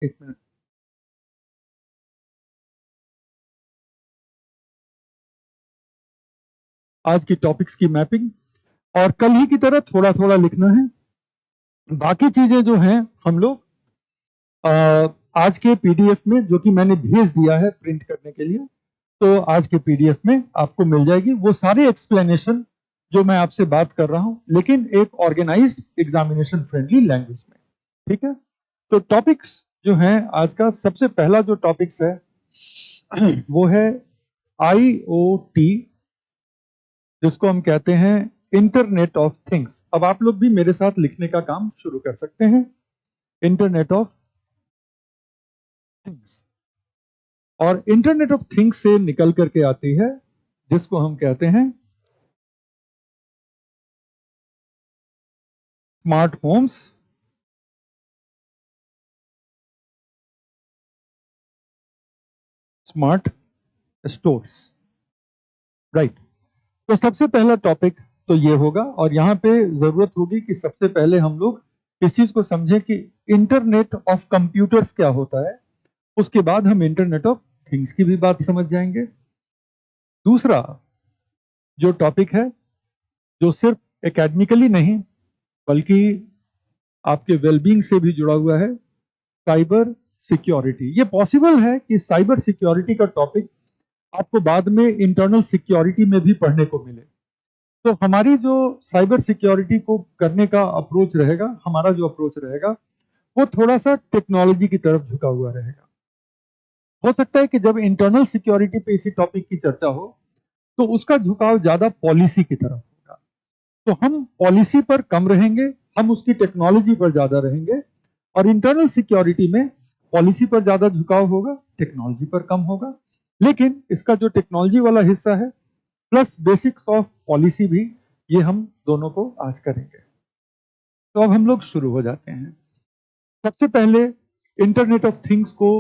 एक मिनट। आज की टॉपिक्स की मैपिंग और कल ही की तरह थोड़ा थोड़ा लिखना है। बाकी चीजें जो हैं हम लोग आज के पीडीएफ में, जो कि मैंने भेज दिया है प्रिंट करने के लिए, तो आज के पीडीएफ में आपको मिल जाएगी वो सारे एक्सप्लेनेशन जो मैं आपसे बात कर रहा हूं, लेकिन एक ऑर्गेनाइज्ड एग्जामिनेशन फ्रेंडली लैंग्वेज में। ठीक है, तो टॉपिक्स जो हैं आज का, सबसे पहला जो टॉपिक्स है वो है आईओटी, जिसको हम कहते हैं इंटरनेट ऑफ थिंग्स। अब आप लोग भी मेरे साथ लिखने का काम शुरू कर सकते हैं। इंटरनेट ऑफ थिंग्स, और इंटरनेट ऑफ थिंग्स से निकल करके आती है जिसको हम कहते हैं smart homes, smart stores. Right, तो सबसे पहला टॉपिक तो ये होगा, और यहां पे जरूरत होगी कि सबसे पहले हम लोग इस चीज को समझें कि इंटरनेट ऑफ कंप्यूटर्स क्या होता है। उसके बाद हम इंटरनेट ऑफ थिंग्स की भी बात समझ जाएंगे। दूसरा जो टॉपिक है, जो सिर्फ एकेडमिकली नहीं बल्कि आपके वेलबींग से भी जुड़ा हुआ है, साइबर सिक्योरिटी। ये पॉसिबल है कि साइबर सिक्योरिटी का टॉपिक आपको बाद में इंटरनल सिक्योरिटी में भी पढ़ने को मिले। तो हमारी जो साइबर सिक्योरिटी को करने का अप्रोच रहेगा, हमारा जो अप्रोच रहेगा, वो थोड़ा सा टेक्नोलॉजी की तरफ झुका हुआ रहेगा। हो सकता है कि जब इंटरनल सिक्योरिटी पे इसी टॉपिक की चर्चा हो तो उसका झुकाव ज्यादा पॉलिसी की तरफ होगा। तो हम पॉलिसी पर कम रहेंगे, हम उसकी टेक्नोलॉजी पर ज्यादा रहेंगे। और इंटरनल सिक्योरिटी में पॉलिसी पर ज्यादा झुकाव होगा, टेक्नोलॉजी पर कम होगा। लेकिन इसका जो टेक्नोलॉजी वाला हिस्सा है प्लस बेसिक्स ऑफ पॉलिसी भी, ये हम दोनों को आज करेंगे। तो अब हम लोग शुरू हो जाते हैं। सबसे पहले इंटरनेट ऑफ थिंग्स को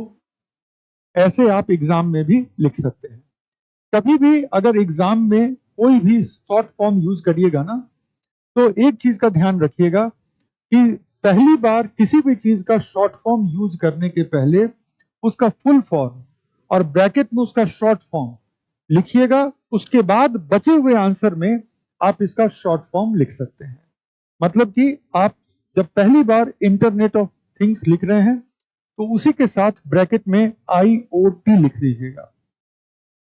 ऐसे आप एग्जाम में भी लिख सकते हैं। कभी भी अगर एग्जाम में कोई भी शॉर्ट फॉर्म यूज करिएगा ना, तो एक चीज का ध्यान रखिएगा कि पहली बार किसी भी चीज का शॉर्ट फॉर्म यूज करने के पहले उसका फुल फॉर्म और ब्रैकेट में उसका शॉर्ट फॉर्म लिखिएगा। उसके बाद बचे हुए आंसर में आप इसका शॉर्ट फॉर्म लिख सकते हैं। मतलब कि आप जब पहली बार इंटरनेट ऑफ थिंग्स लिख रहे हैं तो उसी के साथ ब्रैकेट में IoT लिख दीजिएगा।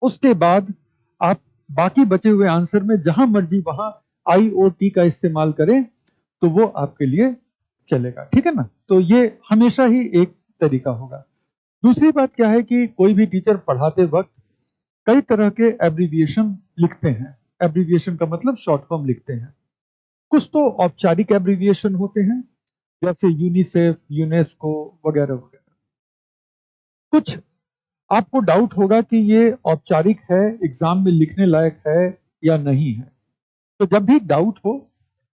उसके बाद आप बाकी बचे हुए आंसर में जहां मर्जी वहां IoT का इस्तेमाल करें तो वो आपके लिए चलेगा। ठीक है ना, तो ये हमेशा ही एक तरीका होगा। दूसरी बात क्या है कि कोई भी टीचर पढ़ाते वक्त कई तरह के एब्रीविएशन लिखते हैं। एब्रीविएशन का मतलब शॉर्ट फॉर्म लिखते हैं। कुछ तो औपचारिक एब्रीविएशन होते हैं, जैसे यूनिसेफ, यूनेस्को वगैरह वगैरह। कुछ आपको डाउट होगा कि ये औपचारिक है, एग्जाम में लिखने लायक है या नहीं है। तो जब भी डाउट हो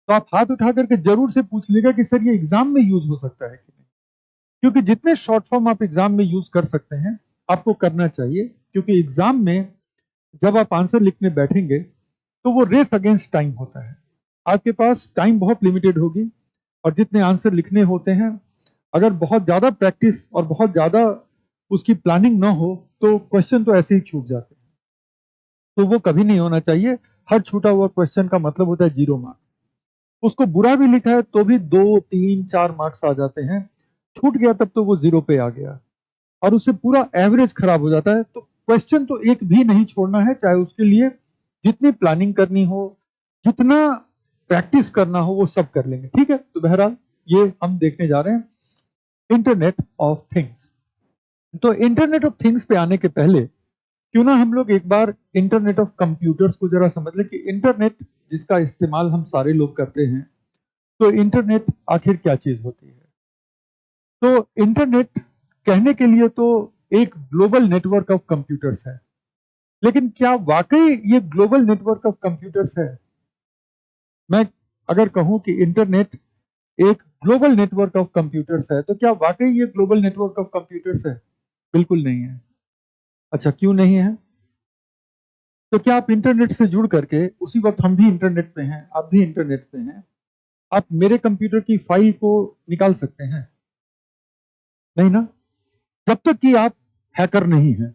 तो आप हाथ उठा करके जरूर से पूछ लीजिएगा कि सर ये एग्जाम में यूज हो सकता है कि नहीं। क्योंकि जितने शॉर्ट फॉर्म आप एग्जाम में यूज कर सकते हैं आपको करना चाहिए, क्योंकि एग्जाम में जब आप आंसर लिखने बैठेंगे तो वो रेस अगेंस्ट टाइम होता है। आपके पास टाइम बहुत लिमिटेड होगी, और जितने आंसर लिखने होते हैं, अगर बहुत ज्यादा प्रैक्टिस और बहुत ज्यादा उसकी प्लानिंग ना हो तो क्वेश्चन तो ऐसे ही छूट जाते हैं। तो वो कभी नहीं होना चाहिए। हर छूटा हुआ क्वेश्चन का मतलब होता है 0 मार्क्स। उसको बुरा भी लिखा है तो भी 2, 3, 4 मार्क्स आ जाते हैं। छूट गया तब तो वो 0 पे आ गया, और उससे पूरा एवरेज खराब हो जाता है। तो क्वेश्चन तो एक भी नहीं छोड़ना है, चाहे उसके लिए जितनी प्लानिंग करनी हो, जितना प्रैक्टिस करना हो, वो सब कर लेंगे। ठीक है, तो बहरहाल ये हम देखने जा रहे हैं इंटरनेट ऑफ थिंग्स। तो इंटरनेट ऑफ थिंग्स पे आने के पहले क्यों ना हम लोग एक बार इंटरनेट ऑफ कंप्यूटर्स को जरा समझ लें कि इंटरनेट जिसका इस्तेमाल हम सारे लोग करते हैं, तो इंटरनेट आखिर क्या चीज होती है। तो इंटरनेट कहने के लिए तो एक ग्लोबल नेटवर्क ऑफ कंप्यूटर्स है, लेकिन क्या वाकई ये ग्लोबल नेटवर्क ऑफ कंप्यूटर्स है? मैं अगर कहूं कि इंटरनेट एक ग्लोबल नेटवर्क ऑफ कंप्यूटर्स है, तो क्या वाकई ये ग्लोबल नेटवर्क ऑफ कंप्यूटर्स है? बिल्कुल नहीं है। अच्छा, क्यों नहीं है? तो क्या आप इंटरनेट से जुड़ करके, उसी वक्त हम भी इंटरनेट पे हैं, आप भी इंटरनेट पे हैं, आप मेरे कंप्यूटर की फाइल को निकाल सकते हैं? नहीं ना। जब तक कि आप हैकर नहीं हैं।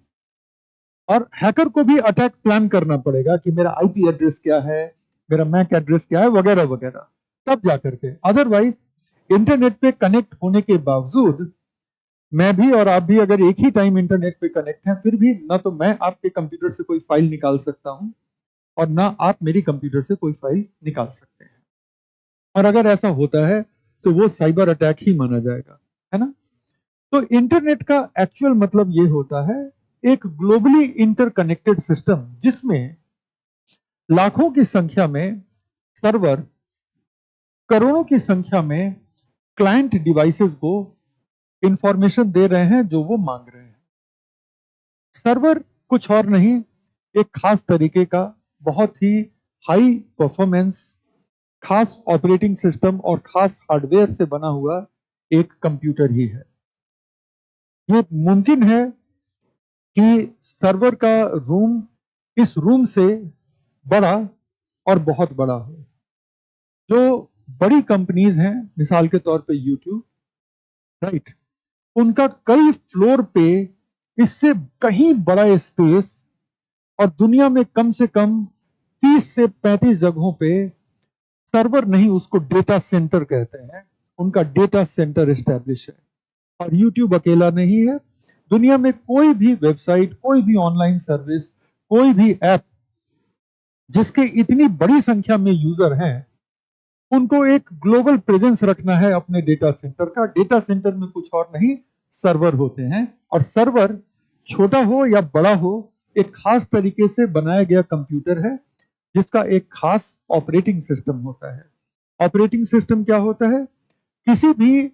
और हैकर को भी अटैक प्लान करना पड़ेगा कि मेरा आईपी एड्रेस क्या है, मेरा मैक एड्रेस क्या है, वगैरह वगैरह, तब जाकर के। अदरवाइज इंटरनेट पे कनेक्ट होने के बावजूद मैं भी और आप भी अगर एक ही टाइम इंटरनेट पे कनेक्ट हैं, फिर भी ना तो मैं आपके कंप्यूटर से कोई फाइल निकाल सकता हूं और ना आप मेरी कंप्यूटर से कोई फाइल निकाल सकते हैं। और अगर ऐसा होता है तो वो साइबर अटैक ही माना जाएगा, है ना। तो इंटरनेट का एक्चुअल मतलब ये होता है एक ग्लोबली इंटरकनेक्टेड सिस्टम जिसमें लाखों की संख्या में सर्वर, करोड़ों की संख्या में क्लाइंट डिवाइसेस को इंफॉर्मेशन दे रहे हैं जो वो मांग रहे हैं। सर्वर कुछ और नहीं, एक खास तरीके का बहुत ही हाई परफॉर्मेंस, खास ऑपरेटिंग सिस्टम और खास हार्डवेयर से बना हुआ एक कंप्यूटर ही है। ये मुमकिन है कि सर्वर का रूम इस रूम से बड़ा और बहुत बड़ा हो। जो बड़ी कंपनीज हैं, मिसाल के तौर पे यूट्यूब, राइट, उनका कई फ्लोर पे इससे कहीं बड़ा स्पेस और दुनिया में कम से कम 30 से 35 जगहों पे सर्वर नहीं, उसको डेटा सेंटर कहते हैं, उनका डेटा सेंटर एस्टेब्लिश है। और यूट्यूब अकेला नहीं है, दुनिया में कोई भी वेबसाइट, कोई भी ऑनलाइन सर्विस, कोई भी ऐप जिसके इतनी बड़ी संख्या में यूजर हैं, उनको एक ग्लोबल प्रेजेंस रखना है अपने डेटा सेंटर का। डेटा सेंटर में कुछ और नहीं, सर्वर होते हैं। और सर्वर छोटा हो या बड़ा हो, एक खास तरीके से बनाया गया कंप्यूटर है जिसका एक खास ऑपरेटिंग सिस्टम होता है। ऑपरेटिंग सिस्टम क्या होता है? किसी भी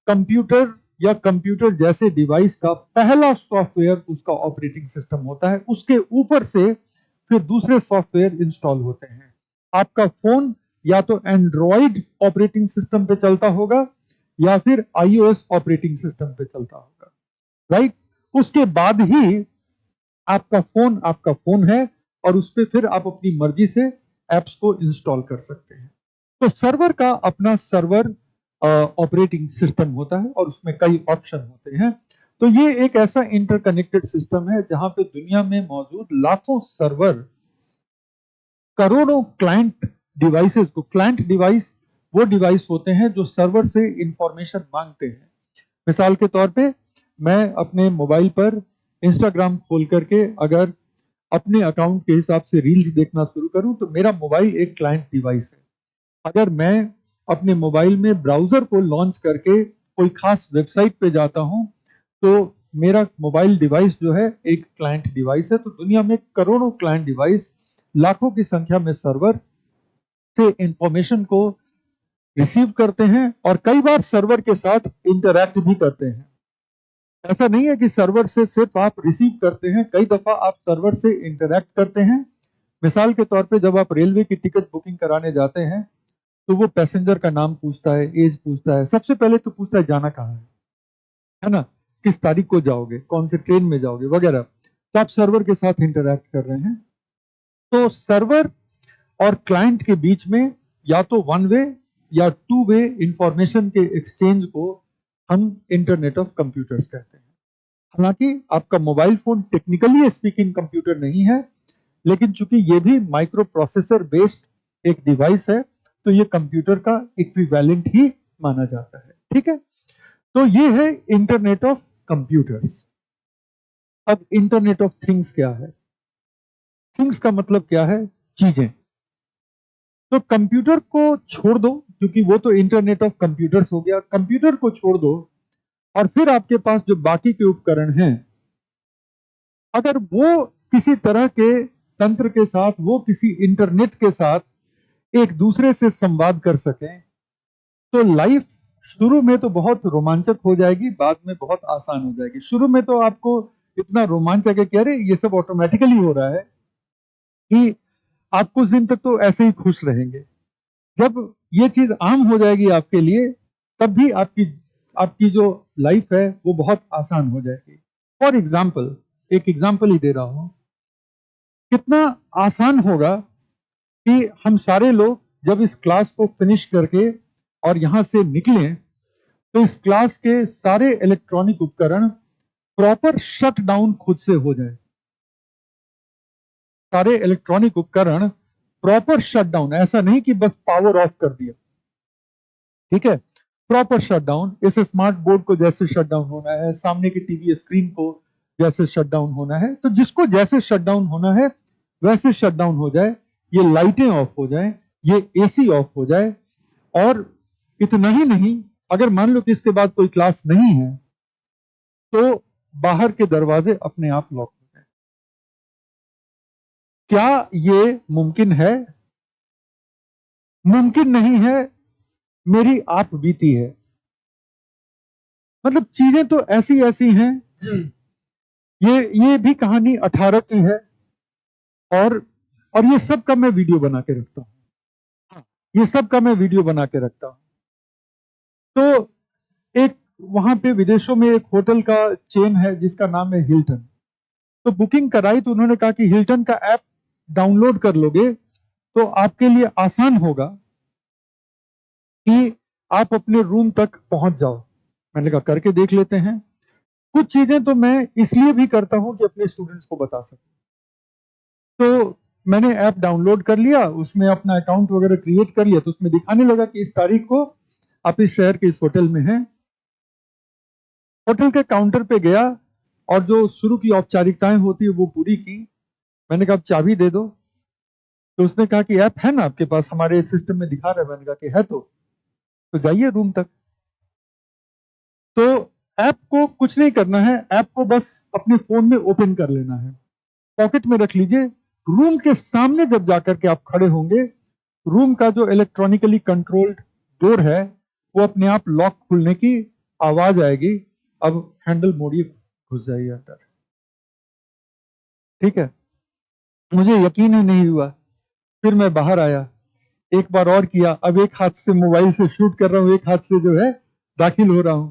कंप्यूटर या कंप्यूटर जैसे डिवाइस का पहला सॉफ्टवेयर उसका ऑपरेटिंग सिस्टम होता है, उसके ऊपर से फिर दूसरे सॉफ्टवेयर इंस्टॉल होते हैं। आपका फोन या तो एंड्रॉइड ऑपरेटिंग सिस्टम पे चलता होगा या फिर आईओएस ऑपरेटिंग सिस्टम पे चलता होगा, राइट। उसके बाद ही आपका फोन है और उस पर फिर आप अपनी मर्जी से एप्स को इंस्टॉल कर सकते हैं। तो सर्वर का अपना सर्वर ऑपरेटिंग सिस्टम होता है और उसमें कई ऑप्शन होते हैं। तो ये एक ऐसा इंटरकनेक्टेड सिस्टम है जहां पे दुनिया में मौजूद लाखों सर्वर, करोड़ों क्लाइंट डिवाइसेस को, क्लाइंट डिवाइस वो डिवाइस होते हैं जो सर्वर से इंफॉर्मेशन मांगते हैं। मिसाल के तौर पे मैं अपने मोबाइल पर इंस्टाग्राम खोल करके अगर अपने अकाउंट के हिसाब से रील्स देखना शुरू करूं तो मेरा मोबाइल एक क्लाइंट डिवाइस है। अगर मैं अपने मोबाइल में ब्राउजर को लॉन्च करके कोई खास वेबसाइट पे जाता हूं तो मेरा मोबाइल डिवाइस जो है एक क्लाइंट डिवाइस है। तो दुनिया में करोड़ों क्लाइंट डिवाइस, लाखों की संख्या में सर्वर से इंफॉर्मेशन को रिसीव करते हैं और कई बार सर्वर के साथ इंटरैक्ट भी करते हैं। ऐसा नहीं है कि सर्वर से सिर्फ आप रिसीव करते हैं, कई दफा आप सर्वर से इंटरैक्ट करते हैं। मिसाल के तौर पे जब आप रेलवे की टिकट बुकिंग कराने जाते हैं तो वो पैसेंजर का नाम पूछता है, एज पूछता है, सबसे पहले तो पूछता है जाना कहाँ है ना, किस तारीख को जाओगे, कौन से ट्रेन में जाओगे, वगैरह। तो आप सर्वर के साथ इंटरैक्ट कर रहे हैं। तो सर्वर और क्लाइंट के बीच में या तो वन वे या टू वे इंफॉर्मेशन के एक्सचेंज को हम इंटरनेट ऑफ कंप्यूटर्स कहते हैं। हालांकि आपका mobile phone technically speaking computer नहीं है, लेकिन चूंकि ये भी माइक्रो प्रोसेसर बेस्ड एक डिवाइस है तो ये कंप्यूटर का इक्विवेलेंट ही माना जाता है। ठीक है, तो ये है इंटरनेट ऑफ कंप्यूटर्स। अब इंटरनेट ऑफ थिंग्स क्या है? थिंग्स का मतलब क्या है? चीजें। तो कंप्यूटर को छोड़ दो, क्योंकि वो तो इंटरनेट ऑफ कंप्यूटर्स हो गया। कंप्यूटर को छोड़ दो और फिर आपके पास जो बाकी के उपकरण हैं, अगर वो किसी तरह के तंत्र के साथ, वो किसी इंटरनेट के साथ एक दूसरे से संवाद कर सकें तो लाइफ शुरू में तो बहुत रोमांचक हो जाएगी, बाद में बहुत आसान हो जाएगी। शुरू में तो आपको इतना रोमांचक है कि अरे ये सब ऑटोमेटिकली हो रहा है, कि आप कुछ दिन तक तो ऐसे ही खुश रहेंगे। जब ये चीज आम हो जाएगी आपके लिए, तब भी आपकी आपकी जो लाइफ है वो बहुत आसान हो जाएगी। फॉर एग्जाम्पल, एक एग्जाम्पल ही दे रहा हूं, कितना आसान होगा कि हम सारे लोग जब इस क्लास को फिनिश करके और यहां से निकलें तो इस क्लास के सारे इलेक्ट्रॉनिक उपकरण प्रॉपर शट डाउन खुद से हो जाए, सारे इलेक्ट्रॉनिक उपकरण प्रॉपर शट डाउन, ऐसा नहीं कि बस पावर ऑफ कर दिया, ठीक है, प्रॉपर शट डाउन। इस स्मार्ट बोर्ड को जैसे शट डाउन होना है, सामने की टीवी स्क्रीन को जैसे शट डाउन होना है, तो जिसको जैसे शट डाउन होना है वैसे शट डाउन हो जाए, ये लाइटें ऑफ हो जाए, ये एसी ऑफ हो जाए। और इतना ही नहीं, अगर मान लो कि इसके बाद कोई क्लास नहीं है तो बाहर के दरवाजे अपने आप लॉक हो जाए। क्या ये मुमकिन है? मुमकिन नहीं है, मेरी आप बीती है। मतलब चीजें तो ऐसी ऐसी हैं। ये भी कहानी 18 की है, और ये सब का मैं वीडियो बना के रखता हूँ, ये सब का मैं वीडियो बना के रखता हूँ। तो एक वहां पे विदेशों में एक होटल का चेन है जिसका नाम है हिल्टन। तो बुकिंग कराई तो उन्होंने कहा कि हिल्टन का ऐप डाउनलोड कर लोगे तो आपके लिए आसान होगा कि आप अपने रूम तक पहुंच जाओ। मैंने कहा करके देख लेते हैं। कुछ चीजें तो मैं इसलिए भी करता हूं कि अपने स्टूडेंट्स को बता सकूं। तो मैंने ऐप डाउनलोड कर लिया, उसमें अपना अकाउंट वगैरह क्रिएट कर लिया, तो उसमें दिखाने लगा कि इस तारीख को आप इस शहर के इस होटल में हैं। होटल के काउंटर पे गया और जो शुरू की औपचारिकताएं होती है वो पूरी की। मैंने कहा चाबी दे दो। तो उसने कहा कि ऐप है ना आपके पास, हमारे सिस्टम में दिखा रहा है। मैंने कहा कि है। तो जाइए रूम तक। तो ऐप को कुछ नहीं करना है, ऐप को बस अपने फोन में ओपन कर लेना है, पॉकेट में रख लीजिए। रूम के सामने जब जाकर के आप खड़े होंगे, रूम का जो इलेक्ट्रॉनिकली कंट्रोल्ड डोर है वो अपने आप लॉक खुलने की आवाज आएगी। अब हैंडल मोड़िए, घुस जाइए अंदर। ठीक है, मुझे यकीन ही नहीं हुआ। फिर मैं बाहर आया, एक बार और किया। अब एक हाथ से मोबाइल से शूट कर रहा हूं, एक हाथ से जो है दाखिल हो रहा हूं।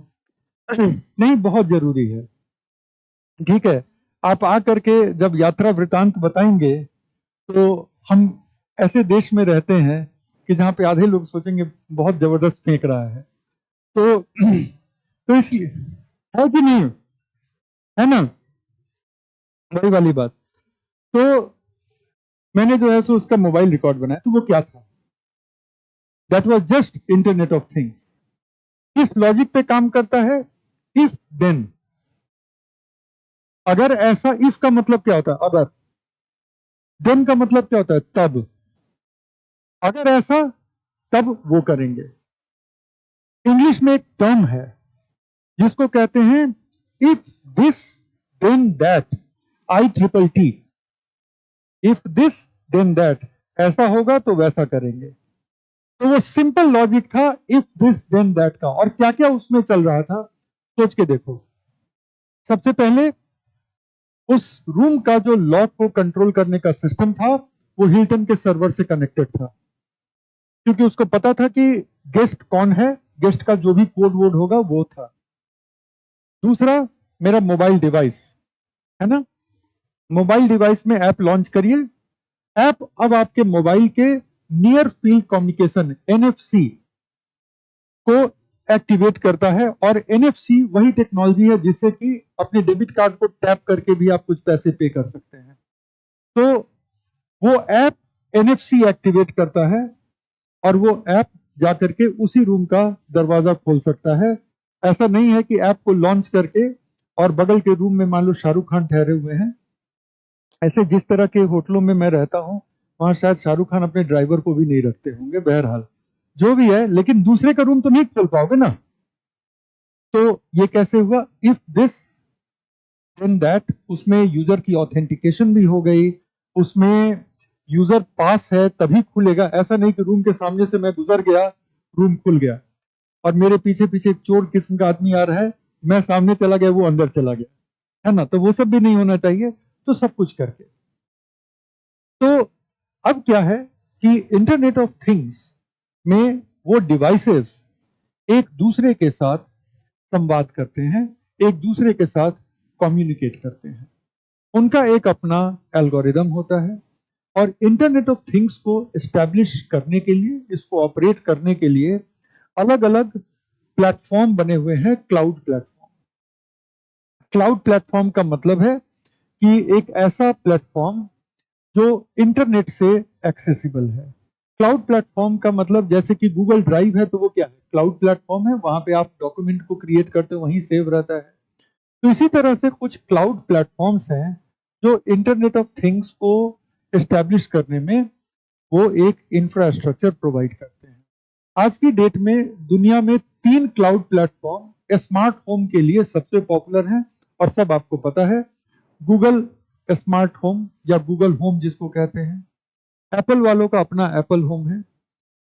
नहीं, बहुत जरूरी है। ठीक है, आप आकर के जब यात्रा वृतांत बताएंगे तो हम ऐसे देश में रहते हैं कि जहां पे आधे लोग सोचेंगे बहुत जबरदस्त फेंक रहा है। तो तो इसलिए है कि नहीं, है ना, वही वाली बात। तो मैंने जो है सो उसका मोबाइल रिकॉर्ड बनाया। तो वो क्या था? That was just internet of things. किस लॉजिक पे काम करता है? If then. अगर ऐसा, इफ का मतलब क्या होता है? अगर। देन का मतलब क्या होता है? तब। अगर ऐसा, तब वो करेंगे। इंग्लिश में एक टर्म है जिसको कहते हैं if this then that, ITTT। If this then that, ऐसा होगा तो वैसा करेंगे। तो वो सिंपल लॉजिक था इफ दिस देन दैट का। और क्या क्या उसमें चल रहा था, सोच के देखो। सबसे पहले उस रूम का जो लॉक को कंट्रोल करने का सिस्टम था वो हिल्टन के सर्वर से कनेक्टेड था, क्योंकि उसको पता था कि गेस्ट कौन है, गेस्ट का जो भी कोड वोड होगा वो था। दूसरा, मेरा मोबाइल डिवाइस है ना, मोबाइल डिवाइस में ऐप लॉन्च करिए। ऐप अब आपके मोबाइल के नियर फील्ड कम्युनिकेशन NFC को एक्टिवेट करता है। और NFC वही टेक्नोलॉजी है जिससे कि अपने डेबिट कार्ड को टैप करके भी आप कुछ पैसे पे कर सकते हैं। तो वो ऐप NFC एक्टिवेट करता है और वो ऐप जाकर के उसी रूम का दरवाजा खोल सकता है। ऐसा नहीं है कि ऐप को लॉन्च करके और बगल के रूम में मान लो शाहरुख खान ठहरे हुए हैं। ऐसे जिस तरह के होटलों में मैं रहता हूं वहां शायद शाहरुख खान अपने ड्राइवर को भी नहीं रखते होंगे। बहरहाल जो भी है, लेकिन दूसरे का रूम तो नहीं खोल पाओगे ना। तो ये कैसे हुआ? इफ दिस देन दैट, उसमें यूजर की ऑथेंटिकेशन भी हो गई, उसमें यूजर पास है तभी खुलेगा। ऐसा नहीं कि रूम के सामने से मैं गुजर गया, रूम खुल गया, और मेरे पीछे पीछे एक चोर किस्म का आदमी आ रहा है, मैं सामने चला गया, वो अंदर चला गया, है ना। तो वो सब भी नहीं होना चाहिए। तो सब कुछ करके, तो अब क्या है कि इंटरनेट ऑफ थिंग्स में वो डिवाइसेस एक दूसरे के साथ संवाद करते हैं, एक दूसरे के साथ कम्युनिकेट करते हैं। उनका एक अपना एल्गोरिदम होता है। और इंटरनेट ऑफ थिंग्स को एस्टैब्लिश करने के लिए, इसको ऑपरेट करने के लिए अलग अलग प्लेटफॉर्म बने हुए हैं, क्लाउड प्लेटफॉर्म। क्लाउड प्लेटफॉर्म का मतलब है कि एक ऐसा प्लेटफॉर्म जो इंटरनेट से एक्सेसिबल है। क्लाउड प्लेटफॉर्म का मतलब जैसे कि गूगल ड्राइव है, तो वो क्या है? क्लाउड प्लेटफॉर्म है, वहां पे आप डॉक्यूमेंट को क्रिएट करते हो, वहीं सेव रहता है। तो इसी तरह से कुछ क्लाउड प्लेटफॉर्म्स हैं जो इंटरनेट ऑफ थिंग्स को एस्टेब्लिश करने में वो एक इंफ्रास्ट्रक्चर प्रोवाइड करते हैं। आज की डेट में दुनिया में 3 क्लाउड प्लेटफॉर्म स्मार्ट होम के लिए सबसे पॉपुलर हैं और सब आपको पता है। गूगल स्मार्ट होम या गूगल होम जिसको कहते हैं, एप्पल वालों का अपना एप्पल होम है,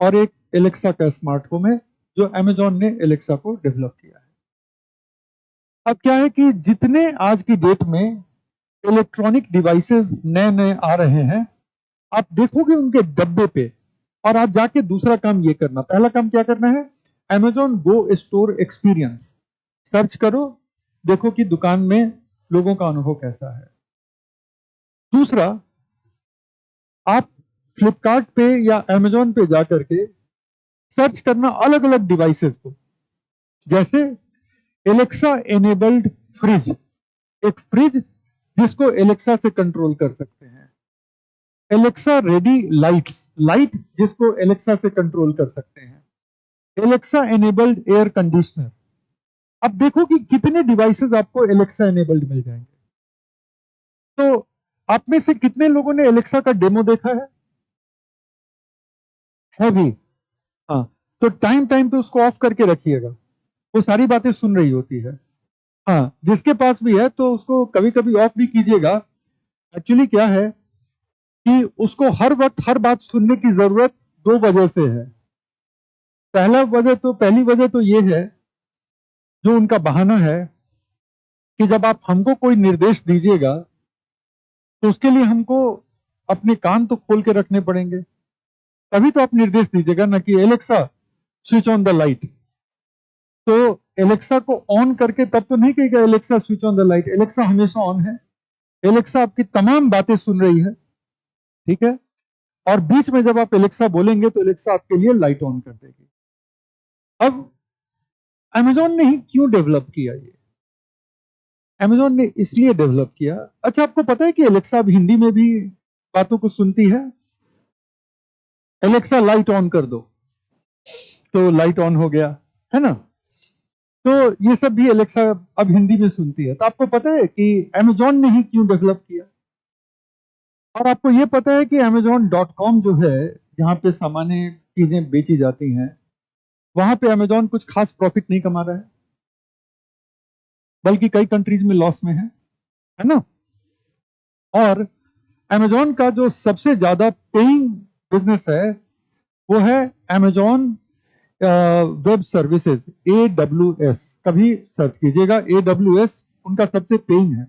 और एक एलेक्सा का स्मार्ट होम है जो अमेजॉन ने एलेक्सा को डेवलप किया है। अब क्या है कि जितने आज की डेट में इलेक्ट्रॉनिक डिवाइसेस नए नए आ रहे हैं, आप देखोगे उनके डब्बे पे, और आप जाके दूसरा काम ये करना, पहला काम क्या करना है, अमेजॉन गो स्टोर एक्सपीरियंस सर्च करो, देखो कि दुकान में लोगों का अनुभव कैसा है। दूसरा, आप फ्लिपकार्ट पे या अमेजॉन पे जाकर के सर्च करना अलग अलग डिवाइसेस को, जैसे एलेक्सा एनेबल्ड फ्रिज, एक फ्रिज जिसको एलेक्सा से कंट्रोल कर सकते हैं। एलेक्सा रेडी लाइट्स, लाइट जिसको एलेक्सा से कंट्रोल कर सकते हैं। Alexa enabled air conditioner. अब देखो कि कितने डिवाइसेस आपको एलेक्सा एनेबल्ड मिल जाएंगे। तो आप में से कितने लोगों ने एलेक्सा का डेमो देखा है भी? हाँ, तो टाइम टाइम पे उसको ऑफ करके रखिएगा, वो सारी बातें सुन रही होती है। हाँ, जिसके पास भी है तो उसको कभी कभी ऑफ भी कीजिएगा। एक्चुअली क्या है कि उसको हर वक्त हर बात सुनने की जरूरत 2 वजह से है। पहली वजह तो ये है, जो उनका बहाना है, कि जब आप हमको कोई निर्देश दीजिएगा तो उसके लिए हमको अपने कान तो खोल के रखने पड़ेंगे, तभी तो आप निर्देश दीजिएगा ना, कि Alexa switch on the light. तो एलेक्सा को ऑन करके तब तो नहीं कहेगा Alexa switch on the light, Alexa हमेशा ऑन है, एलेक्सा आपकी तमाम बातें सुन रही है, ठीक है। और बीच में जब आप एलेक्सा बोलेंगे तो एलेक्सा आपके लिए लाइट ऑन कर देगी। अब अमेजॉन ने ही क्यों डेवलप किया ये? अमेजॉन ने इसलिए डेवलप किया, अच्छा आपको पता है कि एलेक्सा अब हिंदी में भी बातों को सुनती है। एलेक्सा लाइट ऑन कर दो, तो लाइट ऑन हो गया, है ना। तो ये सब भी एलेक्सा अब हिंदी में सुनती है। तो आपको पता है कि अमेजॉन ने ही क्यों डेवलप किया? और आपको ये पता है कि Amazon.com जो है, जहां पे सामान्य चीजें बेची जाती हैं, वहां पे अमेजॉन कुछ खास प्रॉफिट नहीं कमा रहा है, बल्कि कई कंट्रीज में लॉस में है ना। और अमेजॉन का जो सबसे ज्यादा पेइंग बिजनेस है वो है अमेजॉन वेब सर्विसेज, AWS। कभी सर्च कीजिएगा, AWS उनका सबसे पेइंग है।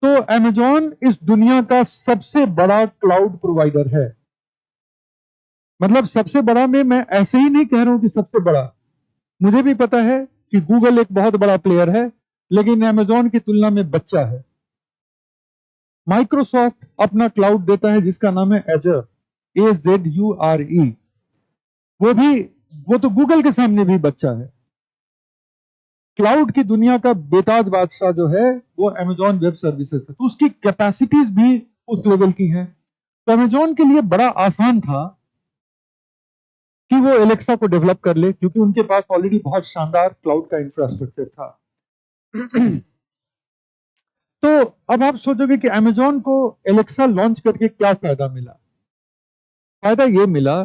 तो अमेजॉन इस दुनिया का सबसे बड़ा क्लाउड प्रोवाइडर है। मतलब सबसे बड़ा में मैं ऐसे ही नहीं कह रहा हूं कि सबसे बड़ा, मुझे भी पता है कि गूगल एक बहुत बड़ा प्लेयर है, लेकिन अमेजॉन की तुलना में बच्चा है। माइक्रोसॉफ्ट अपना क्लाउड देता है जिसका नाम है एजर, AZURE। वो भी, वो तो गूगल के सामने भी बच्चा है। क्लाउड की दुनिया का बेताज बादशाह जो है वो अमेजॉन वेब सर्विसेज है, तो उसकी कैपेसिटीज भी उस लेवल की हैं। तो अमेजॉन के लिए बड़ा आसान था कि वो एलेक्सा को डेवलप कर ले, क्योंकि उनके पास ऑलरेडी बहुत शानदार क्लाउड का इंफ्रास्ट्रक्चर था। तो अब आप सोचोगे कि अमेजॉन को एलेक्सा लॉन्च करके क्या फायदा मिला? फायदा ये मिला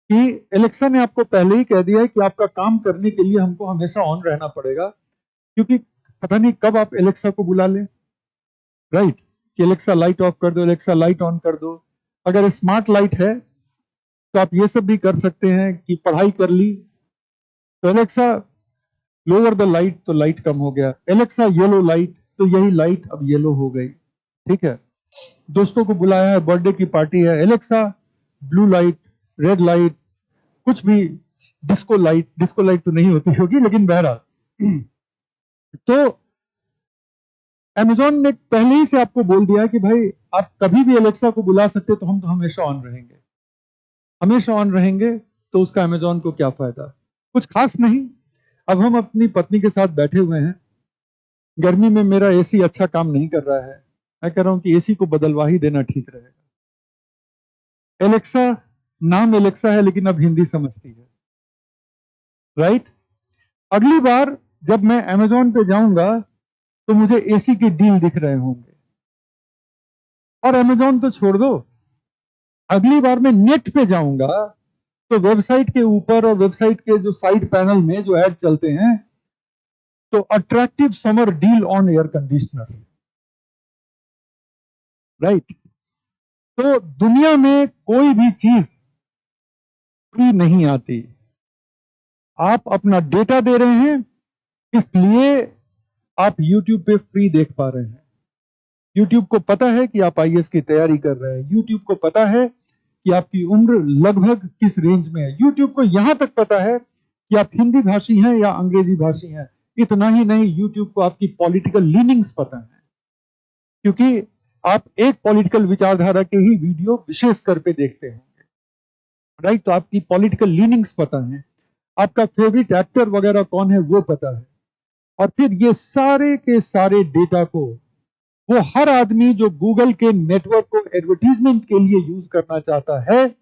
कि एलेक्सा ने आपको पहले ही कह दिया है कि आपका काम करने के लिए हमको हमेशा ऑन रहना पड़ेगा, क्योंकि पता नहीं कब आप एलेक्सा को बुला लें, राइट, कि एलेक्सा लाइट ऑफ कर दो, एलेक्सा लाइट ऑन कर दो। अगर स्मार्ट लाइट है तो आप ये सब भी कर सकते हैं कि पढ़ाई कर ली तो एलेक्सा लोअर द लाइट, तो लाइट कम हो गया, एलेक्सा येलो लाइट, तो यही लाइट अब येलो हो गई, ठीक है। दोस्तों को बुलाया है, बर्थडे की पार्टी है, Alexa blue light, red light, कुछ भी, डिस्को लाइट, डिस्को लाइट तो नहीं होती होगी लेकिन बहरहाल। तो अमेजॉन ने पहले ही से आपको बोल दिया कि भाई आप कभी भी एलेक्सा को बुला सकते, तो हम तो हमेशा ऑन रहेंगे, हमेशा ऑन रहेंगे। तो उसका अमेजॉन को क्या फायदा? कुछ खास नहीं। अब हम अपनी पत्नी के साथ बैठे हुए हैं, गर्मी में मेरा एसी अच्छा काम नहीं कर रहा है, मैं कह रहा हूं कि एसी को बदलवा ही देना ठीक रहेगा। एलेक्सा, नाम एलेक्सा है लेकिन अब हिंदी समझती है, राइट। अगली बार जब मैं अमेजोन पे जाऊंगा तो मुझे एसी के डील दिख रहे होंगे। और अमेजोन तो छोड़ दो, अगली बार मैं नेट पे जाऊंगा तो वेबसाइट के ऊपर और वेबसाइट के जो साइड पैनल में जो ऐड चलते हैं, तो attractive summer deal on air conditioner, right. तो दुनिया में कोई भी चीज फ्री नहीं आती। आप अपना डेटा दे रहे हैं, इसलिए आप YouTube पे फ्री देख पा रहे हैं। YouTube को पता है कि आप IAS की तैयारी कर रहे हैं। YouTube को पता है कि आपकी उम्र लगभग किस रेंज में है। YouTube को यहां तक पता है कि आप हिंदी भाषी हैं या अंग्रेजी भाषी हैं। इतना ही नहीं, YouTube को आपकी पॉलिटिकल लीनिंग्स पता है, क्योंकि आप एक पॉलिटिकल विचारधारा के ही वीडियो विशेष कर पे देखते हैं, राइट। तो आपकी पॉलिटिकल लीनिंग्स पता है, आपका फेवरेट एक्टर वगैरह कौन है वो पता है। और फिर ये सारे के सारे डेटा को वो हर आदमी जो गूगल के नेटवर्क को एडवर्टीजमेंट के लिए यूज करना चाहता है,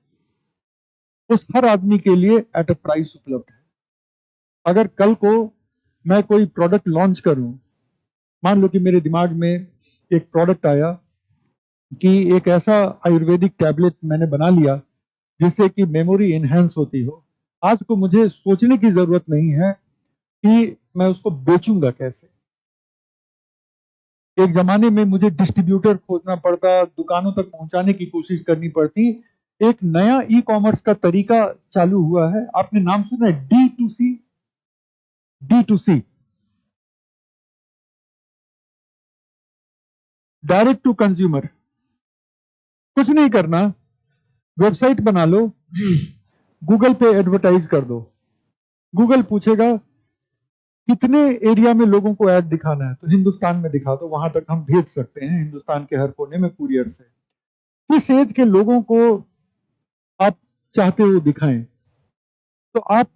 उस हर आदमी के लिए एट अ प्राइस उपलब्ध है। अगर कल को मैं कोई प्रोडक्ट लॉन्च करूं, मान लो कि मेरे दिमाग में एक प्रोडक्ट आया कि एक ऐसा आयुर्वेदिक टैबलेट मैंने बना लिया जिससे कि मेमोरी एनहेंस होती हो। आज को मुझे सोचने की जरूरत नहीं है कि मैं उसको बेचूंगा कैसे। एक जमाने में मुझे डिस्ट्रीब्यूटर खोजना पड़ता, दुकानों तक पहुंचाने की कोशिश करनी पड़ती। एक नया ई कॉमर्स का तरीका चालू हुआ है, आपने नाम सुना है? D2C, D2C, direct to consumer. कुछ नहीं करना, वेबसाइट बना लो, गूगल पे एडवर्टाइज कर दो। गूगल पूछेगा कितने एरिया में लोगों को ऐड दिखाना है, तो हिंदुस्तान में दिखा दो, वहां तक हम भेज सकते हैं हिंदुस्तान के हर कोने में कुरियर से। किस एज के लोगों को आप चाहते हो दिखाएं, तो आप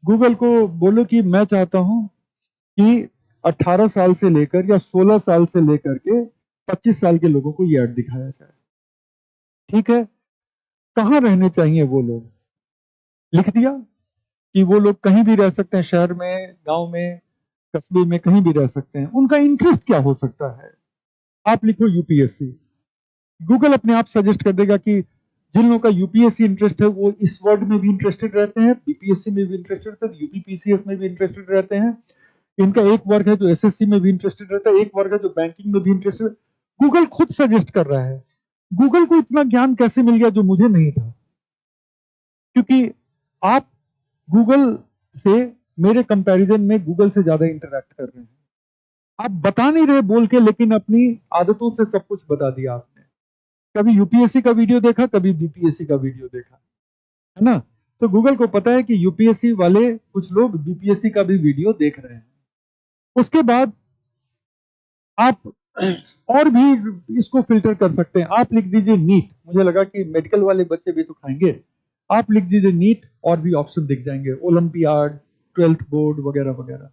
गूगल को बोलो कि मैं चाहता हूं कि 18 साल से लेकर या 16 साल से लेकर के 25 साल के लोगों को ये ऐड दिखाया जाए। ठीक है, कहाँ रहने चाहिए वो लोग, लिख दिया कि वो लोग कहीं भी रह सकते हैं, शहर में, गांव में, कस्बे में, कहीं भी रह सकते हैं। उनका इंटरेस्ट क्या हो सकता है, आप लिखो यूपीएससी। गूगल अपने आप सजेस्ट कर देगा कि जिन लोगों का यूपीएससी इंटरेस्ट है वो इस वर्ड में भी इंटरेस्टेड रहते हैं, बीपीएससी में भी इंटरेस्टेड रहते हैं, यूपीपीसीएस में भी इंटरेस्टेड रहते हैं। इनका एक वर्ग है जो एसएससी में भी इंटरेस्टेड रहता है, एक वर्ग है जो बैंकिंग में भी इंटरेस्टेड। गूगल खुद सजेस्ट कर रहा है। गूगल को इतना ज्ञान कैसे मिल गया जो मुझे नहीं था? क्योंकि आप गूगल से, मेरे कंपैरिजन में गूगल से ज्यादा इंटरैक्ट कर रहे हैं। आप बता नहीं रहे बोल के, लेकिन अपनी आदतों से सब कुछ बता दिया आपने। कभी यूपीएससी का वीडियो देखा, कभी बीपीएससी का वीडियो देखा, है ना? तो गूगल को पता है कि यूपीएससी वाले कुछ लोग बीपीएससी का भी वीडियो देख रहे हैं। उसके बाद आप और भी इसको फिल्टर कर सकते हैं। आप लिख दीजिए नीट, मुझे लगा कि मेडिकल वाले बच्चे भी तो खाएंगे। आप लिख दीजिए नीट, और भी ऑप्शन दिख जाएंगे, ओलंपियाड, 12th बोर्ड वगैरह वगैरह।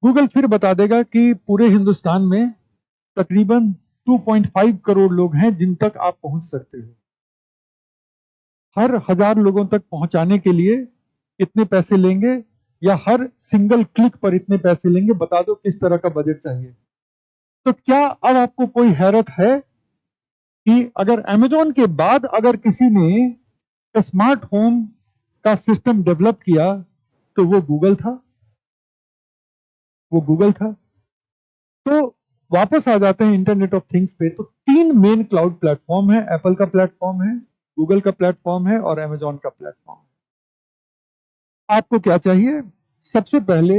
गूगल फिर बता देगा कि पूरे हिंदुस्तान में तकरीबन 2.5 करोड़ लोग हैं जिन तक आप पहुंच सकते हो। हर 1000 लोगों तक पहुंचाने के लिए इतने पैसे लेंगे, या हर सिंगल क्लिक पर इतने पैसे लेंगे, बता दो किस तरह का बजट चाहिए। तो क्या अब आपको कोई हैरत है कि अगर अमेजोन के बाद अगर किसी ने स्मार्ट होम का सिस्टम डेवलप किया तो वो गूगल था, वो गूगल था। तो वापस आ जाते हैं इंटरनेट ऑफ थिंग्स पे। तो 3 मेन क्लाउड प्लेटफॉर्म है, एप्पल का प्लेटफॉर्म है, गूगल का प्लेटफॉर्म है, और अमेजोन का प्लेटफॉर्म है। आपको क्या चाहिए? सबसे पहले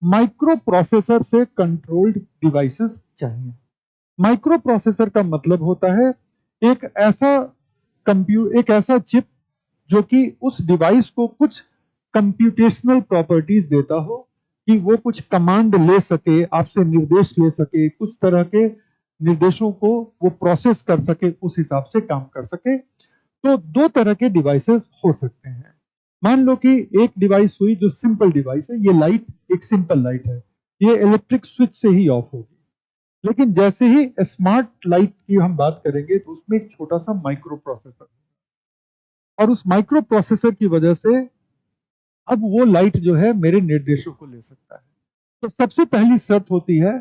माइक्रो प्रोसेसर से कंट्रोल्ड डिवाइसेस चाहिए। माइक्रो प्रोसेसर का मतलब होता है एक ऐसा चिप जो कि उस डिवाइस को कुछ कंप्यूटेशनल प्रॉपर्टीज देता हो, कि वो कुछ कमांड ले सके, आपसे निर्देश ले सके, कुछ तरह के निर्देशों को वो प्रोसेस कर सके, उस हिसाब से काम कर सके। तो 2 तरह के डिवाइसेस हो सकते हैं। मान लो कि एक डिवाइस हुई जो सिंपल डिवाइस है, ये लाइट एक सिंपल लाइट है, ये इलेक्ट्रिक स्विच से ही ऑफ होगी। लेकिन जैसे ही स्मार्ट लाइट की हम बात करेंगे तो उसमें एक छोटा सा माइक्रो प्रोसेसर, और उस माइक्रो प्रोसेसर की वजह से अब वो लाइट जो है मेरे निर्देशों को ले सकता है। तो सबसे पहली शर्त होती है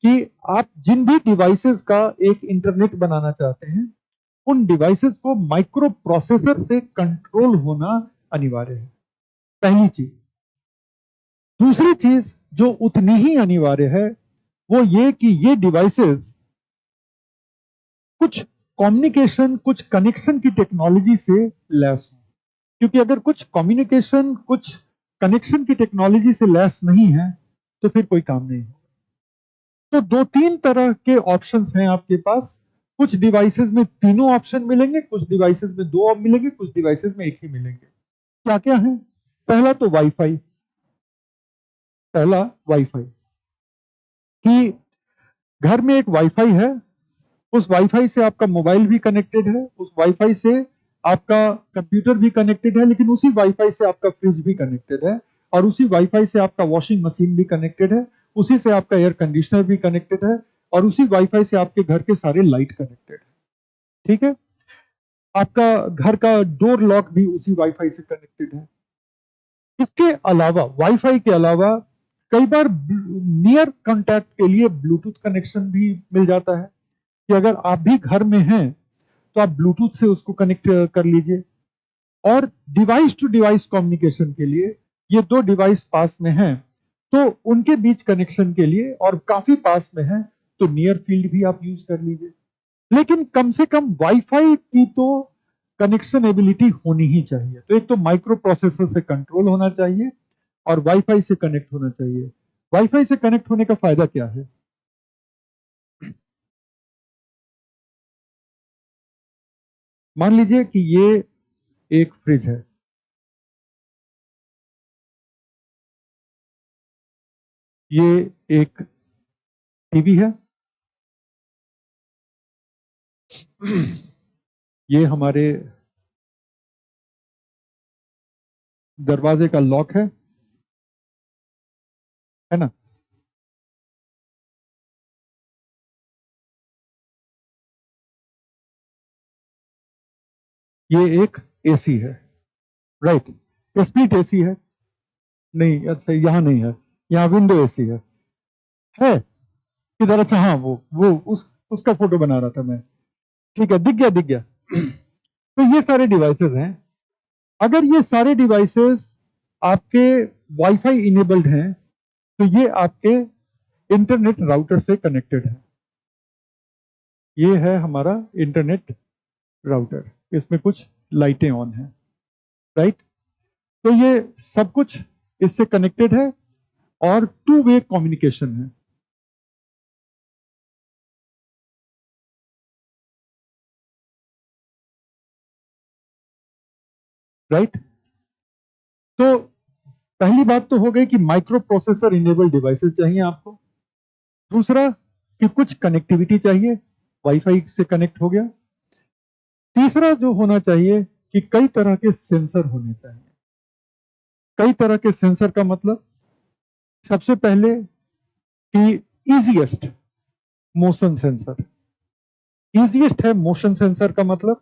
कि आप जिन भी डिवाइसेस का एक इंटरनेट बनाना चाहते हैं, उन डिवाइसेस को माइक्रो प्रोसेसर से कंट्रोल होना अनिवार्य है, पहली चीज। दूसरी चीज जो उतनी ही अनिवार्य है वो ये कि ये डिवाइसेस कुछ कम्युनिकेशन, कुछ कनेक्शन की टेक्नोलॉजी से लैस हो। क्योंकि अगर कुछ कम्युनिकेशन, कुछ कनेक्शन की टेक्नोलॉजी से लैस नहीं है तो फिर कोई काम नहीं होगा। तो दो तीन तरह के ऑप्शंस हैं आपके पास। कुछ डिवाइसेस में तीनों ऑप्शन मिलेंगे, कुछ डिवाइसेस में दो मिलेंगे, कुछ डिवाइसेस में एक ही मिलेंगे। क्या क्या है? पहला तो वाईफाई। पहला वाईफाई कि घर में एक वाईफाई है, उस वाईफाई से आपका मोबाइल भी कनेक्टेड है, उस वाईफाई से आपका कंप्यूटर भी कनेक्टेड है, लेकिन उसी वाईफाई से आपका फ्रिज भी कनेक्टेड है, और उसी वाईफाई से आपका वॉशिंग मशीन भी कनेक्टेड है, उसी से आपका एयर कंडीशनर भी कनेक्टेड है, और उसी वाईफाई से आपके घर के सारे लाइट कनेक्टेड है। ठीक है? आपका घर का डोर लॉक भी उसी वाईफाई से कनेक्टेड है। इसके अलावा, वाईफाई के अलावा, कई बार नियर कॉन्टैक्ट के लिए ब्लूटूथ कनेक्शन भी मिल जाता है कि अगर आप भी घर में हैं तो आप ब्लूटूथ से उसको कनेक्ट कर लीजिए। और डिवाइस टू डिवाइस कम्युनिकेशन के लिए ये दो डिवाइस पास में हैं तो उनके बीच कनेक्शन के लिए, और काफी पास में है तो नियर फील्ड भी आप यूज कर लीजिए। लेकिन कम से कम वाईफाई की तो कनेक्शन एबिलिटी होनी ही चाहिए। तो एक तो माइक्रो प्रोसेसर से कंट्रोल होना चाहिए और वाईफाई से कनेक्ट होना चाहिए। वाईफाई से कनेक्ट होने का फायदा क्या है? मान लीजिए कि ये एक फ्रिज है, ये एक टीवी है, ये हमारे दरवाजे का लॉक है ना? ये एक एसी है, राइट? स्प्लिट एसी है? नहीं, अच्छा यहाँ नहीं है, यहाँ विंडो एसी है किधर? अच्छा हाँ, वो उसका फोटो बना रहा था मैं। ठीक है, दिख गया दिख गया। तो ये सारे डिवाइसेस हैं। अगर ये सारे डिवाइसेस आपके वाईफाई इनेबल्ड हैं तो ये आपके इंटरनेट राउटर से कनेक्टेड है। ये है हमारा इंटरनेट राउटर, इसमें कुछ लाइटें ऑन है, राइट? तो ये सब कुछ इससे कनेक्टेड है और टू वे कम्युनिकेशन है। राइट? तो पहली बात तो हो गई कि माइक्रो प्रोसेसर इनेबल डिवाइसेस चाहिए आपको। दूसरा कि कुछ कनेक्टिविटी चाहिए, वाईफाई से कनेक्ट हो गया। तीसरा जो होना चाहिए कि कई तरह के सेंसर होने चाहिए। कई तरह के सेंसर का मतलब, सबसे पहले कि इजीएस्ट मोशन सेंसर। इजीएस्ट है मोशन सेंसर का मतलब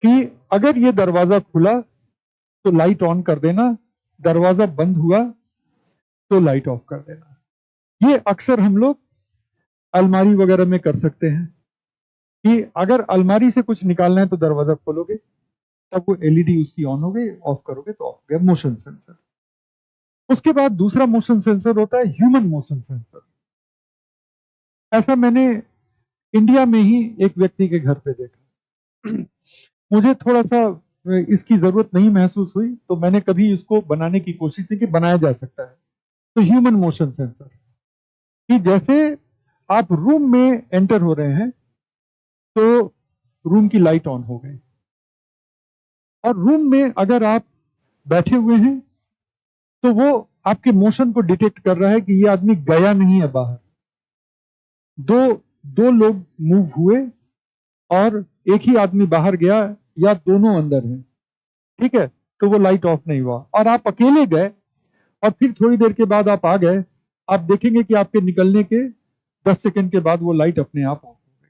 कि अगर ये दरवाजा खुला तो लाइट ऑन कर देना, दरवाजा बंद हुआ तो लाइट ऑफ कर देना। ये अक्सर हम लोग अलमारी वगैरह में कर सकते हैं कि अगर अलमारी से कुछ निकालना है तो दरवाजा खोलोगे, तब वो एलईडी उसकी ऑन हो गई, ऑफ करोगे तो ऑफ हो गया, मोशन सेंसर। उसके बाद दूसरा मोशन सेंसर होता है ह्यूमन मोशन सेंसर। ऐसा मैंने इंडिया में ही एक व्यक्ति के घर पे देखा। मुझे थोड़ा सा इसकी जरूरत नहीं महसूस हुई, तो मैंने कभी इसको बनाने की कोशिश नहीं की, बनाया जा सकता है। तो ह्यूमन मोशन सेंसर कि जैसे आप रूम में एंटर हो रहे हैं तो रूम की लाइट ऑन हो गई, और रूम में अगर आप बैठे हुए हैं तो वो आपके मोशन को डिटेक्ट कर रहा है कि ये आदमी गया नहीं है बाहर। दो दो लोग मूव हुए और एक ही आदमी बाहर गया या दोनों अंदर हैं, ठीक है, तो वो लाइट ऑफ नहीं हुआ। और आप अकेले गए और फिर थोड़ी देर के बाद आप आ गए आप देखेंगे कि आपके निकलने के 10 सेकंड के बाद वो लाइट अपने आप ऑफ हो गई।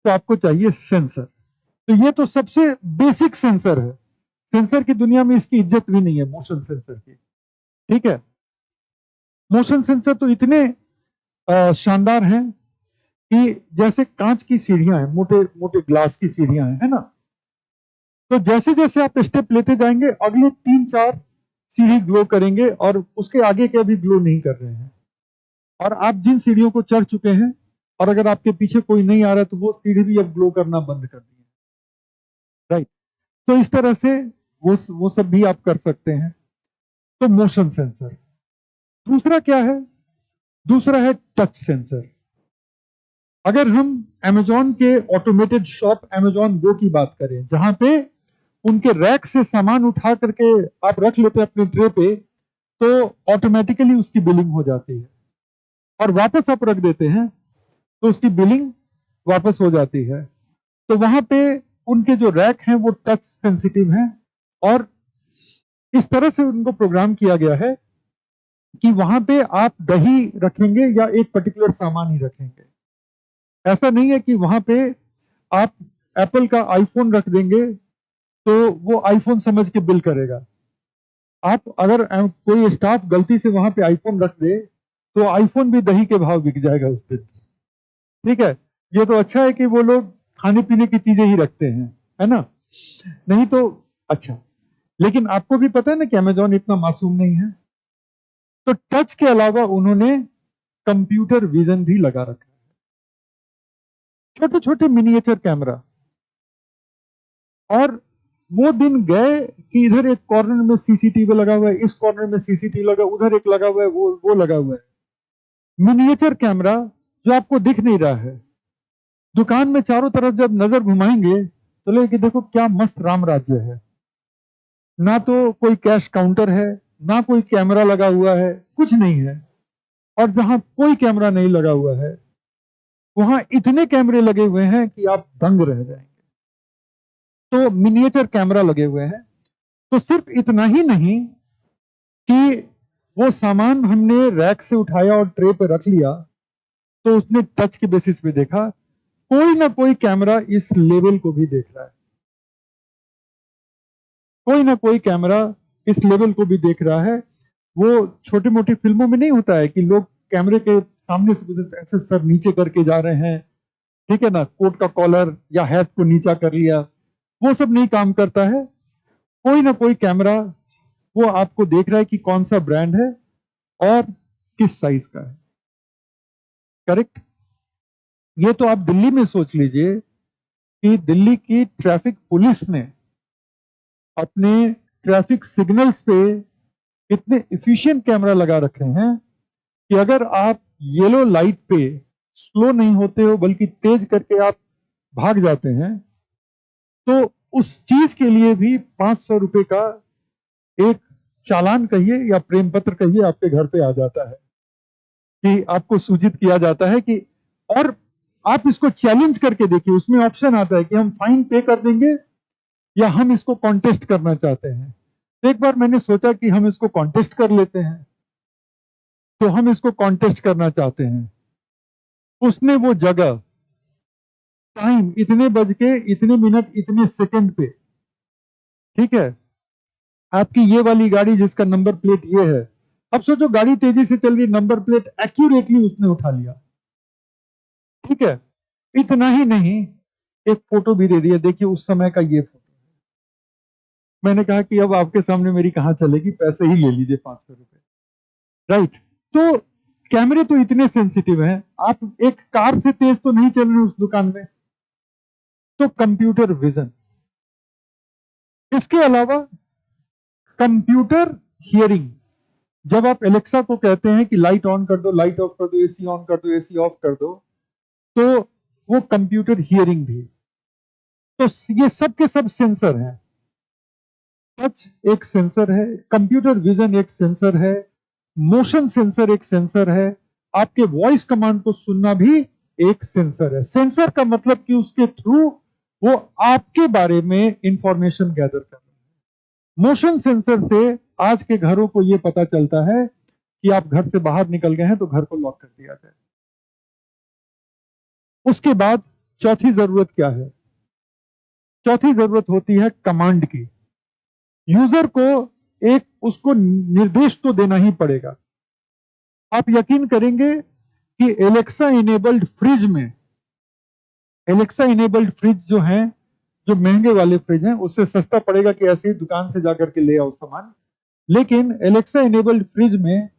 तो आपको चाहिए सेंसर। तो ये तो सबसे बेसिक सेंसर है। सेंसर की दुनिया में इसकी इज्जत भी नहीं है, मोशन सेंसर की। ठीक है, मोशन सेंसर तो इतने शानदार हैं कि जैसे कांच की सीढ़ियां हैं, मोटे मोटे ग्लास की सीढ़ियां हैं, है ना। तो जैसे जैसे आप स्टेप लेते जाएंगे अगले 3-4 सीढ़ी ग्लो करेंगे और उसके आगे के अभी ग्लो नहीं कर रहे हैं। और आप जिन सीढ़ियों को चढ़ चुके हैं और अगर आपके पीछे कोई नहीं आ रहा है तो वो सीढ़ी भी अब ग्लो करना बंद कर दी है। राइट, तो इस तरह से वो सब भी आप कर सकते हैं। तो मोशन सेंसर। दूसरा क्या है? दूसरा है टच सेंसर। अगर हम Amazon के ऑटोमेटेड शॉप Amazon Go की बात करें, जहां पे उनके रैक से सामान उठा करके आप रख लेते हैं अपने ट्रे पे, तो ऑटोमेटिकली उसकी बिलिंग हो जाती है और वापस आप रख देते हैं तो उसकी बिलिंग वापस हो जाती है। तो वहां पे उनके जो रैक हैं वो टच सेंसिटिव हैं और इस तरह से उनको प्रोग्राम किया गया है कि वहां पे आप दही रखेंगे या एक पर्टिकुलर सामान ही रखेंगे। ऐसा नहीं है कि वहां पे आप एप्पल का आईफोन रख देंगे तो वो आईफोन समझ के बिल करेगा। आप अगर कोई स्टाफ गलती से वहां पे आईफोन रख दे तो आईफोन भी दही के भाव बिक जाएगा उस दिन। ठीक है, ये तो अच्छा है कि वो लोग खाने पीने की चीजें ही रखते हैं, है ना, नहीं तो अच्छा। लेकिन आपको भी पता है ना कि अमेजॉन इतना मासूम नहीं है। तो टच के अलावा उन्होंने कंप्यूटर विजन भी लगा रखा है, छोटे छोटे मिनिएचर कैमरा। और वो दिन गए कि इधर एक कॉर्नर में सीसीटीवी लगा हुआ है, इस कॉर्नर में सीसीटीवी लगा, उधर एक लगा हुआ है, वो लगा हुआ है मिनिएचर कैमरा जो आपको दिख नहीं रहा है। दुकान में चारों तरफ जब नजर घुमाएंगे तो लगे कि देखो क्या मस्त राम राज्य है। ना तो कोई कैश काउंटर है, ना कोई कैमरा लगा हुआ है, कुछ नहीं है। और जहां कोई कैमरा नहीं लगा हुआ है वहां इतने कैमरे लगे हुए हैं कि आप दंग रह जाएंगे। तो मिनिएचर कैमरा लगे हुए हैं। तो सिर्फ इतना ही नहीं कि वो सामान हमने रैक से उठाया और ट्रे पे रख लिया तो उसने टच के बेसिस पे देखा, कोई ना कोई कैमरा इस लेवल को भी देख रहा है, कोई ना कोई कैमरा इस लेवल को भी देख रहा है। वो छोटी मोटी फिल्मों में नहीं होता है कि लोग कैमरे के सामने से ऐसे सर नीचे करके जा रहे हैं, ठीक है ना, कोट का कॉलर या हैट को नीचा कर लिया, वो सब नहीं काम करता है। कोई ना कोई कैमरा वो आपको देख रहा है कि कौन सा ब्रांड है और किस साइज का है। करेक्ट। ये तो आप दिल्ली में सोच लीजिए कि दिल्ली की ट्रैफिक पुलिस ने अपने ट्रैफिक सिग्नल्स पे इतने इफिशिएंट कैमरा लगा रखे हैं कि अगर आप येलो लाइट पे स्लो नहीं होते हो बल्कि तेज करके आप भाग जाते हैं तो उस चीज के लिए भी 500 रुपए का एक चालान कहिए या प्रेम पत्र कहिए आपके घर पे आ जाता है कि आपको सूचित किया जाता है कि। और आप इसको चैलेंज करके देखिए, उसमें ऑप्शन आता है कि हम फाइन पे कर देंगे या हम इसको कॉन्टेस्ट करना चाहते हैं। तो एक बार मैंने सोचा कि हम इसको कॉन्टेस्ट कर लेते हैं, तो हम इसको कॉन्टेस्ट करना चाहते हैं। उसने वो जगह, टाइम इतने बज के इतने मिनट इतने सेकंड पे, ठीक है, आपकी ये वाली गाड़ी जिसका नंबर प्लेट ये है, अब सोचो गाड़ी तेजी से चल रही, नंबर प्लेट एक्यूरेटली उसने उठा लिया। ठीक है, इतना ही नहीं, एक फोटो भी दे दिया, देखिए उस समय का ये फोटो। मैंने कहा कि अब आपके सामने मेरी कहां चलेगी, पैसे ही ले लीजिए 500 रुपए। राइट। तो कैमरे तो इतने सेंसिटिव हैं, आप एक कार से तेज तो नहीं चल रहे उस दुकान में। तो कंप्यूटर विजन, इसके अलावा कंप्यूटर हियरिंग। जब आप एलेक्सा को कहते हैं कि लाइट ऑन कर दो, लाइट ऑफ कर दो, एसी ऑन कर दो, एसी ऑफ कर दो, तो वो कंप्यूटर हियरिंग भी। तो ये सब के सब सेंसर हैं। टच एक सेंसर है, कंप्यूटर विजन एक सेंसर है, मोशन सेंसर एक सेंसर है, आपके वॉइस कमांड को सुनना भी एक सेंसर है। सेंसर का मतलब कि उसके थ्रू वो आपके बारे में इंफॉर्मेशन गैदर कर रहा है। मोशन सेंसर से आज के घरों को यह पता चलता है कि आप घर से बाहर निकल गए हैं तो घर को लॉक कर दिया जाए। उसके बाद चौथी जरूरत क्या है? चौथी जरूरत होती है कमांड की। यूजर को एक उसको निर्देश तो देना ही पड़ेगा। आप यकीन करेंगे कि एलेक्सा इनेबल्ड फ्रिज में, एलेक्सा इनेबल्ड फ्रिज जो है, जो महंगे वाले फ्रिज हैं, उससे सस्ता पड़ेगा कि ऐसे ही दुकान से जाकर के ले आओ सामान। लेकिन एलेक्सा इनेबल्ड फ्रिज में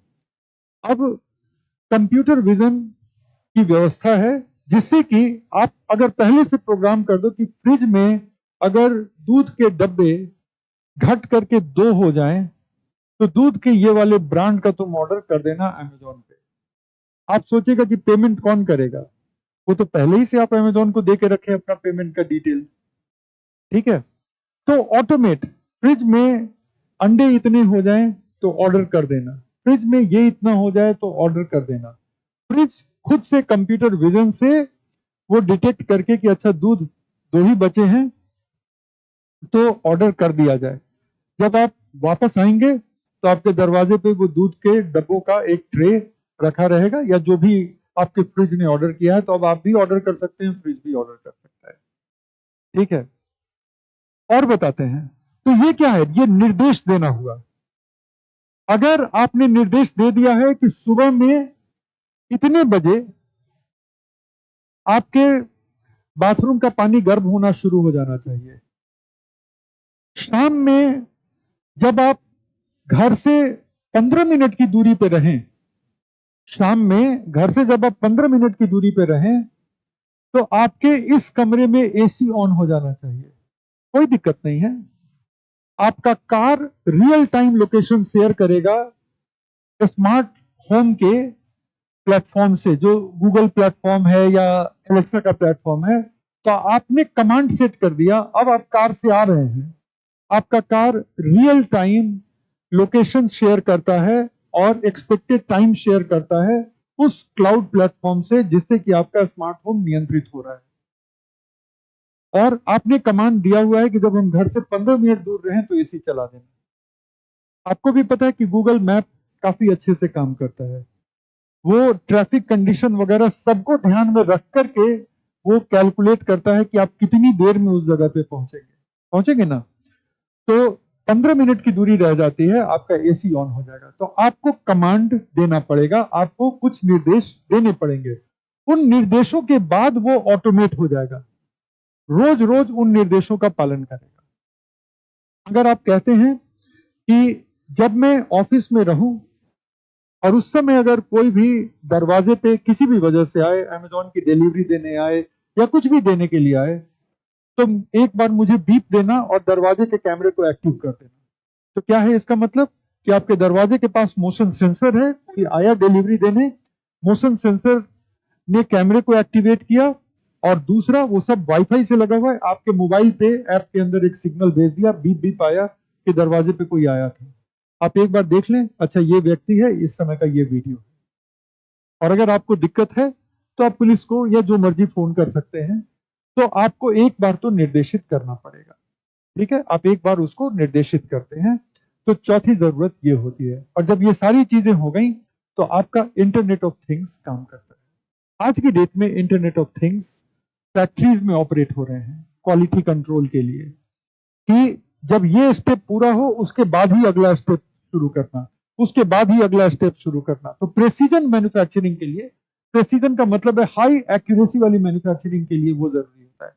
अब कंप्यूटर विजन की व्यवस्था है, जिससे कि आप अगर पहले से प्रोग्राम कर दो कि फ्रिज में अगर दूध के डब्बे घट करके 2 हो जाएं, तो दूध के ये वाले ब्रांड का तुम ऑर्डर कर देना अमेजोन पे। आप सोचेगा कि पेमेंट कौन करेगा? वो तो पहले ही से आप अमेजोन को दे के रखे अपना पेमेंट का डिटेल। ठीक है, तो ऑटोमेट फ्रिज में अंडे इतने हो जाएं तो ऑर्डर कर देना, फ्रिज में ये इतना हो जाए तो ऑर्डर कर देना। फ्रिज खुद से कंप्यूटर विजन से वो डिटेक्ट करके कि अच्छा दूध 2 ही बचे हैं तो ऑर्डर कर दिया जाए। जब आप वापस आएंगे तो आपके दरवाजे पे वो दूध के डब्बों का एक ट्रे रखा रहेगा, या जो भी आपके फ्रिज ने ऑर्डर किया है, तो अब आप भी ऑर्डर कर सकते हैं, फ्रिज भी ऑर्डर कर सकता है। ठीक है, और बताते हैं। तो ये क्या है? ये निर्देश देना हुआ। अगर आपने निर्देश दे दिया है कि सुबह में इतने बजे आपके बाथरूम का पानी गर्म होना शुरू हो जाना चाहिए, शाम में जब आप घर से 15 मिनट की दूरी पे रहें, शाम में घर से जब आप 15 मिनट की दूरी पे रहें, तो आपके इस कमरे में एसी ऑन हो जाना चाहिए। कोई दिक्कत नहीं है। आपका car real time location share करेगा स्मार्ट होम के प्लेटफॉर्म से, जो गूगल प्लेटफॉर्म है या एलेक्सा का प्लेटफॉर्म है। तो आपने कमांड सेट कर दिया, अब आप कार से आ रहे हैं, आपका car real time location share करता है और एक्सपेक्टेड टाइम शेयर करता है उस क्लाउड प्लेटफॉर्म से, जिससे कि आपका स्मार्ट होम नियंत्रित हो रहा है। और आपने कमांड दिया हुआ है कि जब हम घर से 15 मिनट दूर रहें तो एसी चला देना। आपको भी पता है कि गूगल मैप काफी अच्छे से काम करता है, वो ट्रैफिक कंडीशन वगैरह सबको ध्यान में रख करके वो कैलकुलेट करता है कि आप कितनी देर में उस जगह पे पहुंचेंगे ना। तो 15 मिनट की दूरी रह जाती है, आपका एसी ऑन हो जाएगा। तो आपको कमांड देना पड़ेगा, आपको कुछ निर्देश देने पड़ेंगे, उन निर्देशों के बाद वो ऑटोमेट हो जाएगा। रोज रोज उन निर्देशों का पालन करेगा। अगर आप कहते हैं कि जब मैं ऑफिस में रहूं और उस समय अगर कोई भी दरवाजे पे किसी भी वजह से आए, अमेजोन की डिलीवरी देने आए या कुछ भी देने के लिए आए, तो एक बार मुझे बीप देना और दरवाजे के कैमरे को एक्टिव कर देना। तो क्या है इसका मतलब? कि आपके दरवाजे के पास मोशन सेंसर है, कोई आया डिलीवरी देने, मोशन सेंसर ने कैमरे को एक्टिवेट किया, और दूसरा वो सब वाईफाई से लगा हुआ है, आपके मोबाइल पे ऐप के अंदर एक सिग्नल भेज दिया, बीप बीप आया कि दरवाजे पे कोई आया था। आप एक बार देख लें, अच्छा ये व्यक्ति है, इस समय का ये वीडियो है। और अगर आपको दिक्कत है तो आप पुलिस को या जो मर्जी फोन कर सकते हैं। तो आपको एक बार तो निर्देशित करना पड़ेगा। ठीक है, आप एक बार उसको निर्देशित करते हैं। तो चौथी जरूरत ये होती है। और जब ये सारी चीजें हो गई तो आपका इंटरनेट ऑफ थिंग्स काम करता है। आज की डेट में इंटरनेट ऑफ थिंग्स फैक्ट्रीज में ऑपरेट हो रहे हैं क्वालिटी कंट्रोल के लिए, कि जब ये स्टेप पूरा हो उसके बाद ही अगला स्टेप शुरू करना, उसके बाद ही अगला स्टेप शुरू करना। तो प्रेसिजन मैन्युफैक्चरिंग के लिए, प्रेसिजन का मतलब है हाई एक्यूरेसी वाली मैन्युफैक्चरिंग के लिए वो जरूरी होता है।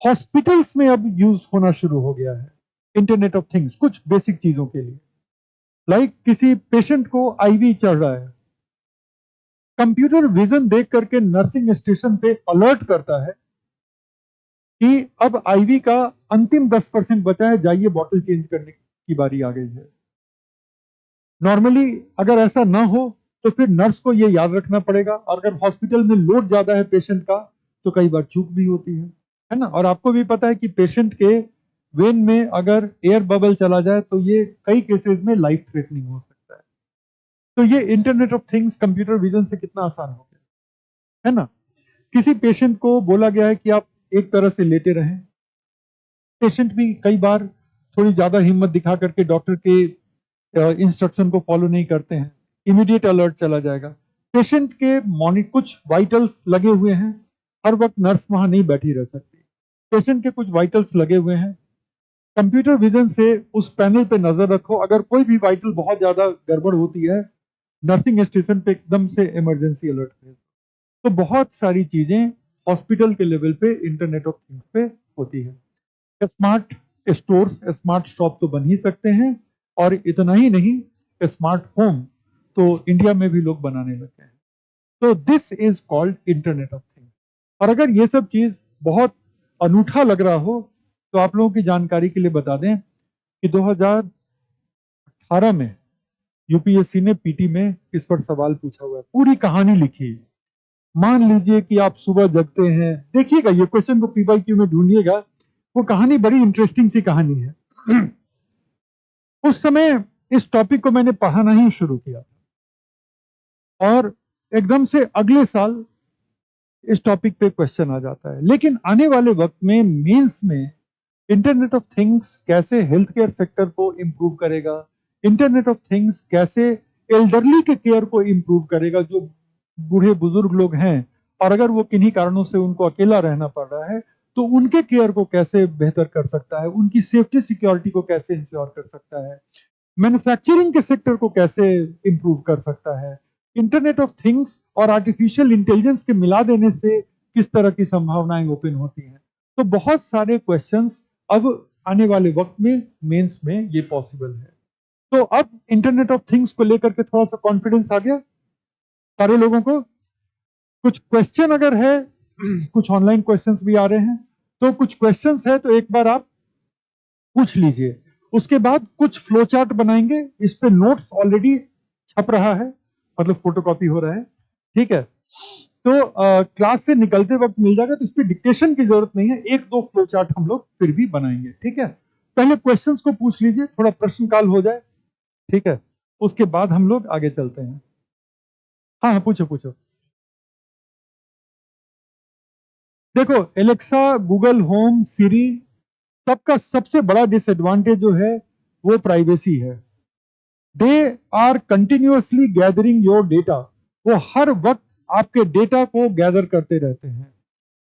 हॉस्पिटल्स में अब यूज होना शुरू हो गया है इंटरनेट ऑफ थिंग्स, कुछ बेसिक चीजों के लिए। लाइक किसी पेशेंट को आईवी चढ़ रहा है, कंप्यूटर विजन देख करके नर्सिंग स्टेशन पे अलर्ट करता है कि अब आईवी का अंतिम 10% बचा है, जाइए बॉटल चेंज करने की बारी आ गई है। नॉर्मली अगर ऐसा ना हो तो फिर नर्स को ये याद रखना पड़ेगा, और अगर हॉस्पिटल में लोड ज्यादा है पेशेंट का तो कई बार चूक भी होती है ना। और आपको भी पता है कि पेशेंट के वेन में अगर एयर बबल चला जाए तो ये कई केसेस में लाइफ थ्रेटनिंग हो सकता है। तो ये internet of things computer vision से कितना आसान हो गया है ना। किसी पेशेंट को बोला गया है कि आप एक तरह से लेटे रहें, पेशेंट भी कई बार थोड़ी ज्यादा हिम्मत दिखा करके डॉक्टर के इंस्ट्रक्शन को फॉलो नहीं करते हैं, इमीडिएट अलर्ट चला जाएगा। पेशेंट के कुछ वाइटल्स लगे हुए हैं, हर वक्त नर्स वहां नहीं बैठी रह सकती। पेशेंट के कुछ वाइटल्स लगे हुए हैं, कंप्यूटर विजन से उस पैनल पे नजर रखो, अगर कोई भी वाइटल बहुत ज्यादा गड़बड़ होती है, नर्सिंग स्टेशन पे एकदम से इमरजेंसी अलर्ट भेज। तो बहुत सारी चीजें हॉस्पिटल के लेवल पे इंटरनेट ऑफ थिंग्स पे होती है। स्मार्ट स्टोर्स, स्मार्ट शॉप तो बन ही सकते हैं, और इतना ही नहीं, स्मार्ट होम तो इंडिया में भी लोग बनाने लगे हैं। तो this is called internet of things. और अगर ये सब चीज बहुत अनूठा लग रहा हो तो आप लोगों की जानकारी के लिए बता दें कि 2018 में यूपीएससी ने पीटी में इस पर सवाल पूछा हुआ है, पूरी कहानी लिखी है। मान लीजिए कि आप सुबह जगते हैं, देखिएगा ये क्वेश्चन को पीवाईक्यू में ढूंढिएगा, वो कहानी बड़ी इंटरेस्टिंग सी कहानी है। उस समय इस टॉपिक को मैंने पढ़ाना ही शुरू किया और एकदम से अगले साल इस टॉपिक पे क्वेश्चन आ जाता है। लेकिन आने वाले वक्त में मेंस में इंटरनेट ऑफ थिंग्स कैसे हेल्थ केयर सेक्टर को इंप्रूव करेगा, इंटरनेट ऑफ थिंग्स कैसे एल्डरली के केयर को इंप्रूव करेगा, जो बूढ़े बुजुर्ग लोग हैं और अगर वो किन्हीं कारणों से उनको अकेला रहना पड़ रहा है तो उनके केयर को कैसे बेहतर कर सकता है, उनकी सेफ्टी सिक्योरिटी को कैसे इंश्योर कर सकता है, मैन्युफैक्चरिंग के सेक्टर को कैसे इंप्रूव कर सकता है, इंटरनेट ऑफ थिंग्स और आर्टिफिशियल इंटेलिजेंस के मिला देने से किस तरह की संभावनाएं ओपन होती हैं। तो बहुत सारे क्वेश्चंस अब आने वाले वक्त में मेंस में ये पॉसिबल है। तो अब इंटरनेट ऑफ थिंग्स को लेकर के थोड़ा सा कॉन्फिडेंस आ गया सारे लोगों को। कुछ क्वेश्चन अगर है, कुछ ऑनलाइन क्वेश्चंस भी आ रहे हैं, तो कुछ क्वेश्चंस है तो एक बार आप पूछ लीजिए। उसके बाद कुछ फ्लो चार्ट बनाएंगे, इस पे नोट्स ऑलरेडी छप रहा है, मतलब फोटोकॉपी हो रहा है, ठीक है। तो क्लास से निकलते वक्त मिल जाएगा, तो इस पे डिक्टेशन की जरूरत नहीं है, एक दो फ्लो चार्ट हम लोग फिर भी बनाएंगे, ठीक है। पहले क्वेश्चंस को पूछ लीजिए, थोड़ा प्रश्न काल हो जाए, ठीक है, उसके बाद हम लोग आगे चलते हैं। हाँ हाँ, पूछो पूछो। देखो, एलेक्सा, गूगल होम, सिरी, सबका सबसे बड़ा डिसएडवांटेज जो है वो प्राइवेसी है। They are continuously gathering your data, वो हर वक्त आपके डेटा को गैदर करते रहते हैं,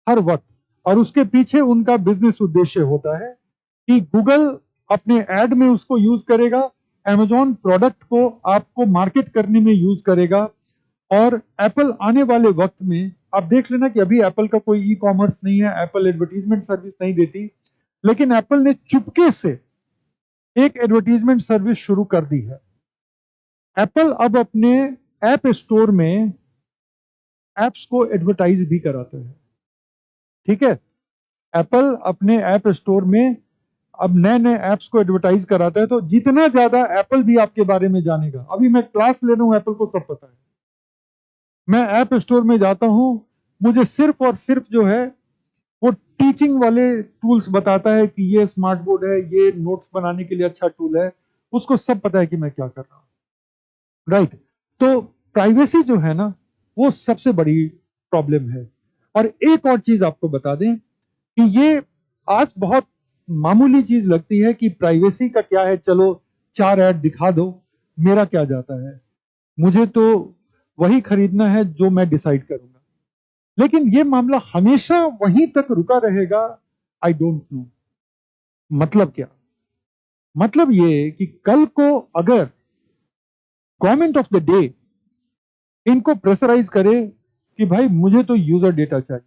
हर वक्त। और उसके पीछे उनका बिजनेस उद्देश्य होता है कि गूगल अपने एड में उसको यूज करेगा, अमेजॉन प्रोडक्ट को आपको मार्केट करने में यूज करेगा, और एप्पल आने वाले वक्त में, आप देख लेना कि अभी एप्पल का कोई ई कॉमर्स नहीं है, एप्पल एडवर्टीजमेंट सर्विस नहीं देती, लेकिन एप्पल ने चुपके से एक एडवर्टीजमेंट सर्विस शुरू कर दी है। एप्पल अब अपने ऐप स्टोर में एप्स को एडवर्टाइज भी कराते हैं, ठीक है। एप्पल अपने ऐप स्टोर में अब नए नए एप्स को एडवर्टाइज कराता है, तो जितना ज्यादा एप्पल भी आपके बारे में जानेगा, अभी मैं क्लास ले रहा हूं, एप्पल को सब पता है। मैं ऐप स्टोर में जाता हूं, मुझे सिर्फ और सिर्फ जो है वो टीचिंग वाले टूल्स बताता है कि ये स्मार्ट बोर्ड है, ये नोट्स बनाने के लिए अच्छा टूल है, उसको सब पता है कि मैं क्या कर रहा हूं, राइट। तो प्राइवेसी जो है ना, वो सबसे बड़ी प्रॉब्लम है। और एक और चीज आपको बता दें कि ये आज बहुत मामूली चीज लगती है कि प्राइवेसी का क्या है, चलो 4 ऐड दिखा दो, मेरा क्या जाता है, मुझे तो वही खरीदना है जो मैं डिसाइड करूंगा। लेकिन ये मामला हमेशा वहीं तक रुका रहेगा, आई डोंट नो। मतलब क्या? मतलब ये कि कल को अगर गवर्नमेंट ऑफ द डे इनको प्रेशराइज करे कि भाई मुझे तो यूजर डेटा चाहिए,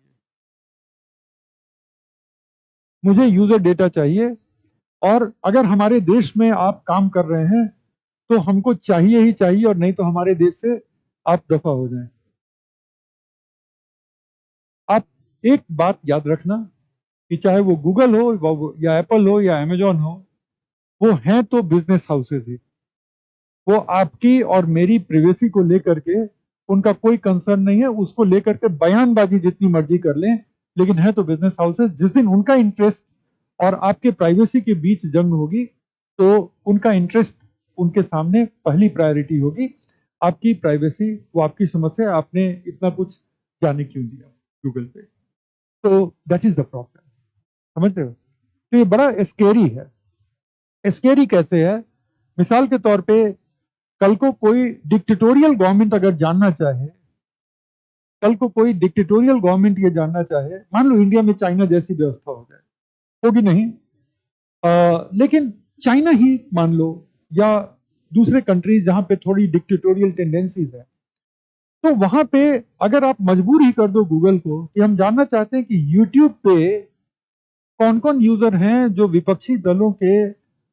मुझे यूजर डेटा चाहिए, और अगर हमारे देश में आप काम कर रहे हैं तो हमको चाहिए ही चाहिए, और नहीं तो हमारे देश से आप दफा हो जाएं। आप एक बात याद रखना कि चाहे वो गूगल हो या एप्पल हो या अमेजॉन हो, वो हैं तो बिजनेस हाउसेज ही। वो आपकी और मेरी प्राइवेसी को लेकर के उनका कोई कंसर्न नहीं है, उसको लेकर के बयानबाजी जितनी मर्जी कर लें, लेकिन है तो बिजनेस हाउसेज। जिस दिन उनका इंटरेस्ट और आपके प्राइवेसी के बीच जंग होगी, तो उनका इंटरेस्ट उनके सामने पहली प्रायोरिटी होगी। आपकी प्राइवेसी वो आपकी समस्या, आपने इतना कुछ जाने क्यों दिया गूगल पे। तो दैट इज द प्रॉब्लम, समझ रहे हो। तो ये बड़ा स्केरी है। स्केरी कैसे है? मिसाल के तौर पे कल को कोई डिक्टेटोरियल गवर्नमेंट अगर जानना चाहे, कल को कोई डिक्टेटोरियल गवर्नमेंट ये जानना चाहे, मान लो इंडिया में चाइना जैसी व्यवस्था हो जाए, होगी नहीं, लेकिन चाइना ही मान लो या दूसरे कंट्रीज जहां पे थोड़ी डिक्टेटोरियल टेंडेंसीज है, तो वहां पे अगर आप मजबूर ही कर दो गूगल को कि हम जानना चाहते हैं कि यूट्यूब पे कौन कौन यूजर हैं जो विपक्षी दलों के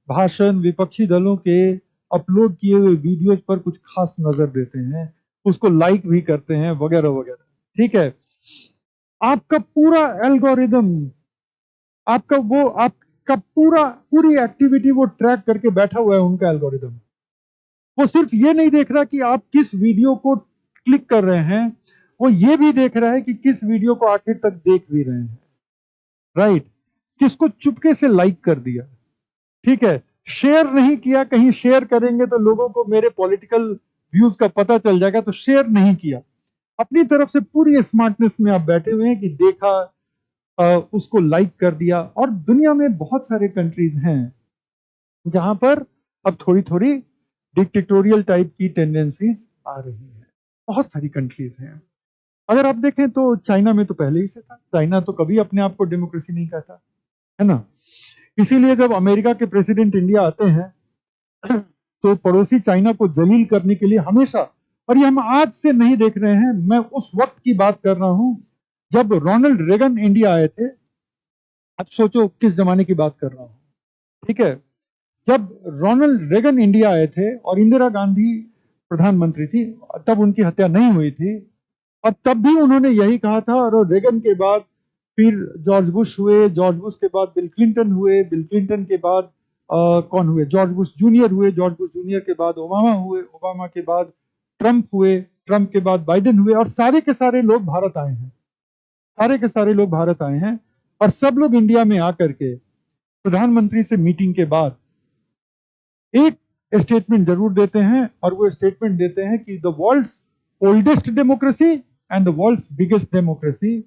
भाषण, विपक्षी दलों के अपलोड किए हुए वीडियोज पर कुछ खास नजर देते हैं, उसको लाइक भी करते हैं वगैरह वगैरह, ठीक है, आपका पूरा एल्गोरिदम, आपका पूरी एक्टिविटी वो ट्रैक करके बैठा हुआ है उनका एल्गोरिदम। वो सिर्फ ये नहीं देख रहा कि आप किस वीडियो को क्लिक कर रहे हैं, वो ये भी देख रहा है कि किस वीडियो को आखिर तक देख भी रहे हैं, राइट, किसको चुपके से लाइक कर दिया, ठीक है, शेयर नहीं किया, कहीं शेयर करेंगे तो लोगों को मेरे पॉलिटिकल व्यूज का पता चल जाएगा, तो शेयर नहीं किया, अपनी तरफ से पूरी स्मार्टनेस में आप बैठे हुए हैं कि देखा, उसको लाइक कर दिया। और दुनिया में बहुत सारे कंट्रीज हैं जहां पर अब थोड़ी थोड़ी डिक्टेटोरियल टाइप की टेंडेंसीज आ रही है, बहुत सारी कंट्रीज हैं। अगर आप देखें तो चाइना में तो पहले ही से था, चाइना तो कभी अपने आप को डेमोक्रेसी नहीं कहता, है ना, इसीलिए जब अमेरिका के प्रेसिडेंट इंडिया आते हैं तो पड़ोसी चाइना को जलील करने के लिए हमेशा, और ये हम आज से नहीं देख रहे हैं, मैं उस वक्त की बात कर रहा हूं जब रोनाल्ड रेगन इंडिया आए थे, अब सोचो किस जमाने की बात कर रहा हूं, ठीक है, जब रोनाल्ड रेगन इंडिया आए थे और इंदिरा गांधी प्रधानमंत्री थी, तब उनकी हत्या नहीं हुई थी, और तब भी उन्होंने यही कहा था, और रेगन के बाद फिर जॉर्ज बुश हुए, जॉर्ज बुश के बाद बिल क्लिंटन हुए, बिल क्लिंटन के बाद कौन हुए, जॉर्ज बुश जूनियर हुए, जॉर्ज बुश जूनियर के बाद ओबामा हुए, ओबामा के बाद ट्रंप हुए, ट्रंप के बाद बाइडेन हुए, और सारे के सारे लोग भारत आए हैं, सारे के सारे लोग भारत आए हैं, और सब लोग इंडिया में आकर के प्रधानमंत्री से मीटिंग के बाद एक स्टेटमेंट जरूर देते हैं, और वो स्टेटमेंट देते हैं कि the world's oldest democracy and the world's biggest democracy,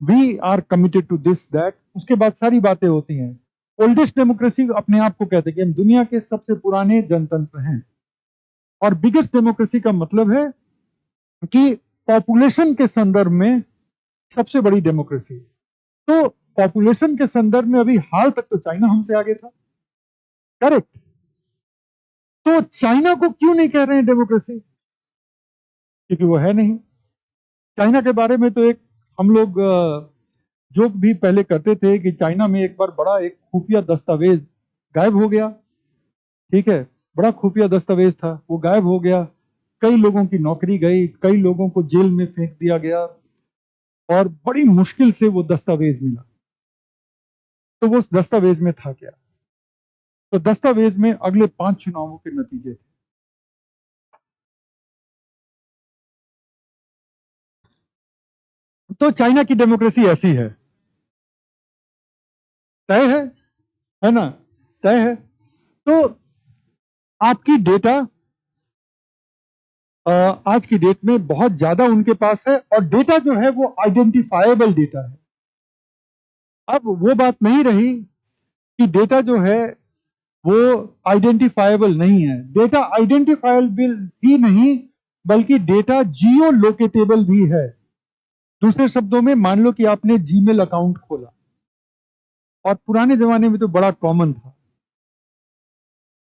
we are committed to this that, उसके बाद सारी बातें होती हैं। ओल्डेस्ट डेमोक्रेसी अपने आप को कहते हैं कि हम दुनिया के सबसे पुराने जनतंत्र हैं, और बिगेस्ट डेमोक्रेसी का मतलब है कि पॉपुलेशन के संदर्भ में सबसे बड़ी डेमोक्रेसी। तो पॉपुलेशन के संदर्भ में अभी हाल तक तो चाइना हमसे आगे था, करेक्ट, तो चाइना को क्यों नहीं कह रहे हैं डेमोक्रेसी, क्योंकि वो है नहीं। चाइना के बारे में तो एक हम लोग जोक भी पहले करते थे कि चाइना में एक बार बड़ा एक खुफिया दस्तावेज गायब हो गया, ठीक है, बड़ा खुफिया दस्तावेज था, वो गायब हो गया, कई लोगों की नौकरी गई, कई लोगों को जेल में फेंक दिया गया, और बड़ी मुश्किल से वो दस्तावेज मिला। तो वो उस दस्तावेज में था क्या, तो दस्तावेज में अगले 5 चुनावों के नतीजे थे। तो चाइना की डेमोक्रेसी ऐसी है, तय है ना, तय है। तो आपकी डेटा आज की डेट में बहुत ज्यादा उनके पास है, और डेटा जो है वो आइडेंटिफाएबल डेटा है। अब वो बात नहीं रही कि डेटा जो है वो आइडेंटिफाएबल नहीं है, डेटा आइडेंटिफाएबल भी नहीं, बल्कि डेटा जियो लोकेटेबल भी है। दूसरे शब्दों में मान लो कि आपने जीमेल अकाउंट खोला, और पुराने जमाने में तो बड़ा कॉमन था,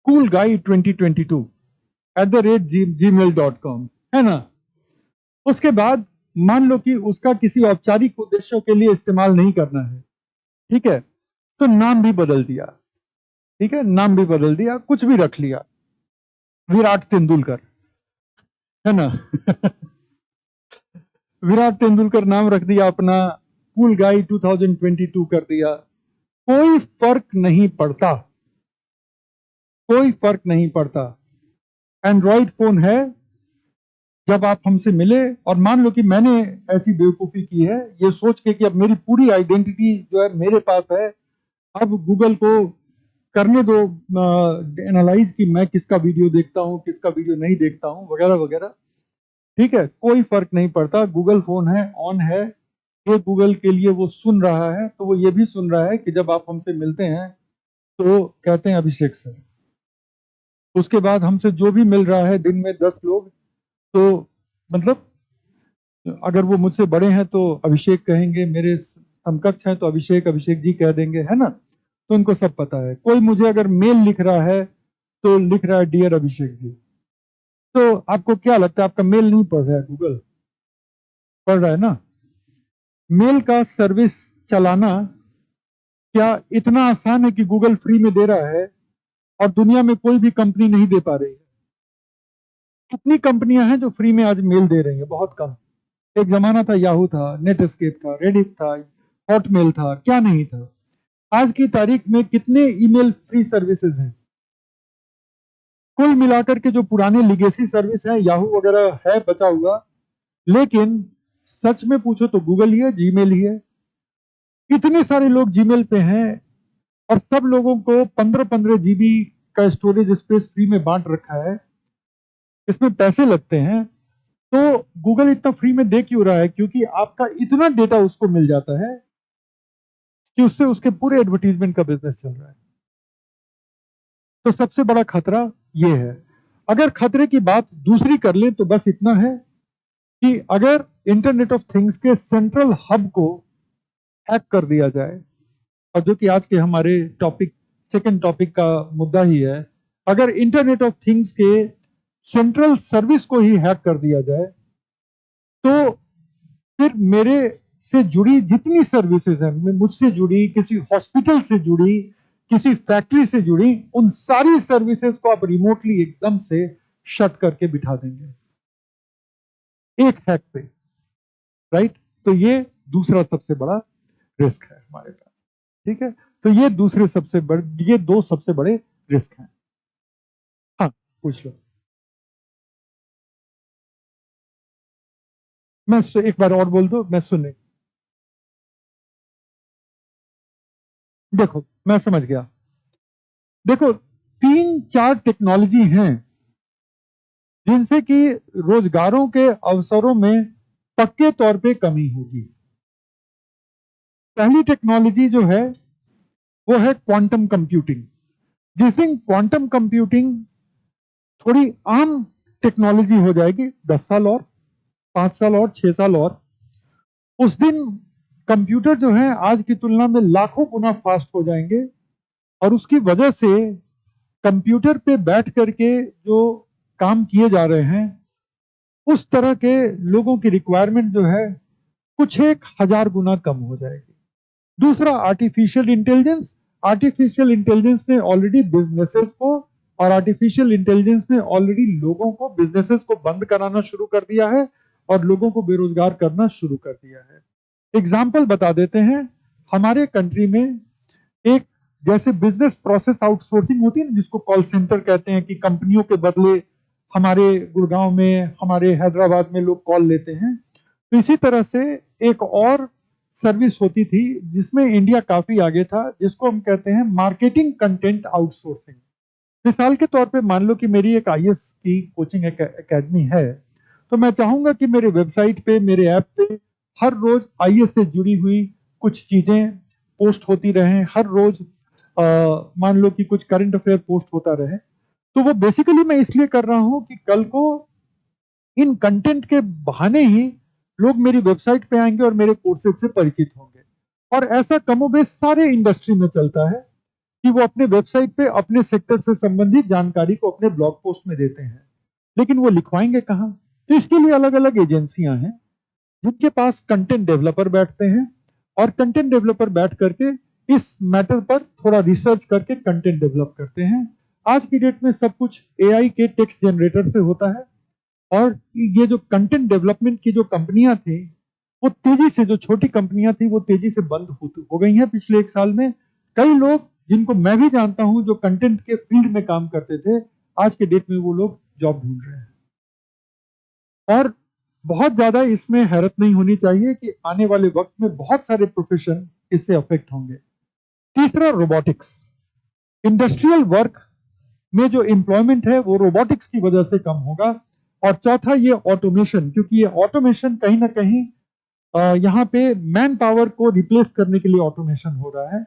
कूल गाई 2022@gmail.com, है ना, उसके बाद मान लो कि उसका किसी औपचारिक उद्देश्यों के लिए इस्तेमाल नहीं करना है, ठीक है, तो नाम भी बदल दिया, ठीक है, नाम भी बदल दिया, कुछ भी रख लिया, विराट तेंदुलकर, है ना विराट तेंदुलकर नाम रख दिया अपना, कूल गाई 2022 कर दिया, कोई फर्क नहीं पड़ता, कोई फर्क नहीं पड़ता। एंड्रॉइड फोन है, जब आप हमसे मिले, और मान लो कि मैंने ऐसी बेवकूफी की है ये सोच के कि अब मेरी पूरी आइडेंटिटी जो है मेरे पास है, अब गूगल को करने दो एनालाइज कि मैं किसका वीडियो देखता हूं, किसका वीडियो नहीं देखता हूं, वगैरह वगैरह, ठीक है, कोई फर्क नहीं पड़ता, गूगल फोन है, ऑन है, ये गूगल के लिए वो सुन रहा है, तो वो ये भी सुन रहा है कि जब आप हमसे मिलते हैं तो कहते हैं अभिषेक सर, उसके बाद हमसे जो भी मिल रहा है दिन में 10 लोग, तो मतलब अगर वो मुझसे बड़े हैं तो अभिषेक कहेंगे, मेरे समकक्ष हैं तो अभिषेक अभिषेक जी कह देंगे, है ना। तो उनको सब पता है। कोई मुझे अगर मेल लिख रहा है तो लिख रहा है डियर अभिषेक जी। तो आपको क्या लगता है, आपका मेल नहीं पढ़ रहा है गूगल? पढ़ रहा है ना। मेल का सर्विस चलाना क्या इतना आसान है कि गूगल फ्री में दे रहा है और दुनिया में कोई भी कंपनी नहीं दे पा रही है? कितनी कंपनियां हैं जो फ्री में आज मेल दे रही हैं? बहुत कम। एक जमाना था, याहू था, नेटस्केप था, रेडिट था, हॉटमेल था, क्या नहीं था। आज की तारीख में कितने ईमेल फ्री सर्विसेज हैं? कुल मिलाकर के जो पुराने लिगेसी सर्विस है, याहू वगैरह है बचा हुआ, लेकिन सच में पूछो तो गूगल ही है, जीमेल ही है। इतने सारे लोग जीमेल पे हैं और सब लोगों को 15-15 जीबी का स्टोरेज स्पेस फ्री में बांट रखा है। इसमें पैसे लगते हैं। तो गूगल इतना फ्री में दे क्यों रहा है? क्योंकि आपका इतना डेटा उसको मिल जाता है कि उससे उसके पूरे एडवर्टीजमेंट का बिजनेस चल रहा है। तो सबसे बड़ा खतरा ये है। अगर खतरे की बात दूसरी कर ले तो बस इतना है कि अगर इंटरनेट ऑफ थिंग्स के सेंट्रल हब को हैक कर दिया जाए, और जो कि आज के हमारे सेकंड टॉपिक का मुद्दा ही है, अगर इंटरनेट ऑफ थिंग्स के सेंट्रल सर्विस को ही हैक कर दिया जाए, तो फिर मेरे से जुड़ी जितनी सर्विसेज हैं, मुझसे जुड़ी, किसी हॉस्पिटल से जुड़ी, किसी फैक्ट्री से जुड़ी, उन सारी सर्विसेज को आप रिमोटली एकदम से शट करके बिठा देंगे एक हैक पे, राइट। तो ये दूसरा सबसे बड़ा रिस्क है हमारे पास। ठीक है, तो ये ये दो सबसे बड़े रिस्क हैं। हाँ, पूछ लो। एक बार और बोल दो, मैं सुने। देखो, मैं समझ गया। देखो, 3-4 टेक्नोलॉजी हैं जिनसे कि रोजगारों के अवसरों में पक्के तौर पे कमी होगी। पहली टेक्नोलॉजी जो है वो है क्वांटम कंप्यूटिंग। जिस दिन क्वांटम कंप्यूटिंग थोड़ी आम टेक्नोलॉजी हो जाएगी, 10 साल और, 5 साल और, 6 साल और, उस दिन कंप्यूटर जो है आज की तुलना में लाखों गुना फास्ट हो जाएंगे। और उसकी वजह से कंप्यूटर पे बैठ करके जो काम किए जा रहे हैं, उस तरह के लोगों की रिक्वायरमेंट जो है कुछ 1,000 गुना कम हो जाएगी। दूसरा, आर्टिफिशियल इंटेलिजेंस। आर्टिफिशियल इंटेलिजेंस ने ऑलरेडी बिजनेसेस को, और आर्टिफिशियल इंटेलिजेंस ने ऑलरेडी लोगों को, बिजनेसेस को बंद कराना शुरू कर दिया है और लोगों को बेरोजगार करना शुरू कर दिया है। एग्जाम्पल बता देते हैं। हमारे कंट्री में एक, जैसे बिजनेस प्रोसेस आउटसोर्सिंग होती है ना, जिसको कॉल सेंटर कहते हैं, कि कंपनियों के बदले हमारे गुड़गांव में, हमारे हैदराबाद में लोग कॉल लेते हैं, तो इसी तरह से एक और सर्विस होती थी जिसमें इंडिया काफी आगे था, जिसको हम कहते हैं मार्केटिंग कंटेंट आउटसोर्सिंग। मिसाल के तौर पे मान लो कि मेरी एक आईएएस की कोचिंग एकेडमी है, तो मैं चाहूंगा कि मेरे वेबसाइट पे, मेरे ऐप पे हर रोज आईएएस से जुड़ी हुई कुछ चीजें पोस्ट होती रहें। हर रोज मान लो कि कुछ करंट अफेयर पोस्ट होता रहे। तो वो बेसिकली मैं इसलिए कर रहा हूं कि कल को इन कंटेंट के बहाने ही लोग मेरी वेबसाइट पे आएंगे और मेरे कोर्सेज से परिचित होंगे। और ऐसा कमोबेश सारे इंडस्ट्री में चलता है कि वो अपने वेबसाइट पे अपने सेक्टर से संबंधित जानकारी को अपने ब्लॉग पोस्ट में देते हैं, लेकिन वो लिखवाएंगे कहाँ? तो इसके लिए अलग अलग एजेंसियां हैं जिनके पास कंटेंट डेवलपर बैठते हैं, और कंटेंट डेवलपर बैठ करके इस मैटर पर थोड़ा रिसर्च करके कंटेंट डेवलप करते हैं। आज की डेट में सब कुछ एआई के टेक्स्ट जनरेटर से होता है, और ये जो कंटेंट डेवलपमेंट की जो कंपनियां थी, वो तेजी से, जो छोटी कंपनियां थी वो तेजी से बंद हो गई हैं पिछले 1 साल में। कई लोग जिनको मैं भी जानता हूं जो कंटेंट के फील्ड में काम करते थे, आज के डेट में वो लोग जॉब ढूंढ रहे हैं। और बहुत ज्यादा इसमें हैरत नहीं होनी चाहिए कि आने वाले वक्त में बहुत सारे प्रोफेशन इससे अफेक्ट होंगे। तीसरा, रोबोटिक्स। इंडस्ट्रियल वर्क में जो एम्प्लॉयमेंट है वो रोबोटिक्स की वजह से कम होगा। और चौथा, ये ऑटोमेशन, क्योंकि ये ऑटोमेशन कहीं ना कहीं यहाँ पे मैन पावर को रिप्लेस करने के लिए ऑटोमेशन हो रहा है।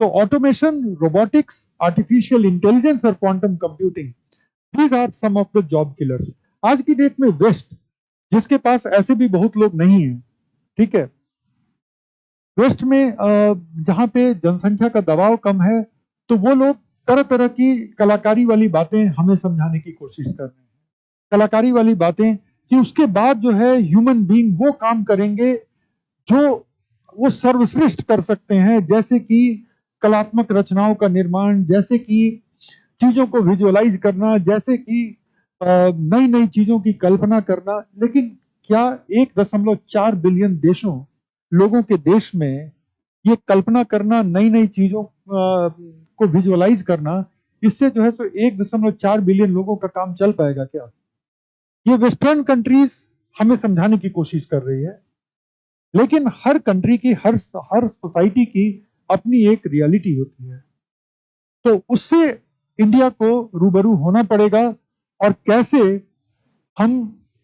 तो ऑटोमेशन, रोबोटिक्स, आर्टिफिशियल इंटेलिजेंस और quantum computing, these are some of the job killers. आज की डेट में वेस्ट, जिसके पास ऐसे भी बहुत लोग नहीं है, ठीक है, वेस्ट में जहाँ पे जनसंख्या का दबाव कम है, तो वो लोग तरह तरह की कलाकारी वाली बातें हमें समझाने की कोशिश कर रहे हैं। कलाकारी वाली बातें कि उसके बाद जो है ह्यूमन बीइंग वो काम करेंगे जो वो सर्वश्रेष्ठ कर सकते हैं, जैसे कि कलात्मक रचनाओं का निर्माण, जैसे कि चीजों को विजुअलाइज करना, जैसे कि नई नई चीजों की कल्पना करना। लेकिन क्या 1.4 बिलियन देशों लोगों के देश में ये कल्पना करना, नई नई चीजों को विजुअलाइज करना, इससे जो है सो 1.4 बिलियन लोगों का काम चल पाएगा क्या? ये वेस्टर्न कंट्रीज हमें समझाने की कोशिश कर रही है, लेकिन हर कंट्री की, हर हर सोसाइटी की अपनी एक रियलिटी होती है। तो उससे इंडिया को रूबरू होना पड़ेगा, और कैसे हम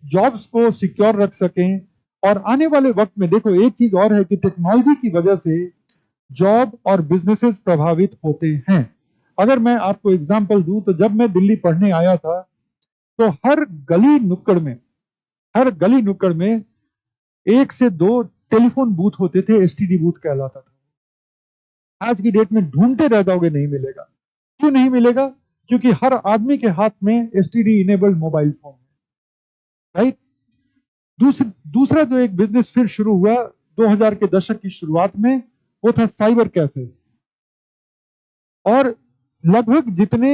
जॉब्स को सिक्योर रख सकें। और आने वाले वक्त में देखो, एक चीज और है कि टेक्नोलॉजी की वजह से जॉब और बिजनेसेस प्रभावित होते हैं। अगर मैं आपको एग्जांपल दूं, तो जब मैं दिल्ली पढ़ने आया था, तो हर गली नुक्कड़ में 1 से 2 टेलीफोन बूथ होते थे, एसटीडी बूथ कहलाता था। आज की डेट में ढूंढते रह जाओगे, नहीं मिलेगा। क्यों नहीं मिलेगा? क्योंकि हर आदमी के हाथ में एसटीडी इनेबल्ड मोबाइल फोन है, राइट? दूसरा जो एक बिजनेस फिर शुरू हुआ 2000 के दशक की शुरुआत में, वो था साइबर कैफे। और लगभग जितने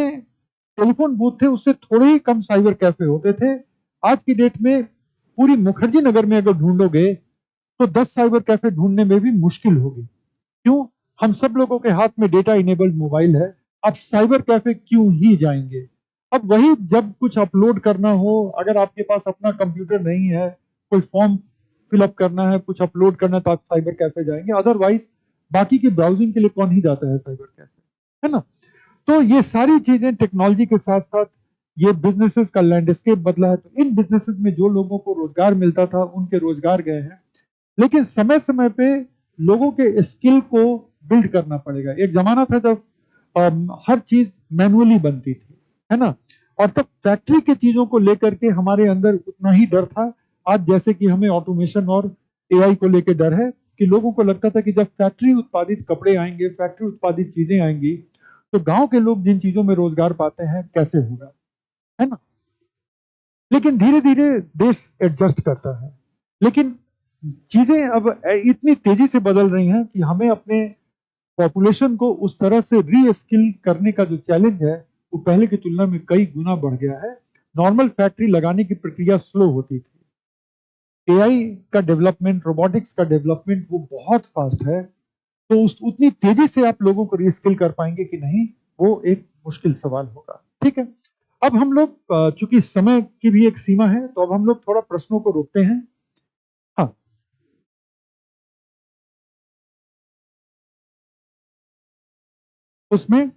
टेलीफोन बूथ थे, उससे थोड़े ही कम साइबर कैफे होते थे। आज की डेट में पूरी मुखर्जी नगर में अगर ढूंढोगे, तो 10 साइबर कैफे ढूंढने में भी मुश्किल होगी। क्यों? हम सब लोगों के हाथ में डेटा इनेबल्ड मोबाइल है। अब साइबर कैफे क्यों ही जाएंगे? अब वही, जब कुछ अपलोड करना हो, अगर आपके पास अपना कंप्यूटर नहीं है, कोई फॉर्म फिलअप करना है, कुछ अपलोड करना है, तो आप साइबर कैफे जाएंगे। अदरवाइज बाकी की ब्राउजिंग के लिए कौन ही जाता है साइबर कैफे, है ना? तो ये सारी चीजें टेक्नोलॉजी के साथ साथ ये बिजनेसेस का लैंडस्केप बदला है। तो इन बिजनेसेस में जो लोगों को रोजगार मिलता था, उनके रोजगार गए हैं। लेकिन समय समय पे लोगों के स्किल को बिल्ड करना पड़ेगा। एक जमाना था जब हर चीज मैनुअली बनती थी, है ना? और तब फैक्ट्री के चीजों को लेकर के हमारे अंदर उतना ही डर था। आज जैसे कि हमें ऑटोमेशन और एआई को लेकर डर है, कि लोगों को लगता था कि जब फैक्ट्री उत्पादित कपड़े आएंगे, फैक्ट्री उत्पादित चीजें आएंगी, तो गांव के लोग जिन चीजों में रोजगार पाते हैं, कैसे होगा, है ना? लेकिन धीरे धीरे देश एडजस्ट करता है। लेकिन चीजें अब इतनी तेजी से बदल रही हैं कि हमें अपने पॉपुलेशन को उस तरह से री स्किल करने का जो चैलेंज है, वो पहले की तुलना में कई गुना बढ़ गया है। नॉर्मल फैक्ट्री लगाने की प्रक्रिया स्लो होती थी। एआई का डेवलपमेंट, रोबोटिक्स का डेवलपमेंट, वो बहुत फास्ट है। तो उस उतनी तेजी से आप लोगों को रीस्किल कर पाएंगे कि नहीं, वो एक मुश्किल सवाल होगा। ठीक है, अब हम लोग चूंकि समय की भी एक सीमा है, तो अब हम लोग थोड़ा प्रश्नों को रोकते हैं। हाँ, उसमें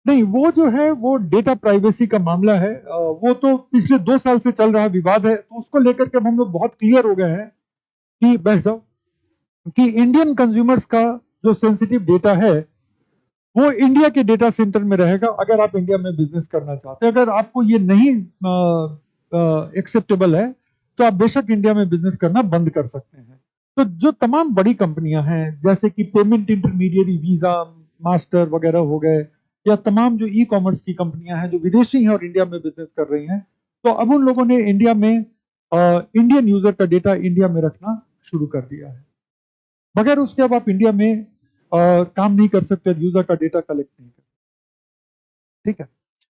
नहीं, वो जो है वो डेटा प्राइवेसी का मामला है। वो तो पिछले 2 साल से चल रहा विवाद है, तो उसको लेकर के अब हम लोग बहुत क्लियर हो गए हैं कि बैठ जाओ, कि इंडियन कंज्यूमर्स का जो सेंसिटिव डेटा है, वो इंडिया के डेटा सेंटर में रहेगा। अगर आप इंडिया में बिजनेस करना चाहते हैं, अगर आपको ये नहीं एक्सेप्टेबल है, तो आप बेशक इंडिया में बिजनेस करना बंद कर सकते हैं। तो जो तमाम बड़ी कंपनियां हैं, जैसे कि पेमेंट इंटरमीडियरी, वीजा, मास्टर वगैरह हो गए, या तमाम जो ई कॉमर्स की कंपनियां हैं जो विदेशी हैं और इंडिया में बिजनेस कर रही हैं, तो अब उन लोगों ने इंडिया में इंडियन यूजर का डेटा इंडिया में रखना शुरू कर दिया है। मगर उसके अब आप इंडिया में काम नहीं कर सकते, यूजर का डेटा कलेक्ट नहीं कर सकते। ठीक है,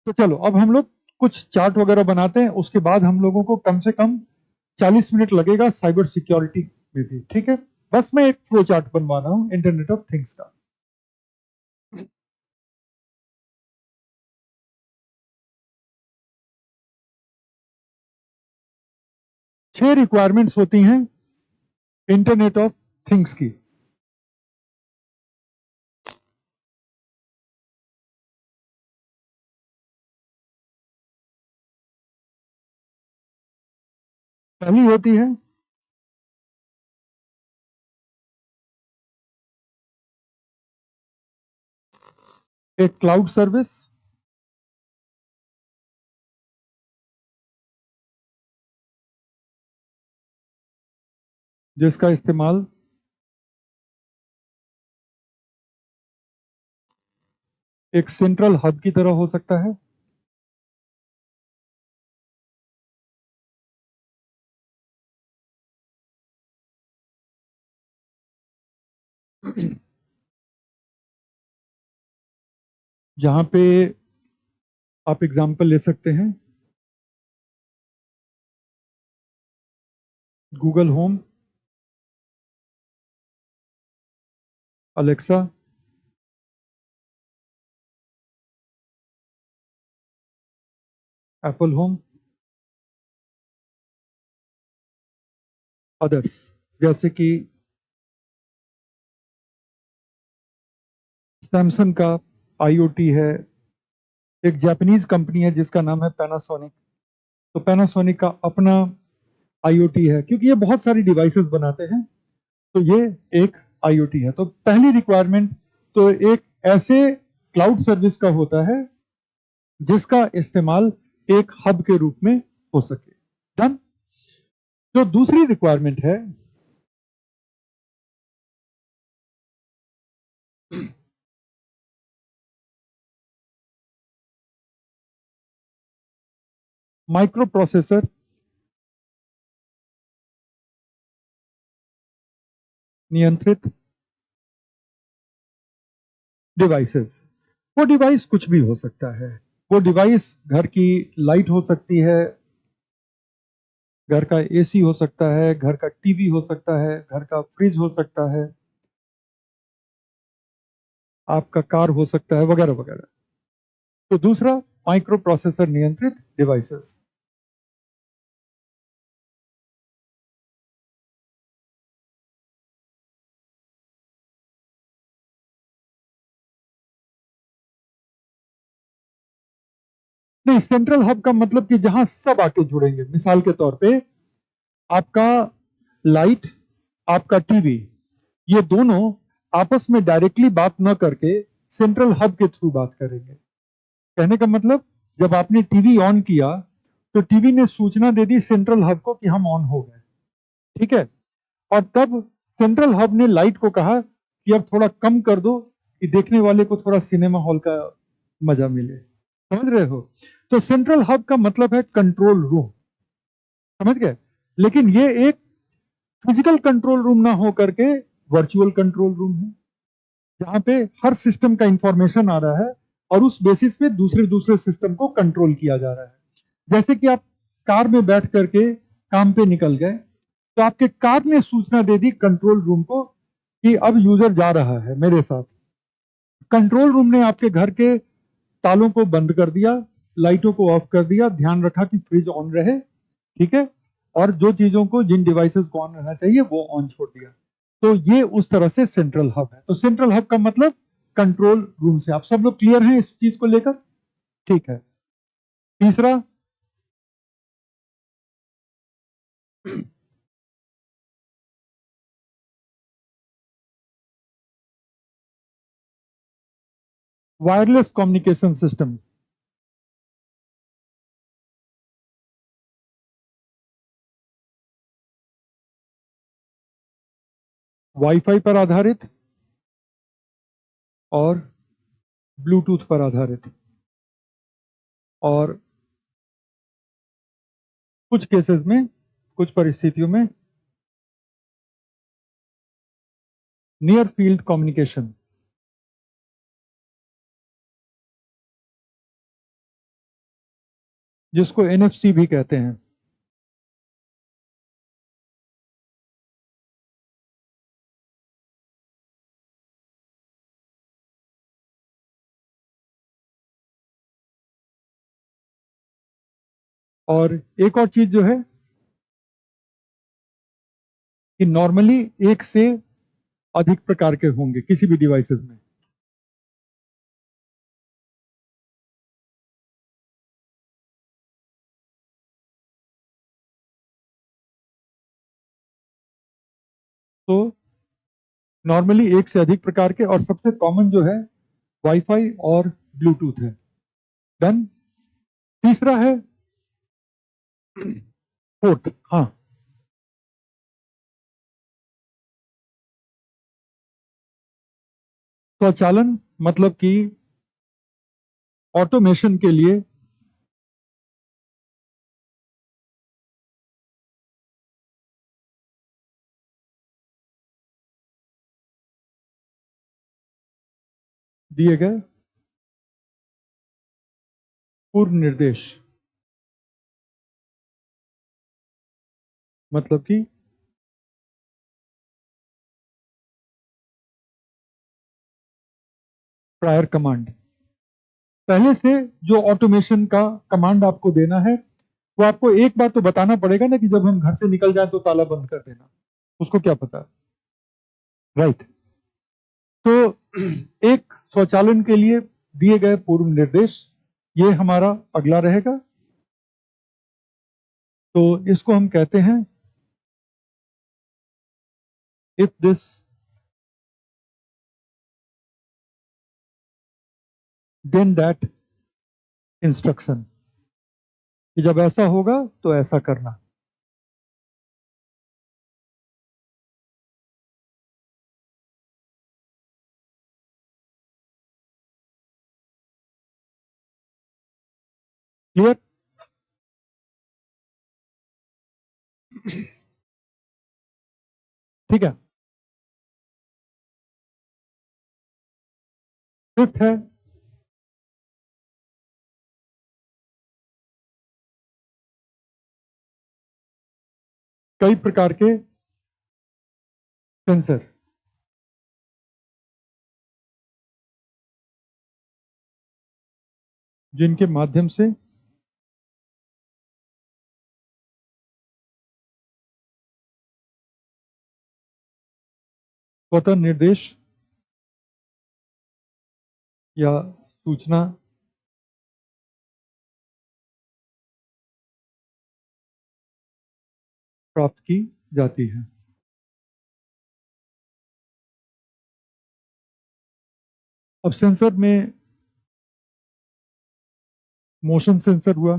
तो चलो अब हम लोग कुछ चार्ट वगैरह बनाते हैं, उसके बाद हम लोगों को कम से कम 40 मिनट लगेगा साइबर सिक्योरिटी में भी। ठीक है, बस मैं एक फ्लो चार्ट बनवा रहा हूँ इंटरनेट ऑफ थिंग्स का। 6 रिक्वायरमेंट्स होती हैं इंटरनेट ऑफ थिंग्स की। पहली होती है एक क्लाउड सर्विस, जिसका इस्तेमाल एक सेंट्रल हब की तरह हो सकता है। जहां पे आप एग्जांपल ले सकते हैं Google home, Alexa, Apple home, others, जैसे कि सैमसंग का आईओटी है, एक जापानीज कंपनी है जिसका नाम है पैनासोनिक। तो पैनासोनिक का अपना आईओटी है, क्योंकि ये बहुत सारी डिवाइसेस बनाते हैं, तो ये एक आईओटी है। तो पहली रिक्वायरमेंट तो एक ऐसे क्लाउड सर्विस का होता है जिसका इस्तेमाल एक हब के रूप में हो सके। डन। जो दूसरी रिक्वायरमेंट है, माइक्रो प्रोसेसर नियंत्रित डिवाइसेस। वो डिवाइस कुछ भी हो सकता है। वो डिवाइस घर की लाइट हो सकती है, घर का एसी हो सकता है, घर का टीवी हो सकता है, घर का फ्रिज हो सकता है, आपका कार हो सकता है, वगैरह वगैरह। तो दूसरा, माइक्रो प्रोसेसर नियंत्रित डिवाइसेस। नहीं, सेंट्रल हब का मतलब कि जहां सब आके जुड़ेंगे। मिसाल के तौर पे आपका लाइट, आपका टीवी, ये दोनों आपस में डायरेक्टली बात न करके सेंट्रल हब के थ्रू बात करेंगे। कहने का मतलब, जब आपने टीवी ऑन किया तो टीवी ने सूचना दे दी सेंट्रल हब को कि हम ऑन हो गए, ठीक है। और तब सेंट्रल हब ने लाइट को कहा कि अब थोड़ा कम कर दो, कि देखने वाले को थोड़ा सिनेमा हॉल का मजा मिले। समझ रहे हो? तो सेंट्रल हब का मतलब है कंट्रोल रूम। समझ गए? लेकिन ये एक फिजिकल कंट्रोल रूम ना हो करके वर्चुअल कंट्रोल रूम है, जहां पे हर सिस्टम का इंफॉर्मेशन आ रहा है और उस बेसिस पे दूसरे दूसरे सिस्टम को कंट्रोल किया जा रहा है। जैसे कि आप कार में बैठ करके काम पे निकल गए, तो आपके कार ने सूचना दे दी कंट्रोल रूम को कि अब यूजर जा रहा है मेरे साथ। कंट्रोल रूम ने आपके घर के तालों को बंद कर दिया, लाइटों को ऑफ कर दिया, ध्यान रखा कि फ्रिज ऑन रहे, ठीक है, और जो चीजों को, जिन डिवाइसेस को ऑन रहना चाहिए वो ऑन छोड़ दिया। तो ये उस तरह से सेंट्रल हब है। तो सेंट्रल हब का मतलब कंट्रोल रूम से। आप सब लोग क्लियर हैं इस चीज को लेकर? ठीक है। तीसरा, वायरलेस कम्युनिकेशन सिस्टम। वाईफाई पर आधारित और ब्लूटूथ पर आधारित, और कुछ केसेस में, कुछ परिस्थितियों में नियर फील्ड कम्युनिकेशन, जिसको एनएफसी भी कहते हैं। और एक और चीज जो है कि नॉर्मली एक से अधिक प्रकार के होंगे किसी भी डिवाइसेस में। तो नॉर्मली एक से अधिक प्रकार के, और सबसे कॉमन जो है वाईफाई और ब्लूटूथ है। डन। तीसरा है पोर्ट। हाँ, स्वचालन मतलब कि ऑटोमेशन के लिए दिए गए पूर्व निर्देश, मतलब कि प्रायर कमांड। पहले से जो ऑटोमेशन का कमांड आपको देना है, वो आपको एक बार तो बताना पड़ेगा ना कि जब हम घर से निकल जाए तो ताला बंद कर देना। उसको क्या पता, राइट। तो एक स्वचालन के लिए दिए गए पूर्व निर्देश, ये हमारा अगला रहेगा। तो इसको हम कहते हैं if this then that instruction, कि जब ऐसा होगा तो ऐसा करना। क्लियर? ठीक है। फिफ्थ है कई प्रकार के सेंसर, जिनके माध्यम से स्वतः निर्देश या सूचना प्राप्त की जाती है। अब सेंसर में मोशन सेंसर हुआ,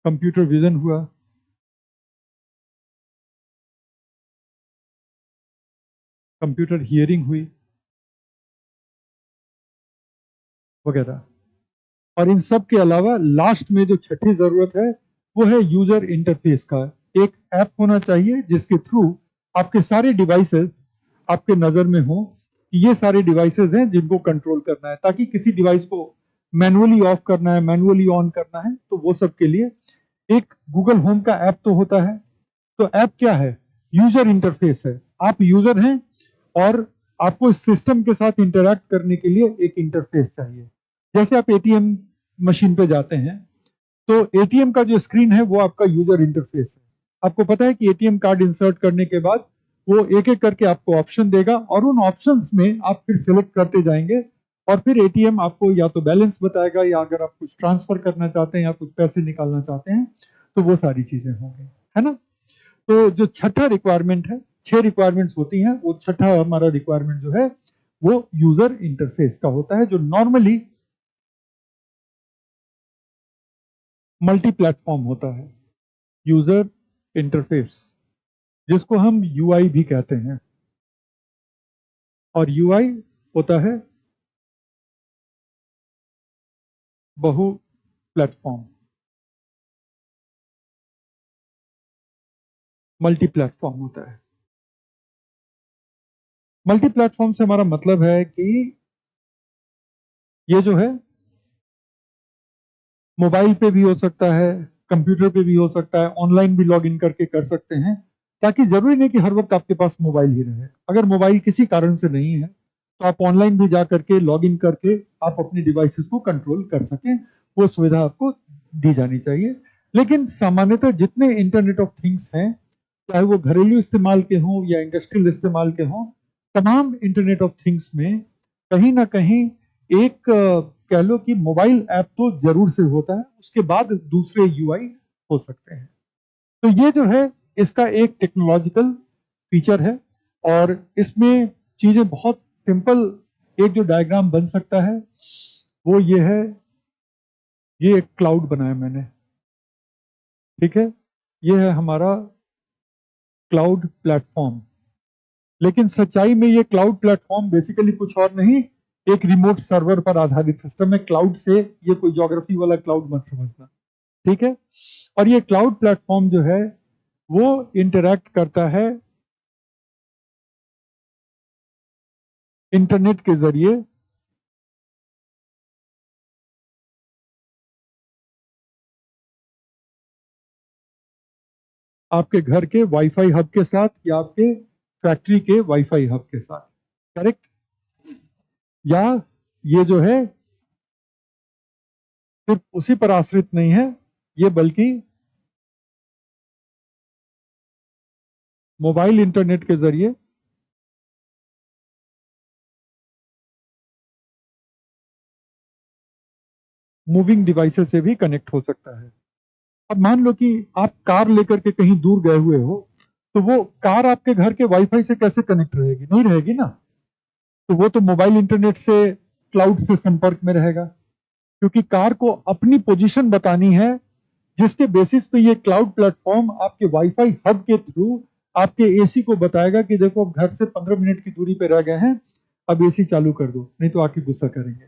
कंप्यूटर विजन हुआ, कंप्यूटर हियरिंग हुई, वगैरह। और इन सब के अलावा लास्ट में जो छठी जरूरत है वो है यूजर इंटरफेस का। एक ऐप होना चाहिए जिसके थ्रू आपके सारे डिवाइसेस आपके नजर में हो कि ये सारे डिवाइसेस हैं जिनको कंट्रोल करना है, ताकि किसी डिवाइस को मैनुअली ऑफ करना है, मैनुअली ऑन करना है, तो वो सब के लिए एक गूगल होम का ऐप तो होता है। तो ऐप क्या है? यूजर इंटरफेस है। आप यूजर हैं और आपको इस सिस्टम के साथ इंटरैक्ट करने के लिए एक इंटरफेस चाहिए। जैसे आप एटीएम मशीन पे जाते हैं तो एटीएम का जो स्क्रीन है वो आपका यूजर इंटरफेस है। आपको पता है कि एटीएम कार्ड इंसर्ट करने के बाद वो एक एक करके आपको ऑप्शन देगा और उन ऑप्शंस में आप फिर सिलेक्ट करते जाएंगे और फिर एटीएम आपको या तो बैलेंस बताएगा, या अगर आप कुछ ट्रांसफर करना चाहते हैं या कुछ पैसे निकालना चाहते हैं तो वो सारी चीजें होंगी, है ना। तो जो छठा रिक्वायरमेंट है, 6 रिक्वायरमेंट्स होती हैं, वो छठा हमारा रिक्वायरमेंट जो है वो यूजर इंटरफेस का होता है, जो नॉर्मली मल्टी प्लेटफॉर्म होता है। यूजर इंटरफेस, जिसको हम यूआई भी कहते हैं, और यूआई होता है बहु प्लेटफॉर्म, मल्टी प्लेटफॉर्म होता है। मल्टी प्लेटफॉर्म से हमारा मतलब है कि ये जो है मोबाइल पे भी हो सकता है, कंप्यूटर पे भी हो सकता है, ऑनलाइन भी लॉग इन करके कर सकते हैं, ताकि जरूरी नहीं कि हर वक्त आपके पास मोबाइल ही रहे। अगर मोबाइल किसी कारण से नहीं है तो आप ऑनलाइन भी जा करके लॉग इन करके आप अपने डिवाइसेस को कंट्रोल कर सकें, वो सुविधा आपको दी जानी चाहिए। लेकिन सामान्यतः जितने इंटरनेट ऑफ थिंग्स हैं, चाहे वो घरेलू इस्तेमाल के हों या इंडस्ट्रियल इस्तेमाल के हों, तमाम इंटरनेट ऑफ थिंग्स में कहीं ना कहीं एक कह लो कि मोबाइल ऐप तो जरूर से होता है, उसके बाद दूसरे यूआई हो सकते हैं। तो ये जो है इसका एक टेक्नोलॉजिकल फीचर है और इसमें चीजें बहुत सिंपल, एक जो डायग्राम बन सकता है वो ये है, ये एक क्लाउड बनाया मैंने, ठीक है, ये है हमारा क्लाउड प्लेटफॉर्म। लेकिन सच्चाई में ये क्लाउड प्लेटफॉर्म बेसिकली कुछ और नहीं, एक रिमोट सर्वर पर आधारित सिस्टम है। क्लाउड से ये कोई ज्योग्राफी वाला क्लाउड मत समझना, ठीक है। और ये क्लाउड प्लेटफॉर्म जो है वो इंटरैक्ट करता है इंटरनेट के जरिए आपके घर के वाईफाई हब के साथ या आपके फैक्ट्री के वाईफाई हब के साथ, करेक्ट। या ये जो है सिर्फ उसी पर आश्रित नहीं है, ये बल्कि मोबाइल इंटरनेट के जरिए मूविंग डिवाइसेस से भी कनेक्ट हो सकता है। अब मान लो कि आप कार लेकर के कहीं दूर गए हुए हो, तो वो कार आपके घर के वाईफाई से कैसे कनेक्ट रहेगी? नहीं रहेगी ना। तो वो तो मोबाइल इंटरनेट से, क्लाउड से संपर्क में रहेगा, क्योंकि कार को अपनी पोजीशन बतानी है, जिसके बेसिस पे ये क्लाउड प्लेटफॉर्म आपके वाईफाई हब के थ्रू आपके एसी को बताएगा कि देखो अब घर से 15 मिनट की दूरी पे रह गए हैं, अब एसी चालू कर दो, नहीं तो आके गुस्सा करेंगे,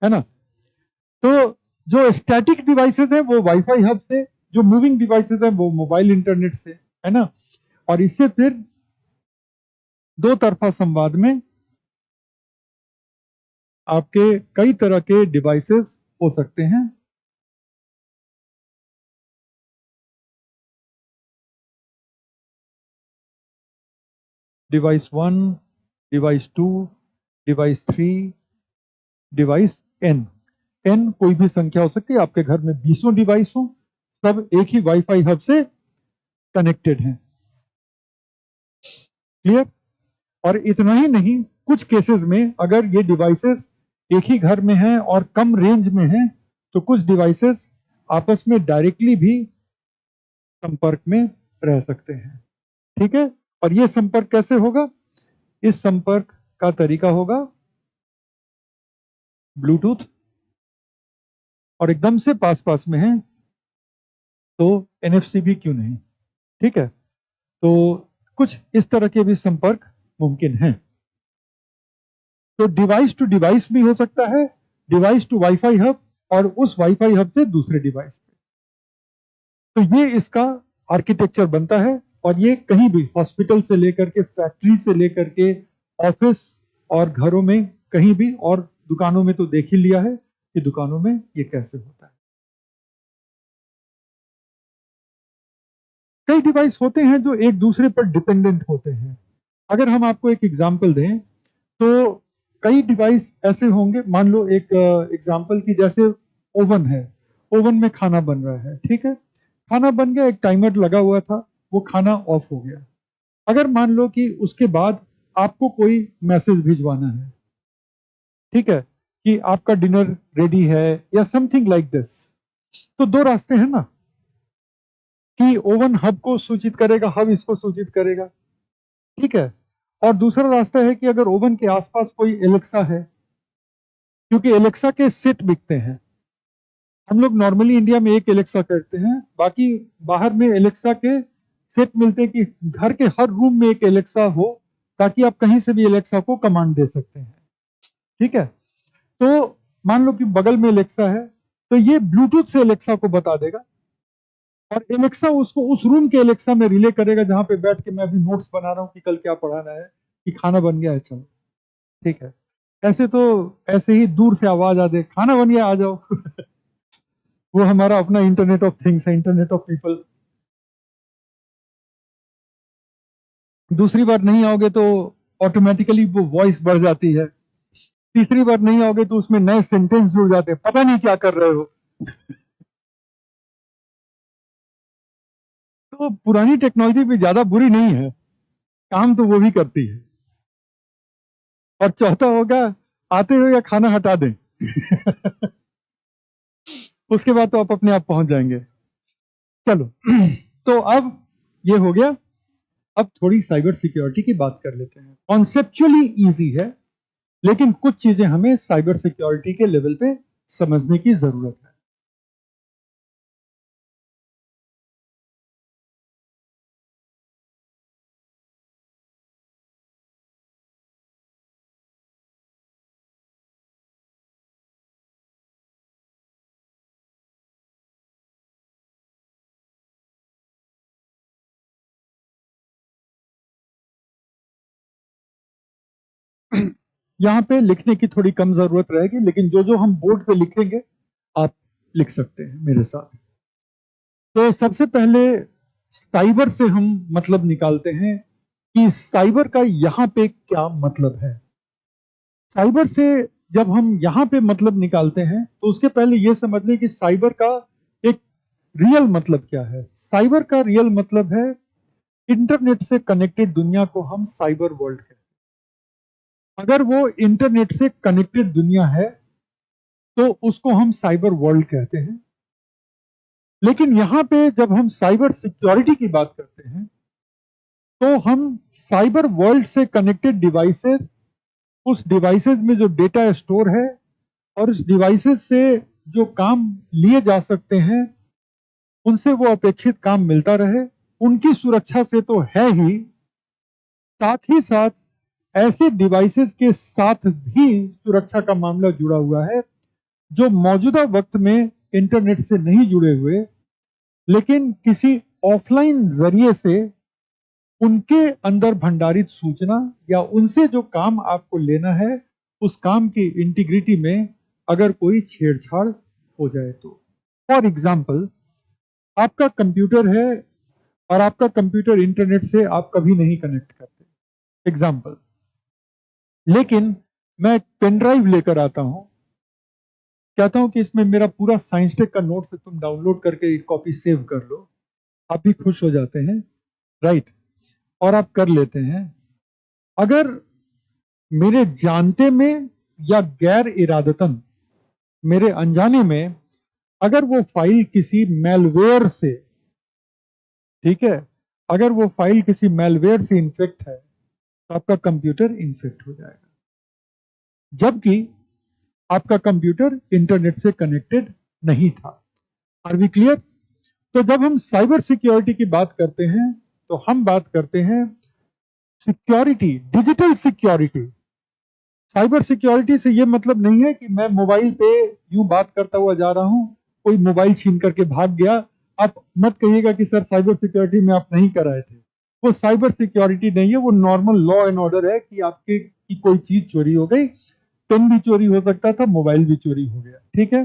है ना। तो जो स्टैटिक डिवाइसेस है वो वाईफाई हब से, जो मूविंग डिवाइसेस है वो मोबाइल इंटरनेट से, है ना। और इससे फिर दो तरफा संवाद में आपके कई तरह के डिवाइसेस हो सकते हैं। Device 1, device 2, device 3, device N. N कोई भी संख्या हो सकती है, आपके घर में 20 डिवाइस हो, सब एक ही वाईफाई हब से कनेक्टेड हैं। क्लियर। और इतना ही नहीं, कुछ केसेस में अगर ये डिवाइसेस एक ही घर में हैं और कम रेंज में हैं, तो कुछ डिवाइसेस आपस में डायरेक्टली भी संपर्क में रह सकते हैं, ठीक है। और ये संपर्क कैसे होगा? इस संपर्क का तरीका होगा ब्लूटूथ, और एकदम से पास पास में है तो एनएफसी भी क्यों नहीं, ठीक है। तो कुछ इस तरह के भी संपर्क मुमकिन हैं। तो डिवाइस टू डिवाइस भी हो सकता है, डिवाइस टू वाईफाई हब, और उस वाईफाई हब से दूसरे डिवाइस पे। तो ये इसका आर्किटेक्चर बनता है, और ये कहीं भी हॉस्पिटल से लेकर के, फैक्ट्री से लेकर के, ऑफिस और घरों में कहीं भी, और दुकानों में तो देख ही लिया है कि दुकानों में ये कैसे होता है। कई डिवाइस होते हैं जो एक दूसरे पर डिपेंडेंट होते हैं। अगर हम आपको एक एग्जांपल दें तो कई डिवाइस ऐसे होंगे, मान लो एक एग्जांपल की, जैसे ओवन है, ओवन में खाना बन रहा है, ठीक है, खाना बन गया, एक टाइमर लगा हुआ था, वो खाना ऑफ हो गया। अगर मान लो कि उसके बाद आपको कोई मैसेज भिजवाना है, ठीक है, कि आपका डिनर रेडी है या समथिंग लाइक दिस, तो दो रास्ते हैं ना, कि ओवन हब को सूचित करेगा, हब इसको सूचित करेगा, ठीक है। और दूसरा रास्ता है कि अगर ओवन के आसपास कोई एलेक्सा है, क्योंकि एलेक्सा के सेट बिकते हैं, हम लोग नॉर्मली इंडिया में एक एलेक्सा करते हैं, बाकी बाहर में एलेक्सा के सेट मिलते हैं, कि घर के हर रूम में एक एलेक्सा हो, ताकि आप कहीं से भी एलेक्सा को कमांड दे सकते हैं, ठीक है। तो मान लो कि बगल में एलेक्सा है, तो ये ब्लूटूथ से एलेक्सा को बता देगा, और एलेक्सा उसको उस रूम के एलेक्सा में रिले करेगा जहां पे बैठ के मैं अभी नोट्स बना रहा हूँ कि कल क्या पढ़ाना है, कि खाना बन गया है चलो, ठीक है। ऐसे तो ऐसे ही दूर से आवाज आ दे खाना बन गया आ जाओ वो हमारा अपना इंटरनेट ऑफ थिंग्स है, इंटरनेट ऑफ पीपल। दूसरी बार नहीं आओगे तो ऑटोमेटिकली वो वॉइस बढ़ जाती है, तीसरी बार नहीं आओगे तो उसमें नए सेंटेंस जुड़ जाते हैं, पता नहीं क्या कर रहे हो। तो पुरानी टेक्नोलॉजी भी ज्यादा बुरी नहीं है, काम तो वो भी करती है। और चौथा होगा, आते हो या खाना हटा दें? उसके बाद तो आप अपने आप पहुंच जाएंगे। चलो तो अब ये हो गया। अब थोड़ी साइबर सिक्योरिटी की बात कर लेते हैं। कॉन्सेप्चुअली इजी है, लेकिन कुछ चीजें हमें साइबर सिक्योरिटी के लेवल पे समझने की जरूरत है। यहाँ पे लिखने की थोड़ी कम जरूरत रहेगी, लेकिन जो जो हम बोर्ड पे लिखेंगे आप लिख सकते हैं मेरे साथ। तो सबसे पहले साइबर से हम मतलब निकालते हैं कि साइबर का यहाँ पे क्या मतलब है। साइबर से जब हम यहाँ पे मतलब निकालते हैं तो उसके पहले ये समझ लें कि साइबर का एक रियल मतलब क्या है। साइबर का रियल मतलब है इंटरनेट से कनेक्टेड दुनिया को हम साइबर वर्ल्ड कहते हैं। अगर वो इंटरनेट से कनेक्टेड दुनिया है तो उसको हम साइबर वर्ल्ड कहते हैं। लेकिन यहां पे जब हम साइबर सिक्योरिटी की बात करते हैं तो हम साइबर वर्ल्ड से कनेक्टेड डिवाइसेस, उस डिवाइसेस में जो डेटा स्टोर है और उस डिवाइसेस से जो काम लिए जा सकते हैं उनसे वो अपेक्षित काम मिलता रहे, उनकी सुरक्षा से तो है ही साथ ऐसे डिवाइसेस के साथ भी सुरक्षा का मामला जुड़ा हुआ है जो मौजूदा वक्त में इंटरनेट से नहीं जुड़े हुए, लेकिन किसी ऑफलाइन जरिए से उनके अंदर भंडारित सूचना या उनसे जो काम आपको लेना है उस काम की इंटीग्रिटी में अगर कोई छेड़छाड़ हो जाए तो। फॉर एग्जाम्पल, आपका कंप्यूटर है और आपका कंप्यूटर इंटरनेट से आप कभी नहीं कनेक्ट करते, एग्जाम्पल। लेकिन मैं पेन ड्राइव लेकर आता हूं, कहता हूं कि इसमें मेरा पूरा साइंस टेक का नोट्स है, तुम डाउनलोड करके एक कॉपी सेव कर लो। आप भी खुश हो जाते हैं, राइट? और आप कर लेते हैं। अगर मेरे जानते में या गैर इरादतन, मेरे अनजाने में, अगर वो फाइल किसी मेलवेयर से, ठीक है, अगर वो फाइल किसी मेलवेयर से इन्फेक्ट है तो आपका कंप्यूटर इन्फेक्ट हो जाएगा, जबकि आपका कंप्यूटर इंटरनेट से कनेक्टेड नहीं था। Are we clear? तो जब हम साइबर सिक्योरिटी की बात करते हैं तो हम बात करते हैं security, digital security. Cyber security से ये मतलब नहीं है कि मैं मोबाइल पे यूं बात करता हुआ जा रहा हूं, कोई मोबाइल छीन करके भाग गया। आप मत कहिएगा कि सर साइबर सिक्योरिटी में आप नहीं कराए थे। वो साइबर सिक्योरिटी नहीं है, वो नॉर्मल लॉ एंड ऑर्डर है कि आपके की कोई चीज चोरी हो गई, पेन भी चोरी हो सकता था, मोबाइल भी चोरी हो गया, ठीक है।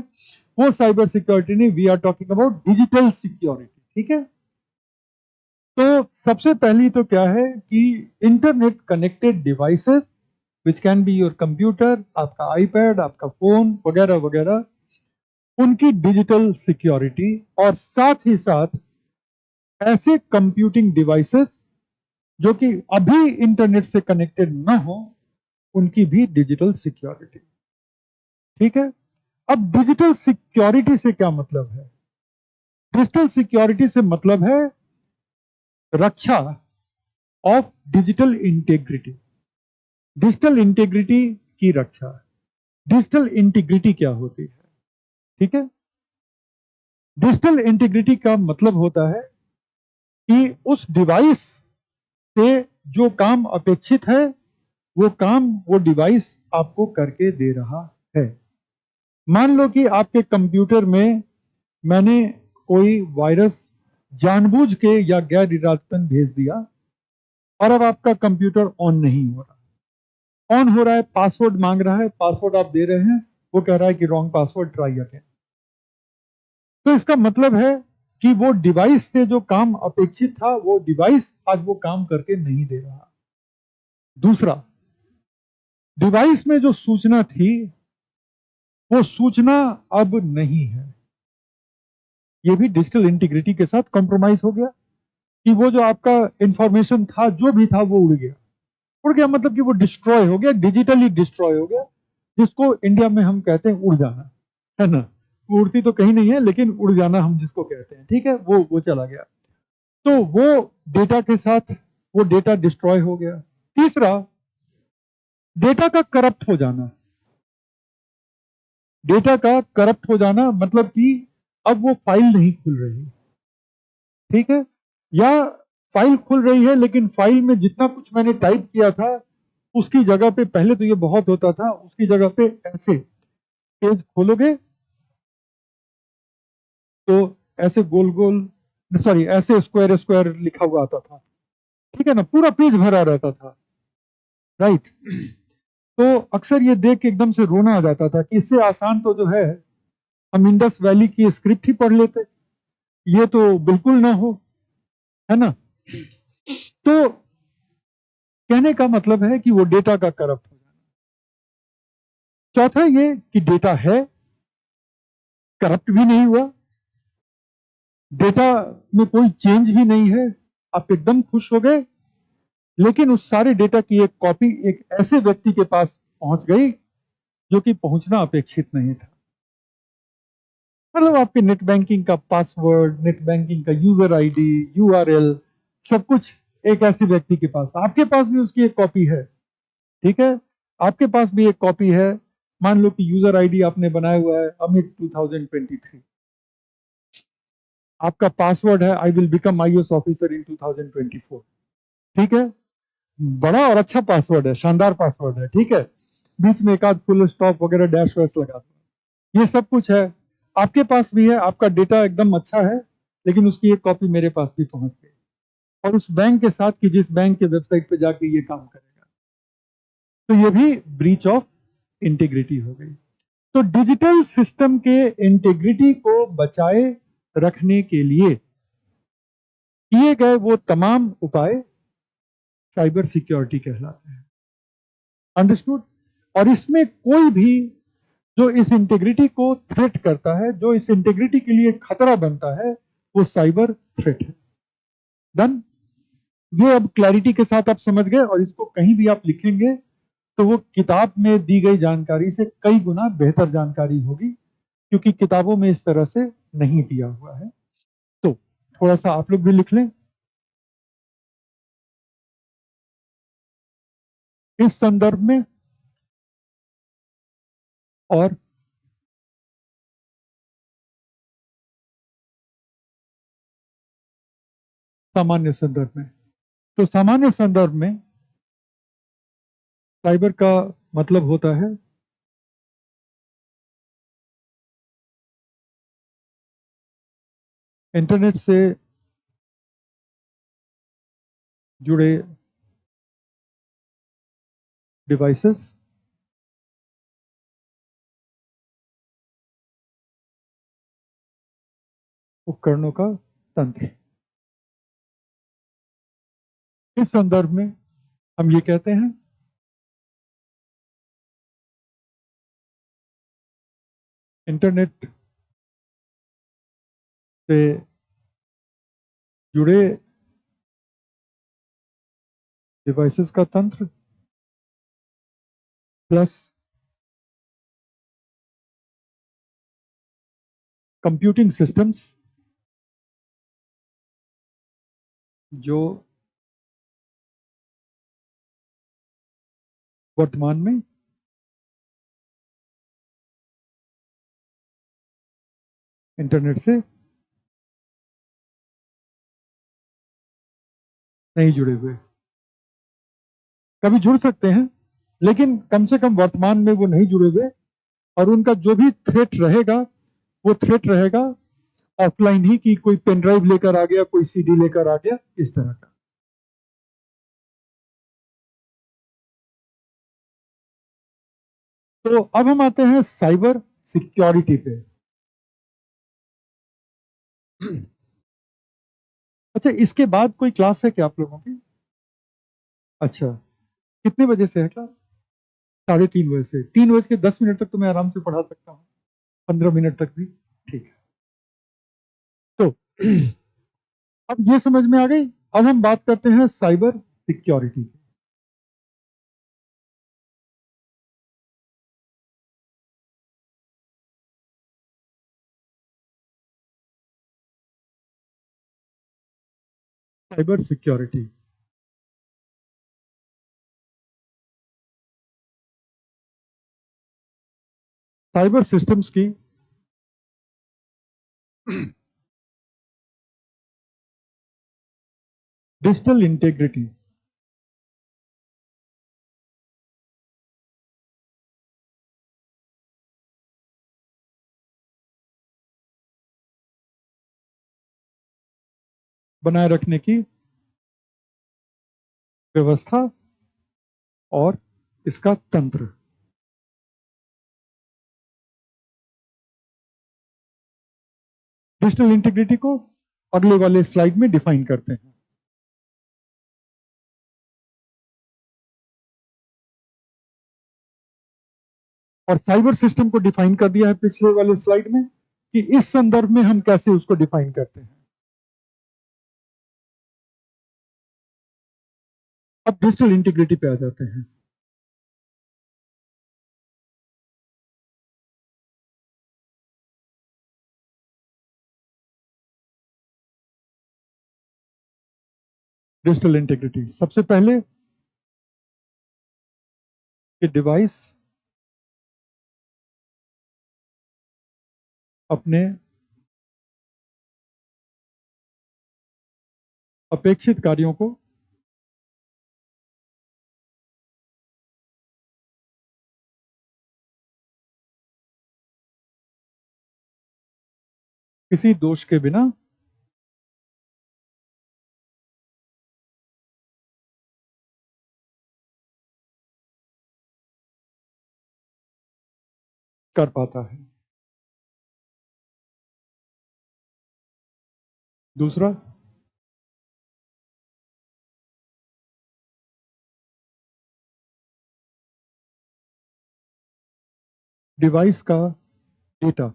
वो साइबर सिक्योरिटी नहीं, we are talking about digital security, ठीक है। तो सबसे पहली तो क्या है कि internet connected devices which can be your computer, आपका आईपैड, आपका फोन वगैरह वगैरह, उनकी डिजिटल सिक्योरिटी। और साथ ही साथ ऐसे कंप्यूटिंग डिवाइसेस जो कि अभी इंटरनेट से कनेक्टेड ना हो, उनकी भी डिजिटल सिक्योरिटी, ठीक है। अब डिजिटल सिक्योरिटी से क्या मतलब है? डिजिटल सिक्योरिटी से मतलब है रक्षा of digital integrity, digital integrity की रक्षा। डिजिटल इंटीग्रिटी क्या होती है? ठीक है, डिजिटल इंटीग्रिटी का मतलब होता है कि उस डिवाइस से जो काम अपेक्षित है वो काम वो डिवाइस आपको करके दे रहा है। मान लो कि आपके कंप्यूटर में मैंने कोई वायरस जानबूझ के या गैर इरादतन भेज दिया और अब आपका कंप्यूटर ऑन नहीं हो रहा। ऑन हो रहा है, पासवर्ड मांग रहा है, पासवर्ड आप दे रहे हैं, वो कह रहा है कि रॉन्ग पासवर्ड, ट्राई अगेन। तो इसका मतलब है कि वो डिवाइस से जो काम अपेक्षित था वो डिवाइस आज वो काम करके नहीं दे रहा। दूसरा, डिवाइस में जो सूचना थी वो सूचना अब नहीं है। ये भी डिजिटल इंटीग्रिटी के साथ कॉम्प्रोमाइज हो गया कि वो जो आपका इंफॉर्मेशन था जो भी था वो उड़ गया। उड़ गया मतलब कि वो डिस्ट्रॉय हो गया, डिजिटली डिस्ट्रॉय हो गया। जिसको इंडिया में हम कहते हैं उड़ जाना, है ना। उड़ती तो कहीं नहीं है, लेकिन उड़ जाना हम जिसको कहते हैं, ठीक है, वो चला गया। तो वो डेटा के साथ वो डेटा डिस्ट्रॉय हो गया। तीसरा, डेटा का करप्ट हो जाना। डेटा का करप्ट हो जाना मतलब कि अब वो फाइल नहीं खुल रही, ठीक है, या फाइल खुल रही है लेकिन फाइल में जितना कुछ मैंने टाइप किया था उसकी जगह पे, पहले तो ये बहुत होता था, उसकी जगह पे ऐसे पेज खोलोगे तो ऐसे गोल गोल, सॉरी ऐसे स्क्वायर स्क्वायर लिखा हुआ आता था, ठीक है ना, पूरा पेज भरा रहता था, राइट। तो अक्सर ये देख के एकदम से रोना आ जाता था कि इससे आसान तो जो है हम इंडस वैली की स्क्रिप्ट ही पढ़ लेते, ये तो बिल्कुल ना हो, है ना। तो कहने का मतलब है कि वो डेटा का करप्ट हो जाना। चौथा ये कि डेटा है, करप्ट भी नहीं हुआ, डेटा में कोई चेंज भी नहीं है, आप एकदम खुश हो गए, लेकिन उस सारे डेटा की एक कॉपी एक ऐसे व्यक्ति के पास पहुंच गई जो कि पहुंचना अपेक्षित नहीं था। मतलब आपके नेट बैंकिंग का पासवर्ड, नेट बैंकिंग का यूजर आईडी, यूआरएल, सब कुछ एक ऐसे व्यक्ति के पास, आपके पास भी उसकी एक कॉपी है, ठीक है, आपके पास भी एक कॉपी है। मान लो कि यूजर आईडी आपने बनाया हुआ है अमित 2023, आपका पासवर्ड है I will become IAS officer in 2024, ठीक है, बड़ा और अच्छा पासवर्ड है, शानदार पासवर्ड है, ठीक है, बीच में एक आध फुल स्टॉप वगैरह डैश वैश लगा दो, ये सब कुछ है, आपके पास भी है, आपका डेटा एकदम अच्छा है, लेकिन उसकी एक कॉपी मेरे पास भी पहुंच गई, और उस बैंक के साथ कि जिस बैंक के वेबसाइट पे जाके ये काम करेगा, तो ये भी ब्रीच ऑफ इंटीग्रिटी हो गई। तो डिजिटल सिस्टम के इंटीग्रिटी को बचाए रखने के लिए किए गए वो तमाम उपाय साइबर सिक्योरिटी कहलाते हैं, अंडरस्टूड। और इसमें कोई भी जो इस इंटीग्रिटी को थ्रेट करता है, जो इस इंटीग्रिटी के लिए खतरा बनता है, वो साइबर थ्रेट है। डन। ये अब क्लैरिटी के साथ आप समझ गए, और इसको कहीं भी आप लिखेंगे तो वो किताब में दी गई जानकारी से कई गुना बेहतर जानकारी होगी, क्योंकि किताबों में इस तरह से नहीं दिया हुआ है। तो थोड़ा सा आप लोग भी लिख लें इस संदर्भ में, और सामान्य संदर्भ में। तो सामान्य संदर्भ में साइबर का मतलब होता है इंटरनेट से जुड़े डिवाइसेस, उपकरणों का तंत्र। इस संदर्भ में हम ये कहते हैं इंटरनेट से जुड़े डिवाइसेस का तंत्र प्लस कंप्यूटिंग सिस्टम्स जो वर्तमान में इंटरनेट से नहीं जुड़े हुए, कभी जुड़ सकते हैं, लेकिन कम से कम वर्तमान में वो नहीं जुड़े हुए, और उनका जो भी थ्रेट रहेगा वो थ्रेट रहेगा ऑफलाइन ही, कि कोई पेन ड्राइव लेकर आ गया, कोई सीडी लेकर आ गया, इस तरह का। तो अब हम आते हैं साइबर सिक्योरिटी पे। अच्छा, इसके बाद कोई क्लास है क्या आप लोगों की? अच्छा, कितने बजे से है क्लास? 3:30 बजे से 3:10 तक तो मैं आराम से पढ़ा सकता हूँ, 15 मिनट तक भी, ठीक है। तो अब ये समझ में आ गई। अब हम बात करते हैं साइबर सिक्योरिटी की। Cyber security. साइबर सिस्टम्स की डिजिटल इंटीग्रिटी बनाए रखने की व्यवस्था और इसका तंत्र। डिजिटल इंटीग्रिटी को अगले वाले स्लाइड में डिफाइन करते हैं। और साइबर सिस्टम को डिफाइन कर दिया है पिछले वाले स्लाइड में कि इस संदर्भ में हम कैसे उसको डिफाइन करते हैं। अब डिजिटल इंटीग्रिटी पे आ जाते हैं। डिजिटल इंटीग्रिटी सबसे पहले कि डिवाइस अपने अपेक्षित कार्यों को किसी दोष के बिना कर पाता है। दूसरा, डिवाइस का डेटा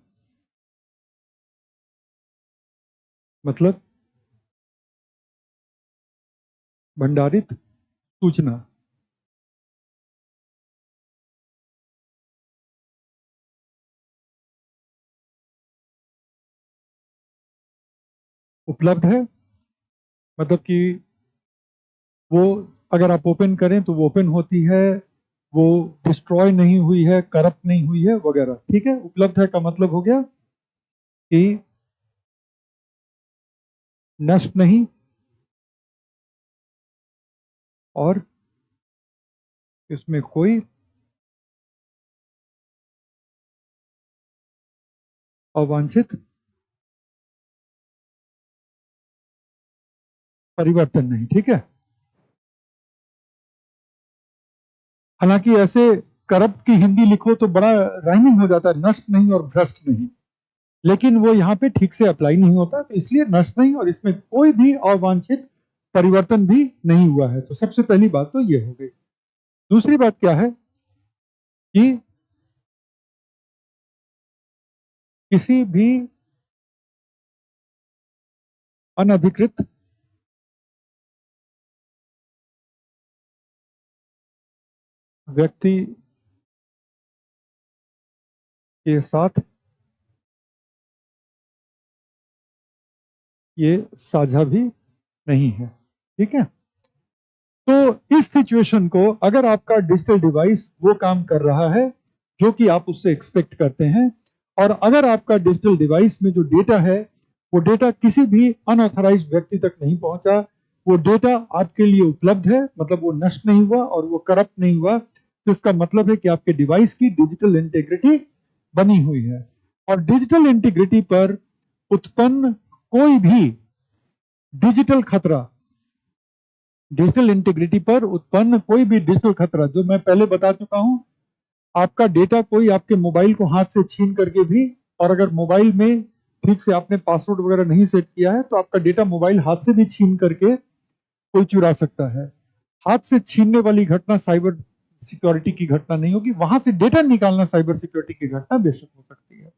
मतलब भंडारित सूचना उपलब्ध है, मतलब कि वो अगर आप ओपन करें तो वो ओपन होती है, वो डिस्ट्रॉय नहीं हुई है, करप्ट नहीं हुई है वगैरह। ठीक है, उपलब्ध है का मतलब हो गया कि नष्ट नहीं और इसमें कोई अवांछित परिवर्तन नहीं। ठीक है, हालांकि ऐसे करप्ट की हिंदी लिखो तो बड़ा राइमिंग हो जाता है, नष्ट नहीं और भ्रष्ट नहीं, लेकिन वो यहाँ पे ठीक से अप्लाई नहीं होता, तो इसलिए नष्ट नहीं और इसमें कोई भी अवांछित परिवर्तन भी नहीं हुआ है। तो सबसे पहली बात तो ये हो गई। दूसरी बात क्या है कि किसी भी अनधिकृत व्यक्ति के साथ ये साझा भी नहीं है। ठीक है, तो इस सिचुएशन को अगर आपका डिजिटल डिवाइस वो काम कर रहा है जो कि आप उससे एक्सपेक्ट करते हैं, और अगर आपका डिजिटल डिवाइस में जो डेटा है वो डेटा किसी भी अनऑथराइज्ड व्यक्ति तक नहीं पहुंचा, वो डेटा आपके लिए उपलब्ध है, मतलब वो नष्ट नहीं हुआ और वो करप्ट नहीं हुआ, तो इसका मतलब है कि आपके डिवाइस की डिजिटल इंटीग्रिटी बनी हुई है। और डिजिटल इंटीग्रिटी पर उत्पन्न कोई भी डिजिटल खतरा, डिजिटल इंटीग्रिटी पर उत्पन्न कोई भी डिजिटल खतरा, जो मैं पहले बता चुका हूं, आपका डेटा कोई आपके मोबाइल को हाथ से छीन करके भी, और अगर मोबाइल में ठीक से आपने पासवर्ड वगैरह नहीं सेट किया है तो आपका डेटा मोबाइल हाथ से भी छीन करके कोई चुरा सकता है। हाथ से छीनने वाली घटना साइबर सिक्योरिटी की घटना नहीं होगी, वहां से डेटा निकालना साइबर सिक्योरिटी की घटना बेशक हो सकती है।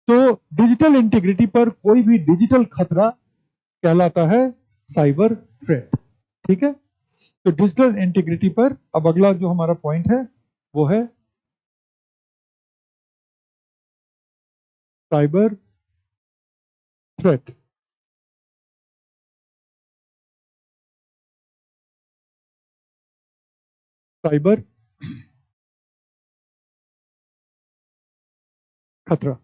तो डिजिटल इंटीग्रिटी पर कोई भी डिजिटल खतरा कहलाता है साइबर थ्रेट। ठीक है, तो डिजिटल इंटीग्रिटी पर अब अगला जो हमारा पॉइंट है वो है साइबर थ्रेट। साइबर खतरा।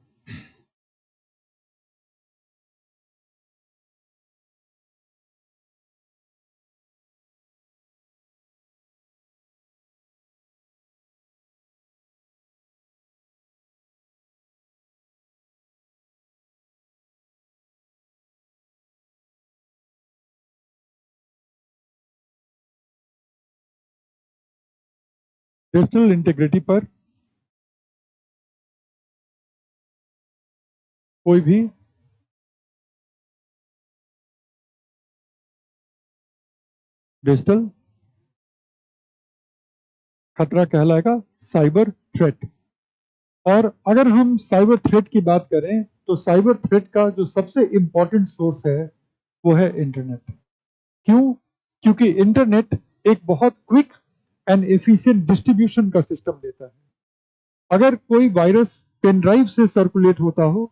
डिजिटल इंटीग्रिटी पर कोई भी डिजिटल खतरा कहलाएगा साइबर थ्रेट। और अगर हम साइबर थ्रेट की बात करें तो साइबर थ्रेट का जो सबसे इंपॉर्टेंट सोर्स है वो है इंटरनेट। क्यों? क्योंकि इंटरनेट एक बहुत क्विक एंड एफिशिएंट डिस्ट्रीब्यूशन का सिस्टम देता है। अगर कोई वायरस पेन ड्राइव से सर्कुलेट होता हो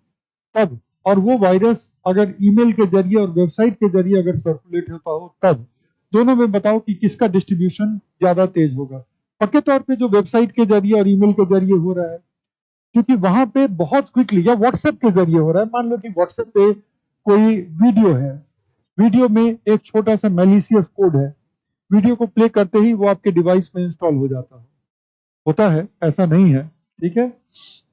तब, और वो वायरस अगर ईमेल के जरिए और वेबसाइट के जरिए अगर सर्कुलेट होता हो तब, दोनों में बताओ कि किसका डिस्ट्रीब्यूशन ज्यादा तेज होगा? पक्के तौर पे जो वेबसाइट के जरिए और ईमेल के जरिए हो रहा है, क्योंकि वहां पे बहुत क्विकली, या व्हाट्सएप के जरिए हो रहा है। मान लो कि व्हाट्सएप पे कोई वीडियो है, वीडियो में एक छोटा सा मैलिशियस कोड है, वीडियो को प्ले करते ही वो आपके डिवाइस में इंस्टॉल हो जाता है। होता है, ऐसा नहीं है, ठीक है।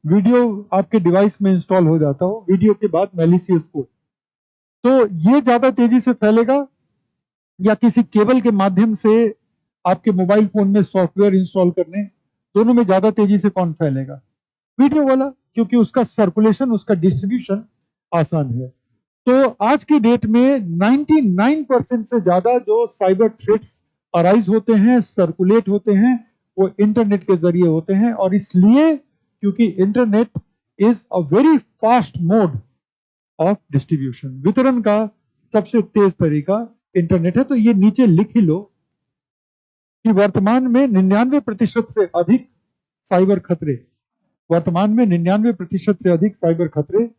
वीडियो आपके डिवाइस में इंस्टॉल हो जाता हो, वीडियो के बाद मैलिशियस कोड, तो ये ज्यादा तेजी से फैलेगा या किसी केबल के माध्यम से आपके मोबाइल फोन में सॉफ्टवेयर इंस्टॉल करने, दोनों में ज्यादा तेजी से कौन फैलेगा? वीडियो वाला, क्योंकि उसका सर्कुलेशन, उसका डिस्ट्रीब्यूशन आसान है। तो आज की डेट में 99% से ज्यादा जो साइबर थ्रेट्स अराइज होते हैं, सर्कुलेट होते हैं, वो इंटरनेट के जरिए होते हैं। और इसलिए क्योंकि internet is a very fast mode of distribution, वितरण का सबसे तेज तरीका इंटरनेट है। तो ये नीचे लिख ही लो कि वर्तमान में 99% से अधिक साइबर खतरे, वर्तमान में 99% से अधिक साइबर खतरे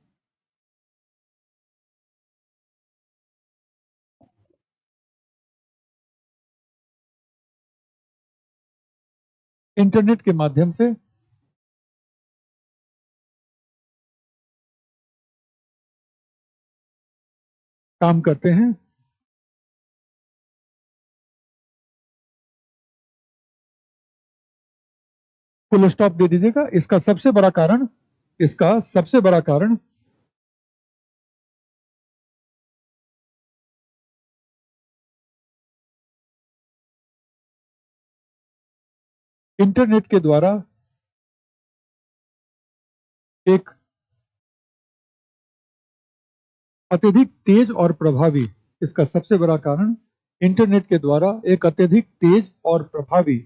इंटरनेट के माध्यम से काम करते हैं। फुल स्टॉप दे दीजिएगा। इसका सबसे बड़ा कारण, इसका सबसे बड़ा कारण इंटरनेट के द्वारा एक अत्यधिक तेज और प्रभावी, इसका सबसे बड़ा कारण इंटरनेट के द्वारा एक अत्यधिक तेज और प्रभावी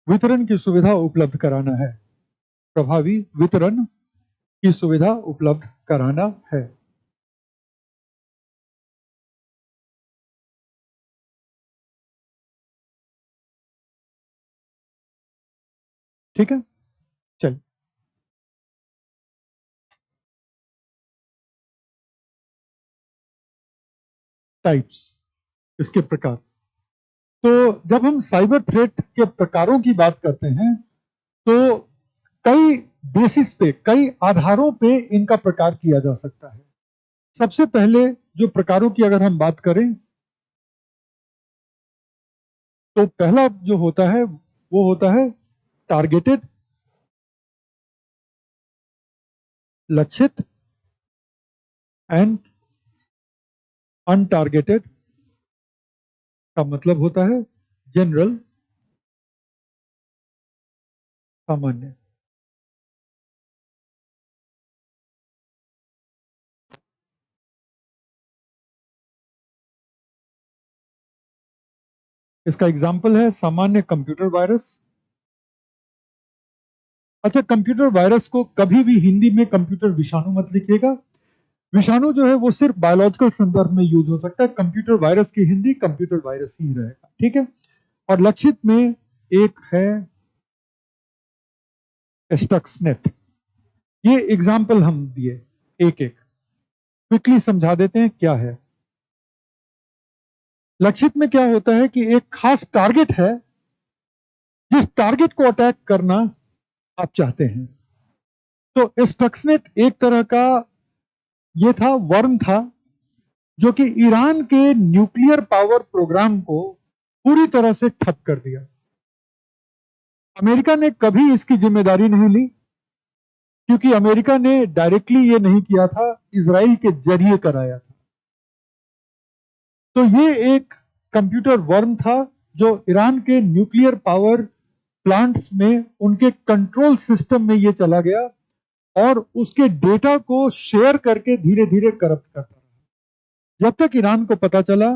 वितरण की सुविधा उपलब्ध कराना है। प्रभावी वितरण की सुविधा उपलब्ध कराना है। ठीक है, चलिए। टाइप्स, इसके प्रकार। तो जब हम साइबर थ्रेट के प्रकारों की बात करते हैं तो कई बेसिस पे, कई आधारों पे इनका प्रकार किया जा सकता है। सबसे पहले जो प्रकारों की अगर हम बात करें तो पहला जो होता है वो होता है टारगेटेड, लक्षित एंड अनटारगेटेड। का मतलब होता है जनरल, सामान्य। इसका एग्जाम्पल है सामान्य कंप्यूटर वायरस। अच्छा, कंप्यूटर वायरस को कभी भी हिंदी में कंप्यूटर विषाणु मत लिखिएगा। विषाणु जो है वो सिर्फ बायोलॉजिकल संदर्भ में यूज हो सकता है। कंप्यूटर वायरस की हिंदी कंप्यूटर वायरस ही रहेगा, ठीक है। और लक्षित में एक है स्टक्सनेट। ये एग्जाम्पल हम दिए, एक एक क्विकली समझा देते हैं क्या है। लक्षित में क्या होता है कि एक खास टारगेट है, जिस टारगेट को अटैक करना आप चाहते हैं। तो स्टक्सनेट एक तरह का ये था, वर्म था, जो कि ईरान के न्यूक्लियर पावर प्रोग्राम को पूरी तरह से ठप कर दिया। अमेरिका ने कभी इसकी जिम्मेदारी नहीं ली, क्योंकि अमेरिका ने डायरेक्टली ये नहीं किया था, इजराइल के जरिए कराया था। तो ये एक कंप्यूटर वर्म था जो ईरान के न्यूक्लियर पावर प्लांट्स में उनके कंट्रोल सिस्टम में ये चला गया और उसके डेटा को शेयर करके धीरे धीरे करप्ट करता रहा। जब तक ईरान को पता चला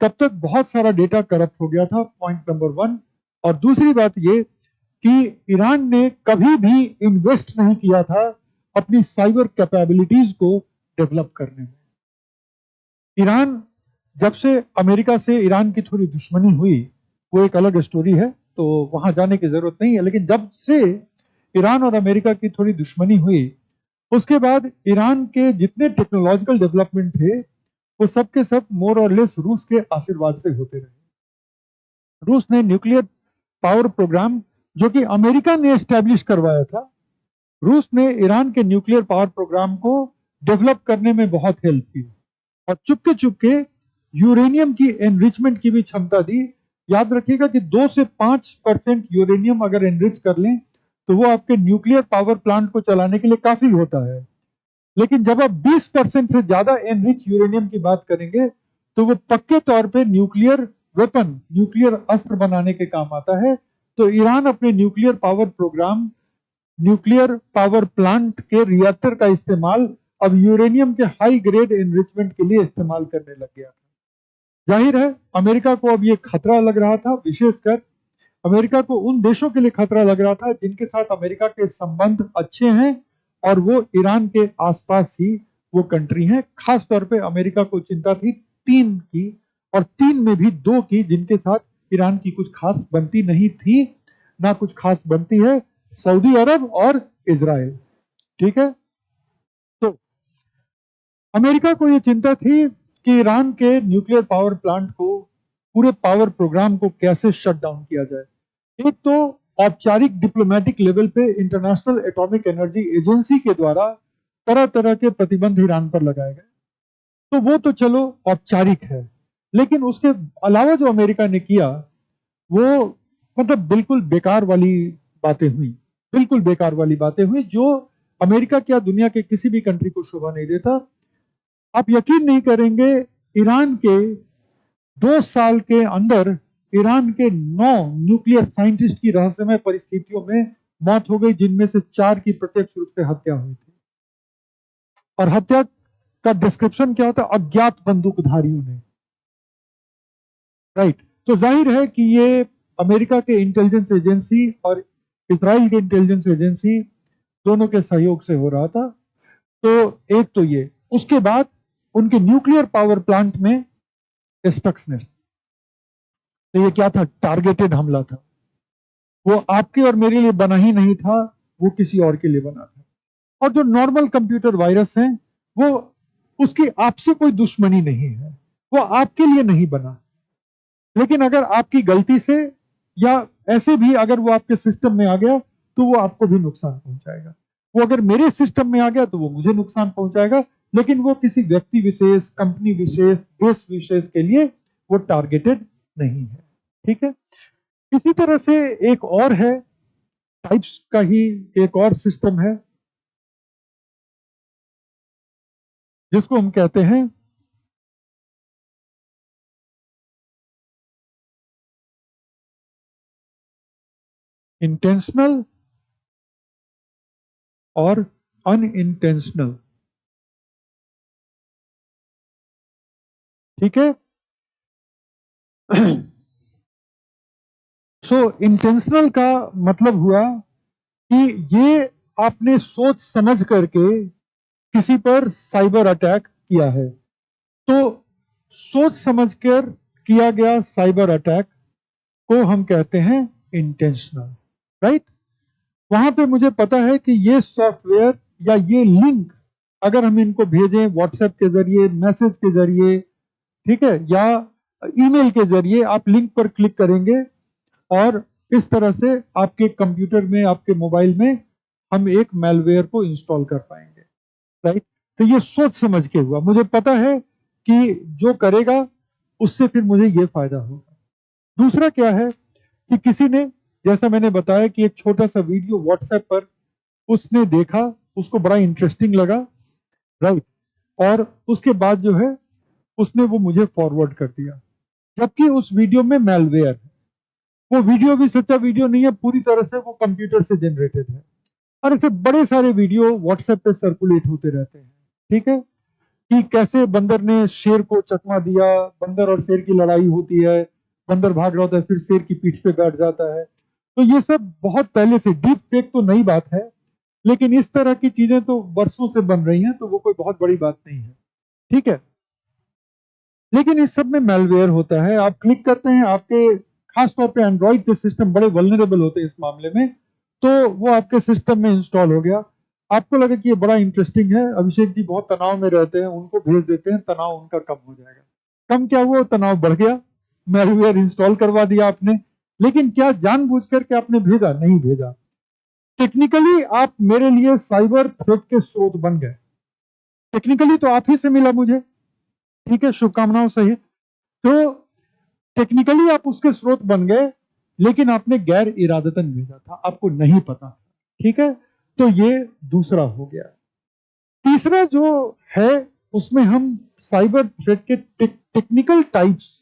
तब तक बहुत सारा डेटा करप्ट हो गया था, पॉइंट नंबर 1। और दूसरी बात ये कि ईरान ने कभी भी इन्वेस्ट नहीं किया था अपनी साइबर कैपेबिलिटीज को डेवलप करने में। ईरान, जब से अमेरिका से ईरान की थोड़ी दुश्मनी हुई, वो एक अलग स्टोरी है, तो वहां जाने की जरूरत नहीं है, लेकिन जब से ईरान और अमेरिका की थोड़ी दुश्मनी हुई, उसके बाद ईरान के जितने टेक्नोलॉजिकल डेवलपमेंट थे वो सब के सब मोर और लेस रूस के आशीर्वाद से होते रहे। रूस ने न्यूक्लियर पावर प्रोग्राम, जो कि अमेरिका ने एस्टेब्लिश करवाया था, रूस ने ईरान के न्यूक्लियर पावर प्रोग्राम को डेवलप करने में बहुत हेल्प की और चुपके चुपके यूरेनियम की एनरिचमेंट की भी क्षमता दी। याद रखिएगा कि 2 से 5% यूरेनियम अगर एनरिच कर लें तो वो आपके न्यूक्लियर पावर प्लांट को चलाने के लिए काफी होता है। लेकिन जब आप 20% से ज्यादा एनरिच यूरेनियम की बात करेंगे तो वो पक्के तौर पे न्यूक्लियर वेपन, न्यूक्लियर अस्त्र बनाने के काम आता है। तो ईरान अपने nuclear power program, nuclear power plant के रिएक्टर का इस्तेमाल अब यूरेनियम के हाई ग्रेड एनरिचमेंट के लिए इस्तेमाल करने लग गया। जाहिर है अमेरिका को अब ये खतरा लग रहा था, विशेषकर अमेरिका को उन देशों के लिए खतरा लग रहा था जिनके साथ अमेरिका के संबंध अच्छे हैं और वो ईरान के आसपास ही वो कंट्री हैं। खास तौर पे अमेरिका को चिंता थी 3 की, और 3 में भी 2 की जिनके साथ ईरान की कुछ खास बनती नहीं थी, ना कुछ खास बनती है, सऊदी अरब और इजराइल। ठीक है, तो अमेरिका को यह चिंता थी कि ईरान के न्यूक्लियर पावर प्लांट को, पूरे पावर प्रोग्राम को कैसे शट डाउन किया जाए। एक तो औपचारिक डिप्लोमेटिक लेवल पे इंटरनेशनल एटॉमिक एनर्जी एजेंसी के द्वारा तरह तरह के प्रतिबंध ईरान पर लगाए गए, तो वो तो चलो औपचारिक है, लेकिन उसके अलावा जो अमेरिका ने किया वो मतलब बिल्कुल बेकार वाली बातें हुई, बिल्कुल बेकार वाली बातें हुई, जो अमेरिका क्या दुनिया के किसी भी कंट्री को शोभा नहीं देता। आप यकीन नहीं करेंगे, ईरान के 2 साल के अंदर ईरान के 9 न्यूक्लियर साइंटिस्ट की रहस्यमय परिस्थितियों में मौत हो गई, जिनमें से 4 की प्रत्यक्ष रूप से हत्या हुई थी। और हत्या का डिस्क्रिप्शन क्या होता है? अज्ञात बंदूकधारियों ने। राइट, तो जाहिर है कि ये अमेरिका के इंटेलिजेंस एजेंसी और इजराइल के इंटेलिजेंस एजेंसी दोनों के सहयोग से हो रहा था। तो एक तो ये, उसके बाद उनके न्यूक्लियर पावर प्लांट में स्टक्सनेस, तो ये क्या था? टारगेटेड हमला था। वो आपके और मेरे लिए बना ही नहीं था, वो किसी और के लिए बना था। और जो नॉर्मल कंप्यूटर वायरस है, वो उसकी आपसे कोई दुश्मनी नहीं है, वो आपके लिए नहीं बना। लेकिन अगर आपकी गलती से या ऐसे भी अगर वो आपके सिस्टम में आ गया तो वो आपको भी नुकसान पहुंचाएगा। वो अगर मेरे सिस्टम में आ गया तो वो मुझे नुकसान पहुंचाएगा, लेकिन वो किसी व्यक्ति विशेष, कंपनी विशेष, देश विशेष के लिए वो टारगेटेड नहीं है। ठीक है, इसी तरह से एक और है, टाइप्स का ही एक और सिस्टम है जिसको हम कहते हैं इंटेंशनल और अनइंटेंशनल। ठीक है, सो इंटेंशनल का मतलब हुआ कि ये आपने सोच समझ करके किसी पर साइबर अटैक किया है। तो सोच समझकर किया गया साइबर अटैक को हम कहते हैं इंटेंशनल। राइट, वहां पे मुझे पता है कि ये सॉफ्टवेयर या ये लिंक अगर हम इनको भेजें व्हाट्सएप के जरिए, मैसेज के जरिए, ठीक है, या ईमेल के जरिए आप लिंक पर क्लिक करेंगे और इस तरह से आपके कंप्यूटर में, आपके मोबाइल में हम एक मैलवेयर को इंस्टॉल कर पाएंगे, राइट। तो ये सोच समझ के हुआ, मुझे पता है कि जो करेगा उससे फिर मुझे ये फायदा होगा। दूसरा क्या है कि किसी ने, जैसा मैंने बताया कि एक छोटा सा वीडियो व्हाट्सएप पर उसने देखा, उसको बड़ा इंटरेस्टिंग लगा, राइट, और उसके बाद जो है उसने वो मुझे फॉरवर्ड कर दिया, जबकि उस वीडियो में मैलवेयर है। वो वीडियो भी सच्चा वीडियो नहीं है, पूरी तरह से वो कंप्यूटर से जनरेटेड है। और ऐसे बड़े सारे वीडियो व्हाट्सएप पे सर्कुलेट होते रहते हैं, ठीक है, कि कैसे बंदर ने शेर को चकमा दिया, बंदर और शेर की लड़ाई होती है, बंदर भाग रहा होता है, फिर शेर की पीठ पे बैठ जाता है। तो ये सब बहुत पहले से, डीप फेक तो नई बात है, लेकिन इस तरह की चीजें तो वर्षों से बन रही हैं, तो वो कोई बहुत बड़ी बात नहीं है, ठीक है। लेकिन इस सब में मैलवेयर होता है, आप क्लिक करते हैं, आपके खासतौर पे एंड्रॉइड के सिस्टम बड़े वल्नरेबल होते हैं इस मामले में, तो वो आपके सिस्टम में इंस्टॉल हो गया। आपको लगा कि ये बड़ा इंटरेस्टिंग है, अभिषेक जी बहुत तनाव में रहते हैं, उनको भेज देते हैं, तनाव उनका कम हो जाएगा। कम क्या हुआ, तनाव बढ़ गया, मैलवेयर इंस्टॉल करवा दिया आपने। लेकिन क्या जानबूझ करके आपने भेजा? नहीं भेजा। टेक्निकली आप मेरे लिए साइबर थ्रेट के स्रोत बन गए, टेक्निकली तो आप ही से मिला मुझे, ठीक है, शुभकामनाओं सहित। तो टेक्निकली आप उसके स्रोत बन गए, लेकिन आपने गैर इरादतन भेजा था, आपको नहीं पता, ठीक है। तो ये दूसरा हो गया। तीसरा जो है, उसमें हम साइबर थ्रेट के टेक्निकल टाइप्स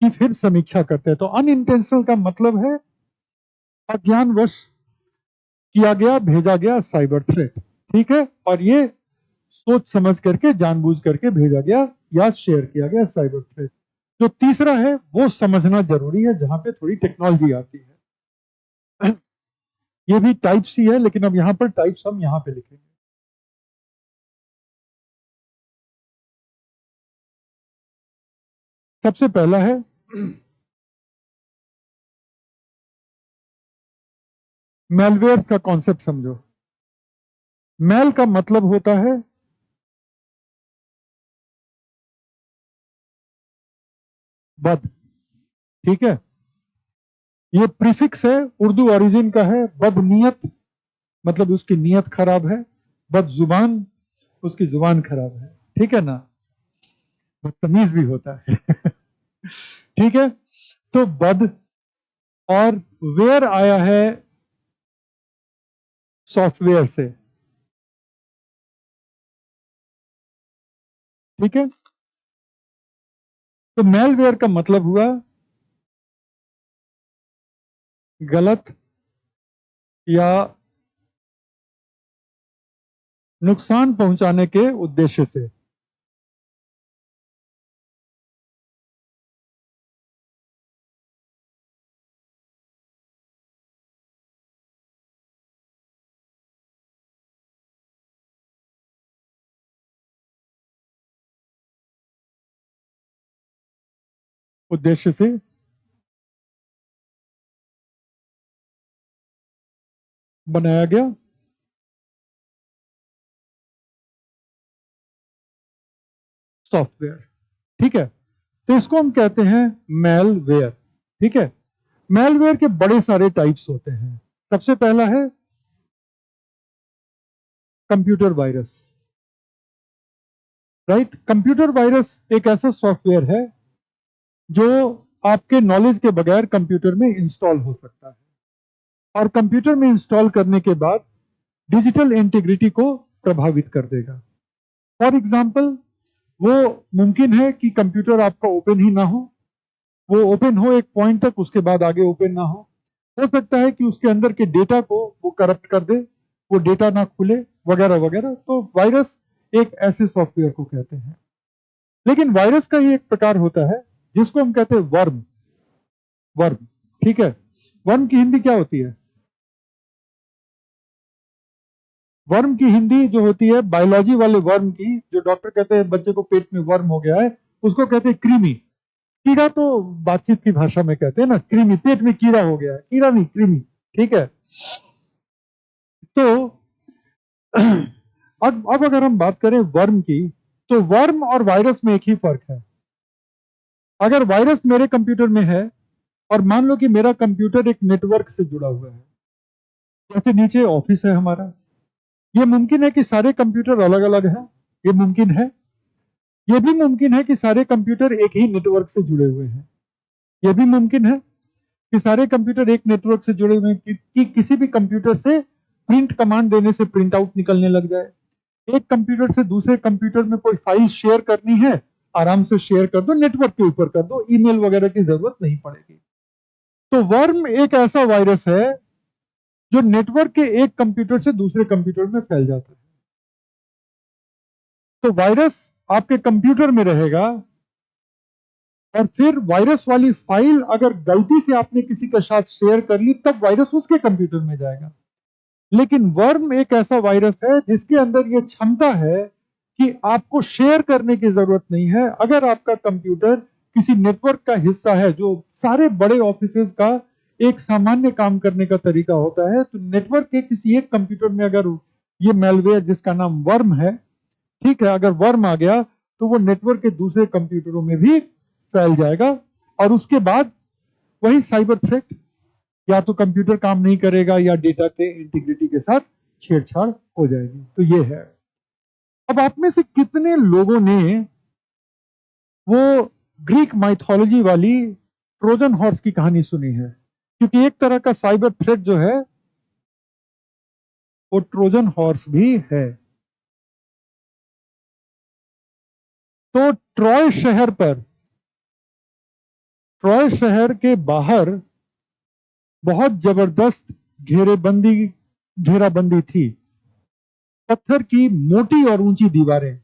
की फिर समीक्षा करते हैं। तो अनइंटेंशनल का मतलब है अज्ञानवश किया गया, भेजा गया साइबर थ्रेट, ठीक है, और ये सोच समझ करके, जानबूझ करके भेजा गया या शेयर किया गया साइबर थ्रेट। जो तीसरा है वो समझना जरूरी है, जहां पे थोड़ी टेक्नोलॉजी आती है। ये भी टाइप्स ही है, लेकिन अब यहां पर टाइप्स हम यहां पे लिखेंगे। सबसे पहला है मैलवेयर का कॉन्सेप्ट समझो। मैल का मतलब होता है बद, ठीक है। ये प्रीफिक्स है, उर्दू ओरिजिन का है, बदनीयत मतलब उसकी नीयत खराब है, बद जुबान उसकी जुबान खराब है, ठीक है ना, बदतमीज भी होता है। ठीक है। तो बद, और वेयर आया है सॉफ्टवेयर से, ठीक है। तो मैलवेयर का मतलब हुआ गलत या नुकसान पहुंचाने के उद्देश्य से। उद्देश्य से बनाया गया सॉफ्टवेयर, ठीक है। तो इसको हम कहते हैं मैलवेयर, ठीक है। मैलवेयर के बड़े सारे टाइप्स होते हैं। सबसे पहला है computer virus, right. Computer virus एक ऐसा सॉफ्टवेयर है जो आपके नॉलेज के बगैर कंप्यूटर में इंस्टॉल हो सकता है, और कंप्यूटर में इंस्टॉल करने के बाद डिजिटल इंटीग्रिटी को प्रभावित कर देगा। फॉर एग्जाम्पल, वो मुमकिन है कि कंप्यूटर आपका ओपन ही ना हो, वो ओपन हो एक पॉइंट तक, उसके बाद आगे ओपन ना हो सकता है कि उसके अंदर के डेटा को वो करप्ट कर दे, वो डेटा ना खुले, वगैरह वगैरह। तो वायरस एक ऐसे सॉफ्टवेयर को कहते हैं। लेकिन वायरस का ही एक प्रकार होता है जिसको हम कहते हैं वर्म, वर्म, ठीक है। वर्म की हिंदी क्या होती है? वर्म की हिंदी जो होती है, बायोलॉजी वाले वर्म की, जो डॉक्टर कहते हैं बच्चे को पेट में वर्म हो गया है, उसको कहते हैं कृमि। कीड़ा तो बातचीत की भाषा में कहते हैं ना, कृमि, पेट में कीड़ा हो गया है, कीड़ा नहीं, कृमि, ठीक है। तो अब अगर हम बात करें वर्म की, तो वर्म और वायरस में एक ही फर्क है। अगर वायरस मेरे कंप्यूटर में है और मान लो कि मेरा कंप्यूटर एक नेटवर्क से जुड़ा हुआ है, जैसे नीचे ऑफिस है हमारा, ये मुमकिन है कि सारे कंप्यूटर अलग अलग हैं, ये मुमकिन है। ये भी मुमकिन है कि सारे कंप्यूटर एक ही नेटवर्क से जुड़े हुए हैं, ये भी मुमकिन है कि सारे कंप्यूटर एक नेटवर्क से जुड़े हुए हैं, कि किसी भी कंप्यूटर से प्रिंट कमांड देने से प्रिंट आउट निकलने लग जाए। एक कंप्यूटर से दूसरे कंप्यूटर में कोई फाइल शेयर करनी है, आराम से शेयर कर दो, नेटवर्क के ऊपर कर दो, ईमेल वगैरह की जरूरत नहीं पड़ेगी। तो वर्म एक ऐसा वायरस है जो नेटवर्क के एक कंप्यूटर से दूसरे कंप्यूटर में फैल जाता है। तो वायरस आपके कंप्यूटर में रहेगा और फिर वायरस वाली फाइल अगर गलती से आपने किसी के साथ शेयर कर ली, तब वायरस उसके कंप्यूटर में जाएगा। लेकिन वर्म एक ऐसा वायरस है जिसके अंदर यह क्षमता है कि आपको शेयर करने की जरूरत नहीं है। अगर आपका कंप्यूटर किसी नेटवर्क का हिस्सा है, जो सारे बड़े ऑफिसेज का एक सामान्य काम करने का तरीका होता है, तो नेटवर्क के किसी एक कंप्यूटर में अगर ये मैलवेयर जिसका नाम वर्म है, ठीक है, अगर वर्म आ गया तो वो नेटवर्क के दूसरे कंप्यूटरों में भी फैल जाएगा और उसके बाद वही साइबर थ्रेट, या तो कंप्यूटर काम नहीं करेगा या डेटा के इंटीग्रिटी के साथ छेड़छाड़ हो जाएगी। तो ये है। अब आप में से कितने लोगों ने वो ग्रीक माइथोलॉजी वाली ट्रोजन हॉर्स की कहानी सुनी है? क्योंकि एक तरह का साइबर थ्रेट जो है वो ट्रोजन हॉर्स भी है। तो ट्रॉय शहर के बाहर बहुत जबरदस्त घेराबंदी थी, पत्थर की मोटी और ऊंची दीवारें,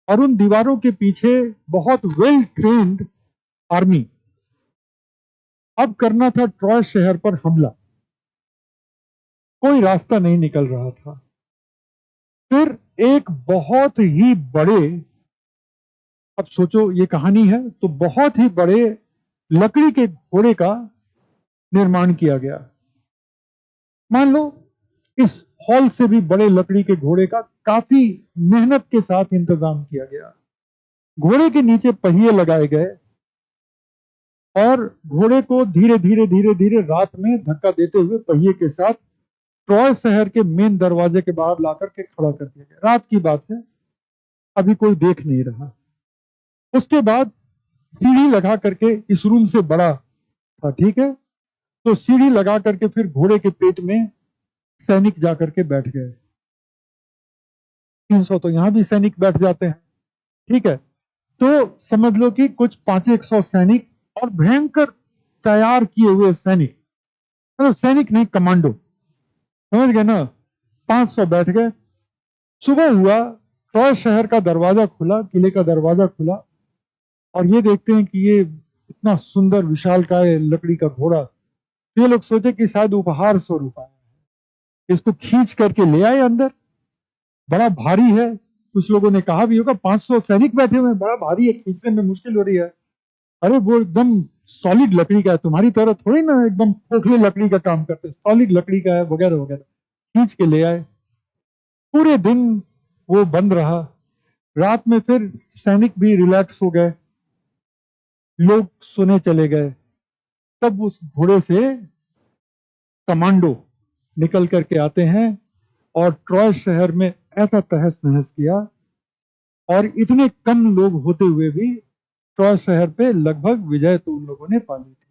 और उन दीवारों के पीछे बहुत वेल ट्रेन्ड आर्मी। अब करना था ट्रॉय शहर पर हमला, कोई रास्ता नहीं निकल रहा था। फिर एक बहुत ही बड़े, अब सोचो ये कहानी है, तो बहुत ही बड़े लकड़ी के घोड़े का निर्माण किया गया। मान लो इस हॉल से भी बड़े लकड़ी के घोड़े का काफी मेहनत के साथ इंतजाम किया गया। घोड़े के नीचे पहिए लगाए गए और घोड़े को धीरे धीरे धीरे धीरे रात में धक्का देते हुए पहिए के साथ ट्रॉय शहर के मेन दरवाजे के बाहर लाकर के खड़ा कर दिया गया। रात की बात है, अभी कोई देख नहीं रहा। उसके बाद सीढ़ी लगा करके, इस रूम से बड़ा था, ठीक है, तो सीढ़ी लगा करके फिर घोड़े के पेट में सैनिक जाकर के बैठ गए। 300 तो यहां भी सैनिक बैठ जाते हैं, ठीक है। तो समझ लो कि कुछ 500 सैनिक और भयंकर तैयार किए हुए सैनिक, मतलब सैनिक नहीं, कमांडो, समझ गए ना। 500 बैठ गए। सुबह हुआ, ट्रॉय शहर का दरवाजा खुला, किले का दरवाजा खुला, और ये देखते हैं कि ये इतना सुंदर विशालकाय लकड़ी का घोड़ा। ये लोग सोचे कि शायद उपहार स्वरूप आया है, इसको खींच करके ले आए अंदर। बड़ा भारी है, कुछ लोगों ने कहा भी होगा 500 सैनिक बैठे हुए हैं, बड़ा भारी है, खींचने में मुश्किल हो रही है। अरे वो एकदम सॉलिड लकड़ी का है, तुम्हारी तरह थोड़ी ना एकदम खोखले लकड़ी का काम करते, सॉलिड लकड़ी का है, वगैरह वगैरह। खींच के ले आए। पूरे दिन वो बंद रहा। रात में फिर सैनिक भी रिलैक्स हो गए, लोग सोने चले गए। तब उस घोड़े से कमांडो निकल करके आते हैं और ट्रॉय शहर में ऐसा तहस नहस किया, और इतने कम लोग होते हुए भी ट्रॉय शहर पे लगभग विजय तो उन लोगों ने पा ली थी।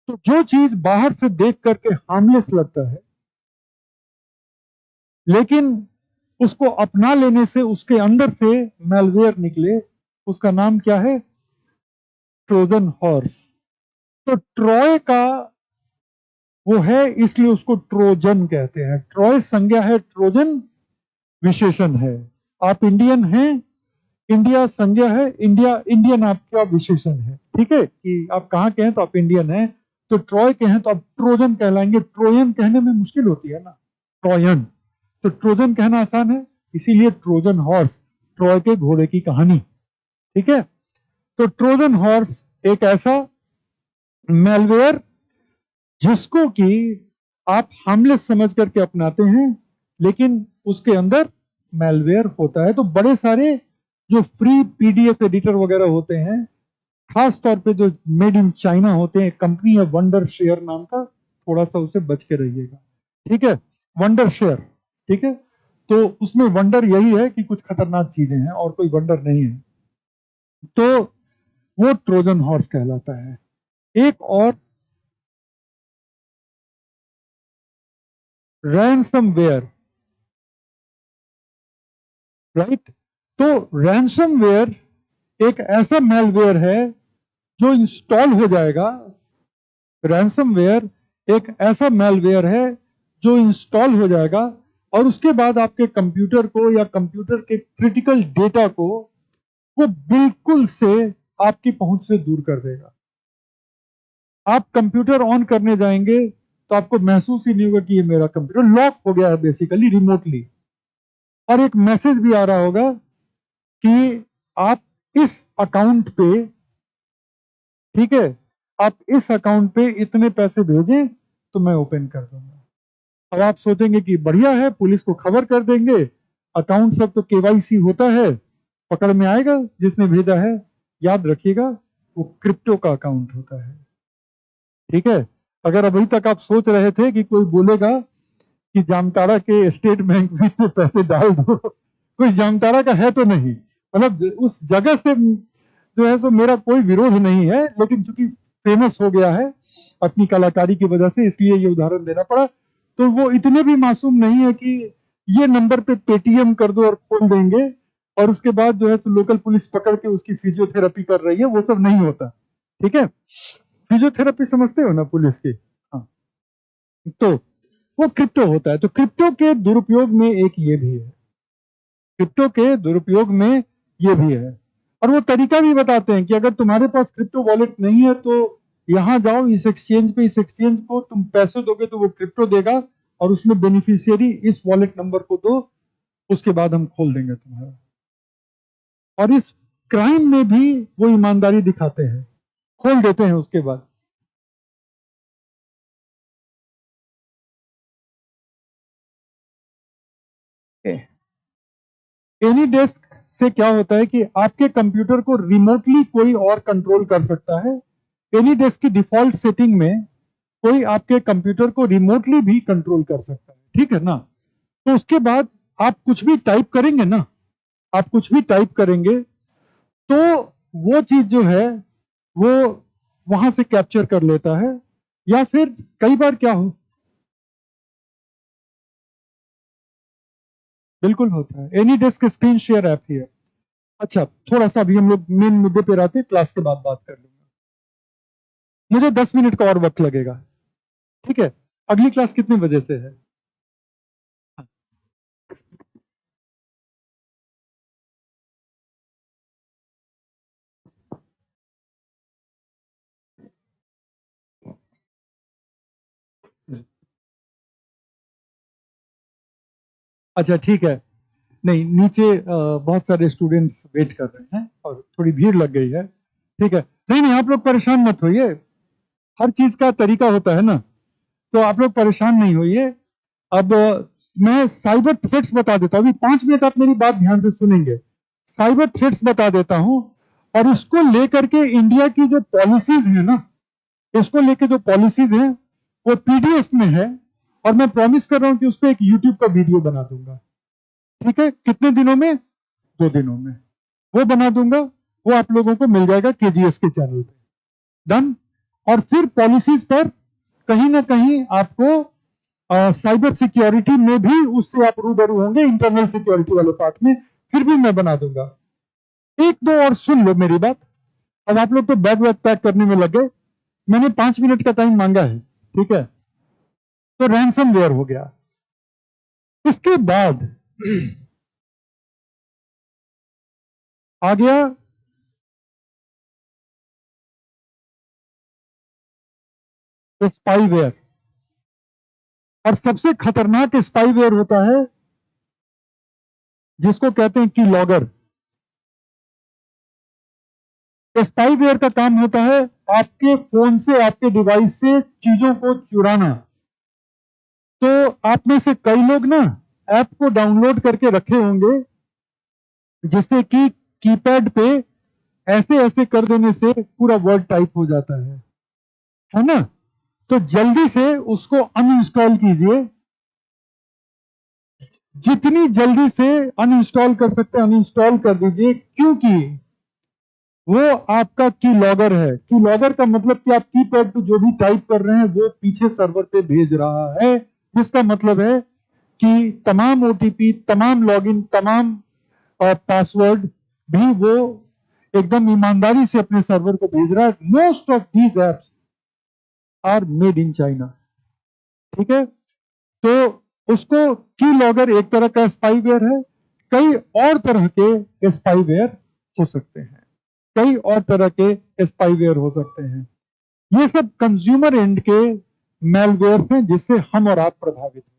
तो जो चीज बाहर से देख करके हार्मलेस लगता है, लेकिन उसको अपना लेने से उसके अंदर से मैलवेयर निकले, उसका नाम क्या है? Trojan horse. तो ट्रॉय का वो है, इसलिए उसको ट्रोजन कहते हैं। ट्रॉय संज्ञा है, ट्रोजन विशेषण है। आप इंडियन हैं, इंडिया संज्ञा है, इंडियन आपका विशेषण है, ठीक है, कि आप कहाँ के हैं तो आप इंडियन हैं। तो ट्रॉय के हैं तो आप ट्रोजन कहलाएंगे। ट्रोजन कहने में मुश्किल होती है ना, ट्रोजन, तो ट्रोजन कहना आसान है, इसीलिए ट्रोजन हॉर्स, ट्रॉय के घोड़े की कहानी, ठीक है। तो ट्रोजन हॉर्स एक ऐसा मैलवेयर जिसको कि आप हार्मलेस समझ करके अपनाते हैं, लेकिन उसके अंदर मैलवेयर होता है। तो बड़े सारे जो फ्री पीडीएफ एडिटर वगैरह होते हैं, खास तौर पे जो मेड इन चाइना होते हैं, कंपनी है वंडर शेयर नाम का, थोड़ा सा उसे बच के रहिएगा, ठीक है। वंडर शेयर, ठीक है। तो उसमें वंडर यही है कि कुछ खतरनाक चीजें हैं और कोई वंडर नहीं है, तो वो ट्रोजन हॉर्स कहलाता है। एक और रैंसमवेयर, राइट। तो रैंसमवेयर एक ऐसा मैलवेयर है जो इंस्टॉल हो जाएगा। रैंसमवेयर एक ऐसा मैलवेयर है जो इंस्टॉल हो जाएगा और उसके बाद आपके कंप्यूटर को या कंप्यूटर के क्रिटिकल डेटा को वो बिल्कुल से आपकी पहुंच से दूर कर देगा। आप कंप्यूटर ऑन करने जाएंगे तो आपको महसूस ही नहीं होगा कि ये मेरा कंप्यूटर लॉक हो गया है बेसिकली रिमोटली, और एक मैसेज भी आ रहा होगा कि आप इस अकाउंट पे, ठीक है, आप इस अकाउंट पे इतने पैसे भेजें तो मैं ओपन कर दूंगा। अब आप सोचेंगे कि बढ़िया है, पुलिस को खबर कर देंगे, अकाउंट सब तो केवाईसी होता है, पकड़ में आएगा जिसने भेजा है। याद रखिएगा वो क्रिप्टो का अकाउंट होता है, ठीक है। अगर अभी तक आप सोच रहे थे कि कोई बोलेगा कि जामताड़ा के स्टेट बैंक में तो पैसे डाल दो, कोई जामताड़ा का है तो नहीं, मतलब उस जगह से जो है सो मेरा कोई विरोध नहीं है, लेकिन चूंकि फेमस हो गया है अपनी कलाकारी की वजह से, इसलिए ये उदाहरण देना पड़ा। तो वो इतने भी मासूम नहीं है कि ये नंबर पे पेटीएम कर दो और खोल देंगे और उसके बाद जो है सो लोकल पुलिस पकड़ के उसकी फिजियोथेरेपी कर रही है, वो सब नहीं होता, ठीक है। फिजियोथेरेपी समझते हो ना पुलिस की, हाँ। तो वो क्रिप्टो होता है। तो क्रिप्टो के दुरुपयोग में एक ये भी है, क्रिप्टो के दुरुपयोग में ये भी है। और वो तरीका भी बताते हैं कि अगर तुम्हारे पास क्रिप्टो वॉलेट नहीं है तो यहां जाओ इस एक्सचेंज पे, इस एक्सचेंज को तुम पैसे दोगे तो वो क्रिप्टो देगा और उसमें बेनिफिशियरी इस वॉलेट नंबर को दो, उसके बाद हम खोल देंगे तुम्हारा। और इस क्राइम में भी वो ईमानदारी दिखाते हैं, खोल देते हैं उसके बाद। एनी डेस्क से क्या होता है कि आपके कंप्यूटर को रिमोटली कोई और कंट्रोल कर सकता है। एनी डेस्क की डिफॉल्ट सेटिंग में कोई आपके कंप्यूटर को रिमोटली भी कंट्रोल कर सकता है, ठीक है ना। तो उसके बाद आप कुछ भी टाइप करेंगे ना, आप कुछ भी टाइप करेंगे तो वो चीज जो है वो वहां से कैप्चर कर लेता है। या फिर कई बार क्या हो, बिल्कुल होता है, AnyDesk screen share app ही है। अच्छा, थोड़ा सा अभी हम लोग मेन मुद्दे पे आते हैं, क्लास के बाद बात कर लूंगा। मुझे 10 मिनट का और वक्त लगेगा, ठीक है। अगली क्लास कितने बजे से है? अच्छा ठीक है। नहीं, नीचे बहुत सारे स्टूडेंट्स वेट कर रहे हैं और थोड़ी भीड़ लग गई है, ठीक है। नहीं नहीं, आप लोग परेशान मत होइए, हर चीज का तरीका होता है ना, तो आप लोग परेशान नहीं होइए। अब मैं साइबर थ्रेट्स बता देता हूँ, अभी 5 मिनट आप मेरी बात ध्यान से सुनेंगे। साइबर थ्रेट्स बता देता हूँ और इसको लेकर के इंडिया की जो पॉलिसीज है ना, इसको लेकर जो पॉलिसीज है वो पीडीएफ में है और मैं प्रॉमिस कर रहा हूं कि उस पर एक यूट्यूब का वीडियो बना दूंगा, ठीक है। कितने दिनों में? 2 दिनों में वो बना दूंगा, वो आप लोगों को मिल जाएगा केजीएस के चैनल पे, डन। और फिर पॉलिसीज पर कहीं ना कहीं आपको साइबर सिक्योरिटी में भी उससे आप रूबरू होंगे, इंटरनल सिक्योरिटी वाले पार्ट में फिर भी मैं बना दूंगा। एक दो और सुन लो मेरी बात। अब आप लोग तो बैग वैग पैक करने में लग गए, मैंने 5 मिनट का टाइम मांगा है, ठीक है। तो रैंसमवेयर हो गया। इसके बाद आ गया स्पाईवेयर, और सबसे खतरनाक स्पाईवेयर होता है जिसको कहते हैं की लॉगर। स्पाईवेयर का काम होता है आपके फोन से, आपके डिवाइस से चीजों को चुराना। तो आप में से कई लोग ना ऐप को डाउनलोड करके रखे होंगे जिससे कि कीपैड पे ऐसे ऐसे कर देने से पूरा वर्ड टाइप हो जाता है ना? तो जल्दी से उसको अनइंस्टॉल कीजिए, जितनी जल्दी से अनइंस्टॉल कर सकते हैं अनइंस्टॉल कर दीजिए, क्योंकि वो आपका की लॉगर है। की लॉगर का मतलब कि आप कीपैड पे जो भी टाइप कर रहे हैं वो पीछे सर्वर पे भेज रहा है, जिसका मतलब है कि तमाम ओटीपी, तमाम लॉगिन, तमाम पासवर्ड भी वो एकदम ईमानदारी से अपने सर्वर को भेज रहा है। Most of these apps are made in China, ठीक है? तो उसको की लॉगर एक तरह का स्पाईवेयर है, कई और तरह के स्पाईवेयर हो सकते हैं, कई और तरह के स्पाईवेयर हो सकते हैं। ये सब कंज्यूमर एंड के मेलवेयर हैं जिससे हम और आप प्रभावित हैं।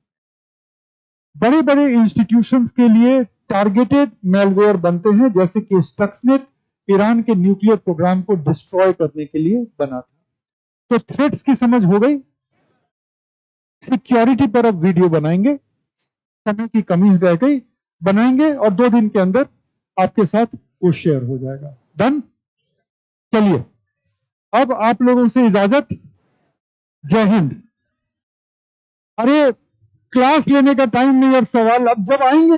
बड़े बड़े इंस्टीट्यूशंस के लिए टारगेटेड मेलवेयर बनते हैं, जैसे कि स्टक्सनेट ईरान के न्यूक्लियर प्रोग्राम को डिस्ट्रॉय करने के लिए बना था। तो थ्रेट्स की समझ हो गई। सिक्योरिटी पर अब वीडियो बनाएंगे, समय की कमी रह गई, बनाएंगे और 2 दिन के अंदर आपके साथ वो शेयर हो जाएगा। डन? चलिए, अब आप लोगों से इजाजत। जय हिंद। अरे क्लास लेने का टाइम नहीं, अब सवाल अब जब आएंगे